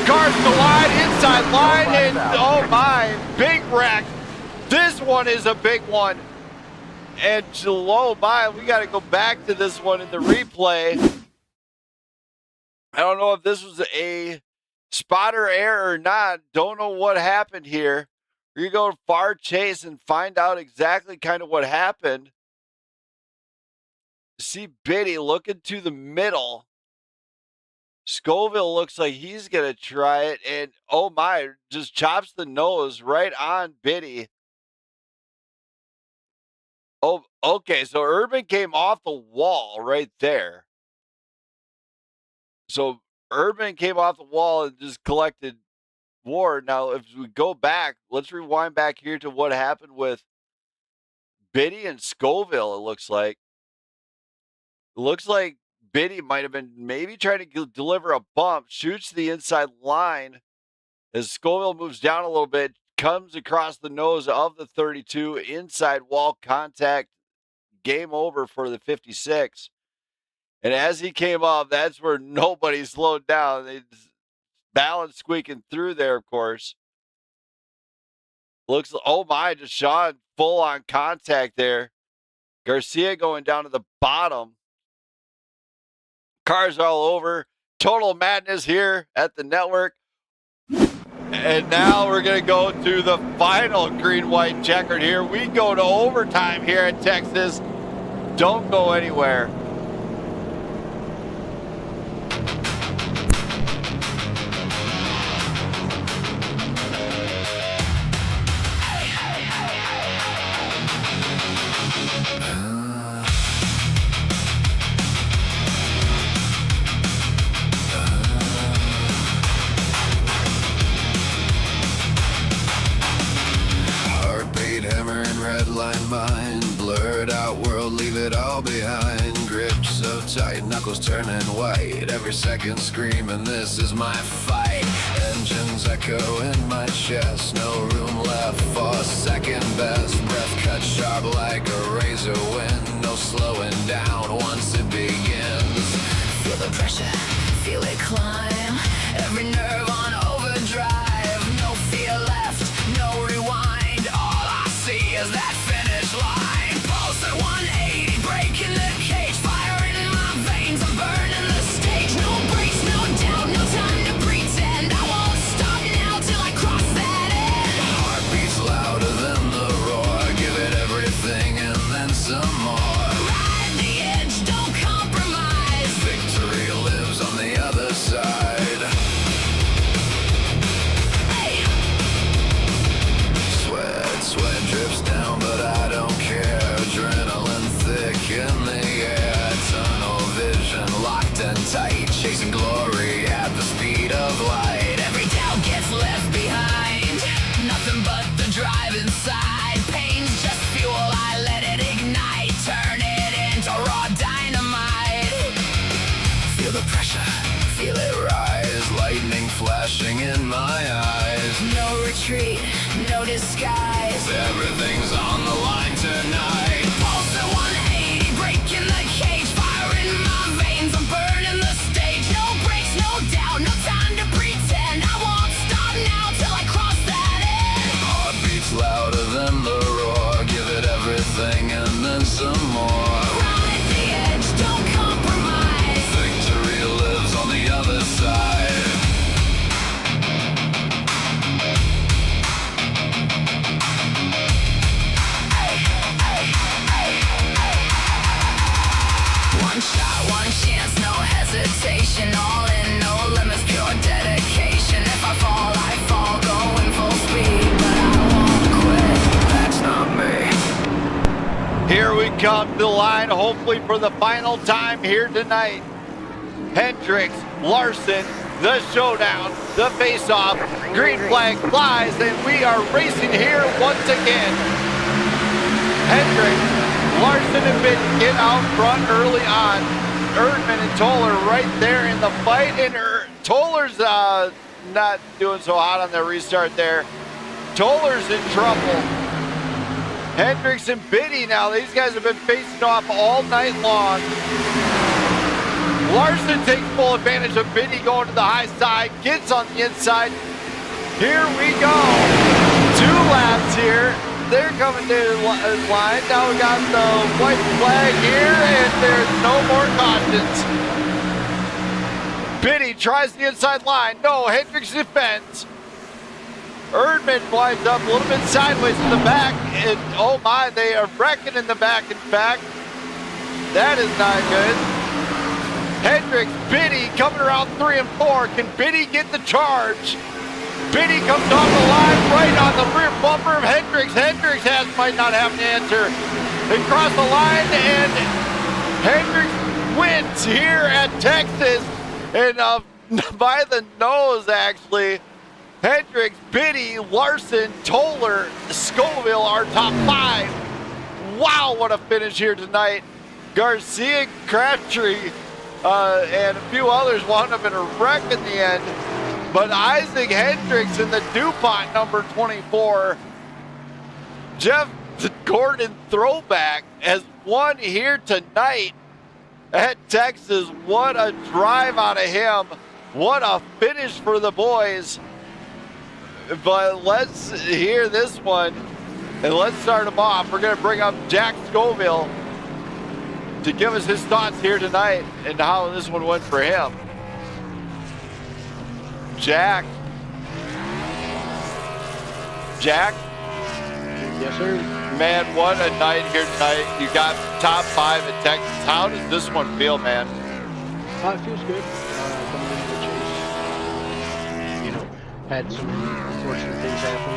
Cars collide inside line, and oh my, big wreck. This one is a big one. And low by, we got to go back to this one in the replay. I don't know if this was a spotter error or not. Don't know what happened here. We're going to go far chase and find out exactly kind of what happened. See Biddy looking to the middle. Scoville looks like he's going to try it, and oh my, just chops the nose right on Biddy. Oh, okay, so Urban came off the wall right there. So Urban came off the wall and just collected Ward. Now, if we go back, let's rewind back here to what happened with Biddy and Scoville, it looks like. It looks like Biddy might have been maybe trying to deliver a bump, shoots the inside line as Scoville moves down a little bit, comes across the nose of the 32, inside wall contact, game over for the 56. And as he came up, that's where nobody slowed down. They balance squeaking through there, of course. Looks, oh my, Deshaun full on contact there. Garcia going down to the bottom. Cars all over. Total madness here at the network. And now we're going to go to the final green-white checkered here. We go to overtime here in Texas. Don't go anywhere. road, leave it all behind. Grip so tight, knuckles turning white. Every second screaming, this is my fight. Engines echo in my chest, no room left for second best. Breath cut sharp like a razor wind, no slowing down once it begins. Feel the pressure, feel it climb. Every nerve on overdrive. No fear left, no rewind. All I see is that finish line. Pulse at 180, breaking the cage. Fire in my veins, I'm burning the stage. No brakes, no doubt, no time to pretend. I won't stop now till I cross that edge. Heart beats louder than the roar. Give it everything and then some more. Ride the edge, don't compromise. Victory lives on the other side. Hey. Sweat drips down, but I don't care. Adrenaline thick in the air. Tunnel vision locked and tight. Chasing glory at the speed of light. Every doubt gets left behind. Nothing but the drive inside. Pain's just fuel, I let it ignite. Turn it into raw dynamite. Feel the pressure, feel it rise. Lightning flashing in my eyes. No retreat, no disguise. Everything's on the line tonight. Pulse at 180, breaking the cage. Fire in my veins, I'm burning the stage. No brakes, no doubt, no time to pretend. I won't stop now till I cross that edge. Heart beats louder than the roar. Give it everything and then some more. Ride the edge, don't compromise. Victory lives on the other side. One shot, one chance, no hesitation. All in, no limits, pure dedication. If I fall, going full speed. But I won't quit, that's not me. Here we come to the line, hopefully for the final time here tonight. Hendricks, Larson, the showdown, the face-off. Green flag flies, and we are racing here once again. Hendricks, Larson and Bidden get out front early on. Erdman and Toller right there in the fight, and Toller's not doing so hot on the restart there. Toller's in trouble. Hendricks and Biddy now, these guys have been facing off all night long. Larson takes full advantage of Biddy going to the high side, gets on the inside. Here we go. 2 laps here. They're coming to the line. Now we got the white flag here, and there's no more cautions. Biddy tries the inside line. No, Hendricks defends. Erdman winds up a little bit sideways to the back, and oh my, they are wrecking in the back, in fact. That is not good. Hendricks, Biddy coming around 3 and 4. Can Biddy get the charge? Biddy comes off the line right on the rear bumper of Hendricks. Hendricks might not have an answer. They cross the line, and Hendricks wins here at Texas, and by the nose, actually. Hendricks, Biddy, Larson, Toller, Scoville are top 5. Wow, what a finish here tonight. Garcia, Crabtree, and a few others wound up in a wreck in the end. But Isaac Hendricks in the DuPont number 24, Jeff Gordon throwback, has won here tonight at Texas. What a drive out of him. What a finish for the boys. But let's hear this one, and let's start him off. We're going to bring up Jack Scoville to give us his thoughts here tonight and how this one went for him. Jack? Yes, sir. Man, what a night here tonight. You got top 5 at Texas. How does this one feel, man? It feels good. Coming into the chase. You know, had some unfortunate things happen.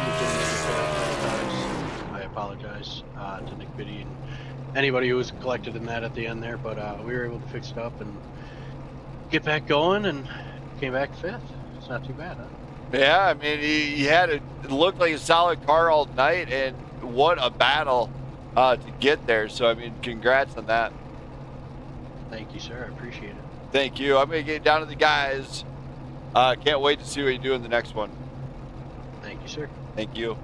I apologize to Nick Biddy and anybody who was collected in that at the end there, but we were able to fix it up and get back going and came back 5th. It's not too bad, huh? Yeah, I mean, he had it looked like a solid car all night, and what a battle to get there. So, I mean, congrats on that. Thank you, sir. I appreciate it. Thank you. I'm going to get down to the guys. Can't wait to see what you do in the next one. Thank you, sir. Thank you.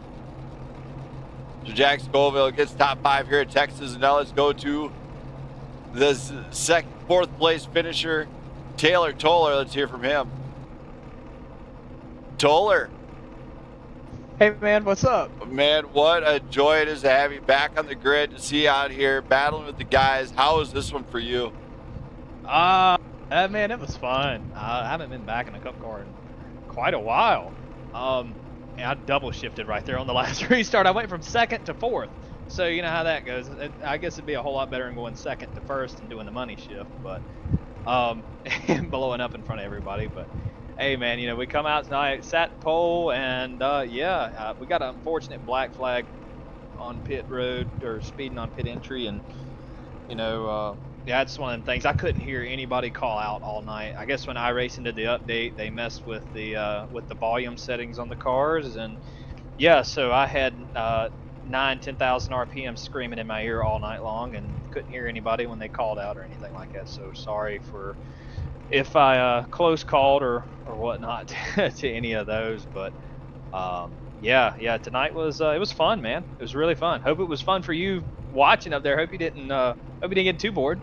So Jack Scoville gets top 5 here at Texas, and now let's go to the fourth place finisher, Taylor Toller. Let's hear from him. Toller. Hey man, what's up? Man, what a joy it is to have you back on the grid, to see you out here battling with the guys. How was this one for you? Man, it was fun. I haven't been back in a cup car in quite a while. And I double shifted right there on the last restart. I went from second to fourth. So you know how that goes. I guess it'd be a whole lot better than going second to first and doing the money shift, but and blowing up in front of everybody. But hey, man, you know, we come out tonight, sat the pole, and we got an unfortunate black flag on pit road, or speeding on pit entry, and you know, yeah, it's one of them things. I couldn't hear anybody call out all night. I guess when iRacing did the update, they messed with the volume settings on the cars, and yeah, so I had 10,000 RPM screaming in my ear all night long, and couldn't hear anybody when they called out or anything like that. So sorry for if I close called or whatnot to any of those, but yeah, tonight was it was fun, man. It was really fun. Hope it was fun for you watching up there. Hope you didn't get too bored.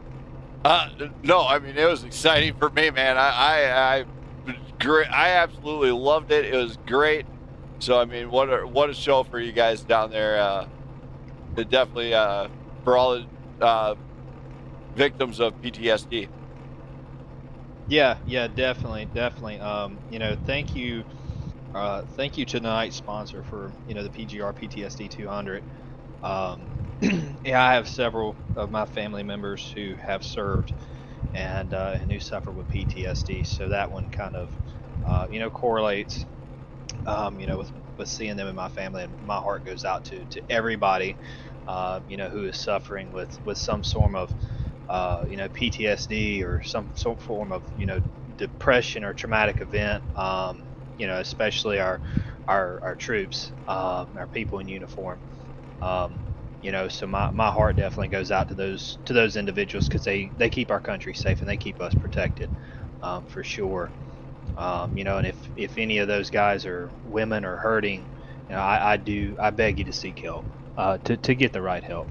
No, I mean, it was exciting for me, man. I absolutely loved it. It was great. So I mean, what a show for you guys down there. It definitely for all the victims of PTSD. Yeah, definitely. You know, thank you to tonight's sponsor for, you know, the PGR PTSD 200. Yeah, I have several of my family members who have served and who suffer with PTSD, so that one kind of you know, correlates you know, with seeing them in my family, and my heart goes out to everybody you know, who is suffering with some form of you know, PTSD or some form of, you know, depression or traumatic event. You know, especially our troops, our people in uniform. You know, so my heart definitely goes out to those individuals, because they keep our country safe and they keep us protected, for sure. You know, and if any of those guys or women are hurting, you know, I beg you to seek help, to get the right help.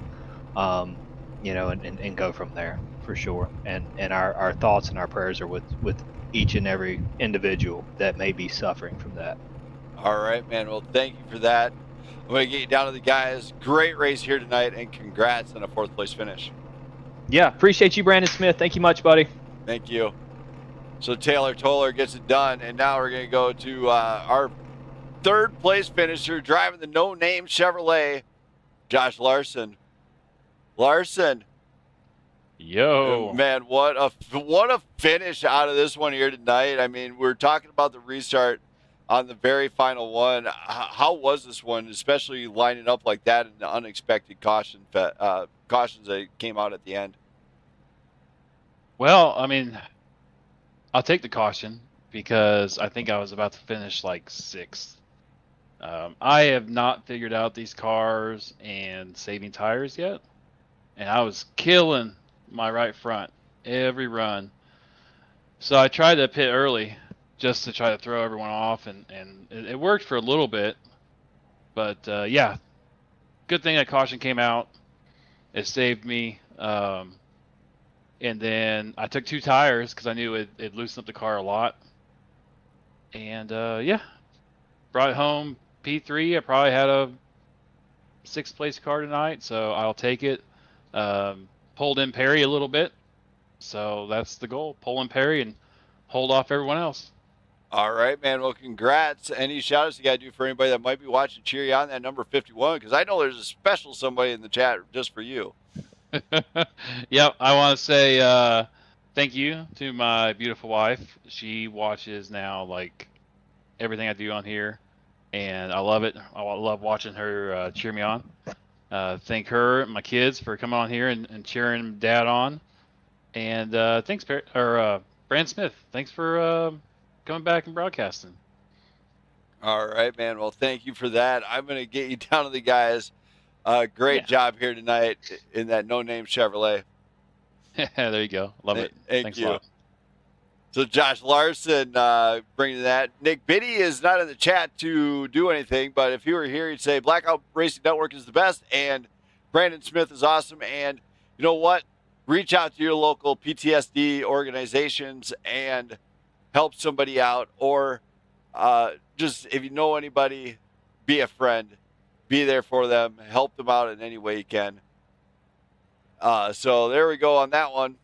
You know, and go from there, for sure. And our thoughts and our prayers are with each and every individual that may be suffering from that. All right, man. Well, thank you for that. I'm going to get you down to the guys. Great race here tonight, and congrats on a fourth place finish. Yeah, appreciate you, Brandon Smith. Thank you much, buddy. Thank you. So Taylor Toller gets it done, and now we're going to go to our third place finisher, driving the no-name Chevrolet, Josh Larson. Larson. Yo. Man, what a finish out of this one here tonight. I mean, we're talking about the restart on the very final one. How was this one, especially lining up like that and the unexpected cautions that came out at the end? Well, I mean, I'll take the caution because I think I was about to finish like 6th. I have not figured out these cars and saving tires yet, and I was killing my right front every run. So I tried to pit early just to try to throw everyone off, and it worked for a little bit. But yeah, good thing that caution came out. It saved me. And then I took 2 tires because I knew it loosened up the car a lot. And yeah, brought it home P3. I probably had a 6th place car tonight, so I'll take it. Pulled in Perry a little bit, so that's the goal. Pull in Perry and hold off everyone else. All right, man. Well, congrats. Any shout outs you got to do for anybody that might be watching, cheer you on that number 51? Because I know there's a special somebody in the chat just for you. Yep, I want to say thank you to my beautiful wife. She watches now like everything I do on here, and I love it. I love watching her cheer me on. Thank her and my kids for coming on here and cheering Dad on. And thanks, Brand Smith. Thanks for coming back and broadcasting. All right, man. Well, thank you for that. I'm going to get you down to the guys. Great job here tonight in that no-name Chevrolet. There you go. Love it. Thank Thanks you. a lot. So Josh Larson bringing that. Nick Biddy is not in the chat to do anything, but if he were here, he'd say Blackout Racing Network is the best, and Brandon Smith is awesome. And you know what? Reach out to your local PTSD organizations and help somebody out, or just if you know anybody, be a friend. Be there for them. Help them out in any way you can. So there we go on that one.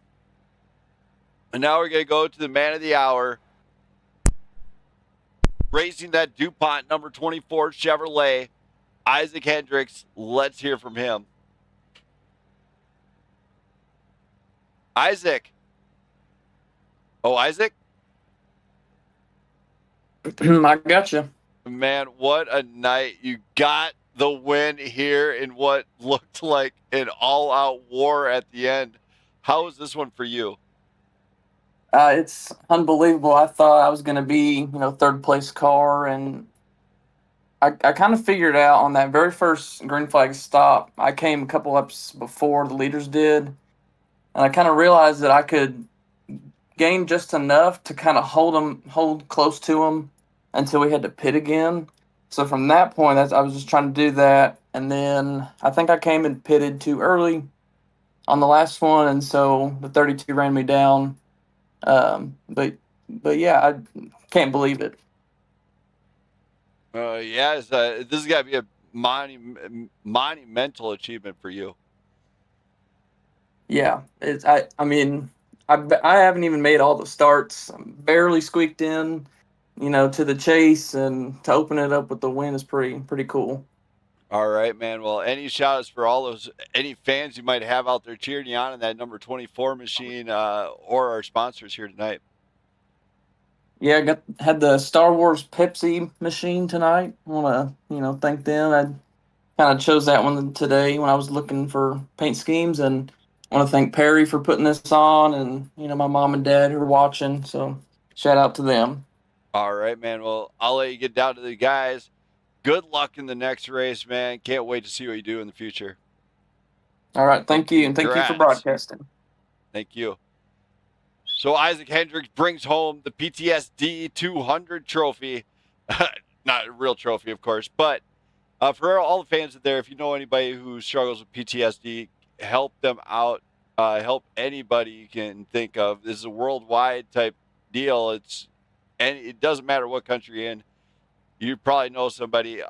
And now we're going to go to the man of the hour. Racing that DuPont number 24 Chevrolet, Isaac Hendricks. Let's hear from him. Isaac. Oh, Isaac? I got you. Man, what a night. You got the win here in what looked like an all-out war at the end. How was this one for you? It's unbelievable. I thought I was going to be, third place car, and I kind of figured out on that very first green flag stop. I came a couple laps before the leaders did, and I kind of realized that I could gain just enough to kind of hold close to them until we had to pit again. So from that point, I was just trying to do that, and then I think I came and pitted too early on the last one, and so the 32 ran me down. But yeah, I can't believe it. Yeah, this has got to be a monumental achievement for you. Yeah, I mean, I haven't even made all the starts. I'm barely squeaked in, to the chase, and to open it up with the win is pretty cool. All right, man. Well, any shout outs for any fans you might have out there cheering you on in that number 24 machine, or our sponsors here tonight? Yeah, had the Star Wars Pepsi machine tonight. I want to, thank them. I kind of chose that one today when I was looking for paint schemes, and I want to thank Perry for putting this on, and my mom and dad who are watching. So shout out to them. All right, man. Well, I'll let you get down to the guys. Good luck in the next race, man. Can't wait to see what you do in the future. All right, thank you, and thank you for broadcasting. Thank you. So Isaac Hendricks brings home the PTSD 200 trophy. Not a real trophy, of course, but for all the fans out there, if you know anybody who struggles with PTSD, help them out. Help anybody you can think of. This is a worldwide type deal. It doesn't matter what country you're in. You probably know somebody.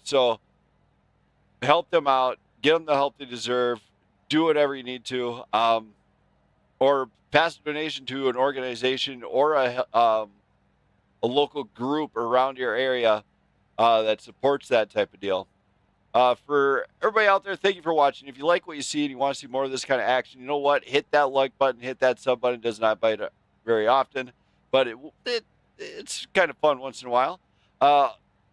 So help them out. Get them the help they deserve. Do whatever you need to. Or pass a donation to an organization or a local group around your area that supports that type of deal. For everybody out there, thank you for watching. If you like what you see and you want to see more of this kind of action, you know what? Hit that like button. Hit that sub button. It does not bite very often, but it's kind of fun once in a while.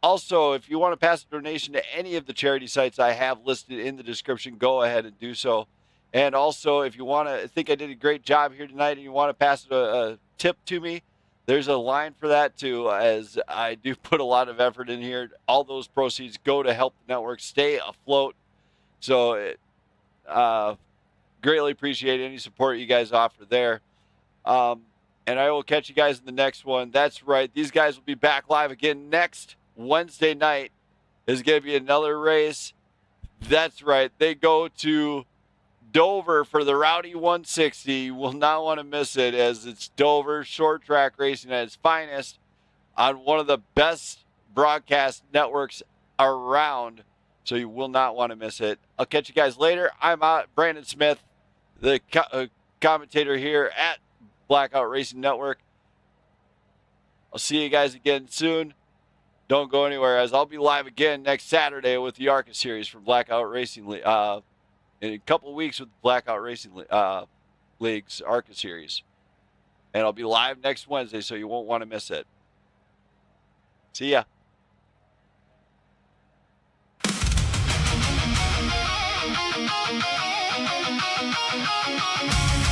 Also, if you want to pass a donation to any of the charity sites I have listed in the description, go ahead and do so. And also, if you want to think I did a great job here tonight and you want to pass a tip to me, there's a line for that too, as I do put a lot of effort in here. All those proceeds go to help the network stay afloat. So greatly appreciate any support you guys offer there. And I will catch you guys in the next one. That's right. These guys will be back live again next Wednesday night. There's going to be another race. That's right. They go to Dover for the Rowdy 160. You will not want to miss it, as it's Dover short track racing at its finest on one of the best broadcast networks around. So you will not want to miss it. I'll catch you guys later. I'm out. Brandon Smith, the commentator here at Blackout Racing Network. I'll see you guys again soon. Don't go anywhere, as I'll be live again next Saturday with the ARCA series from Blackout Racing League. In a couple of weeks with Blackout Racing League's ARCA series. And I'll be live next Wednesday, so you won't want to miss it. See ya. We'll be right back.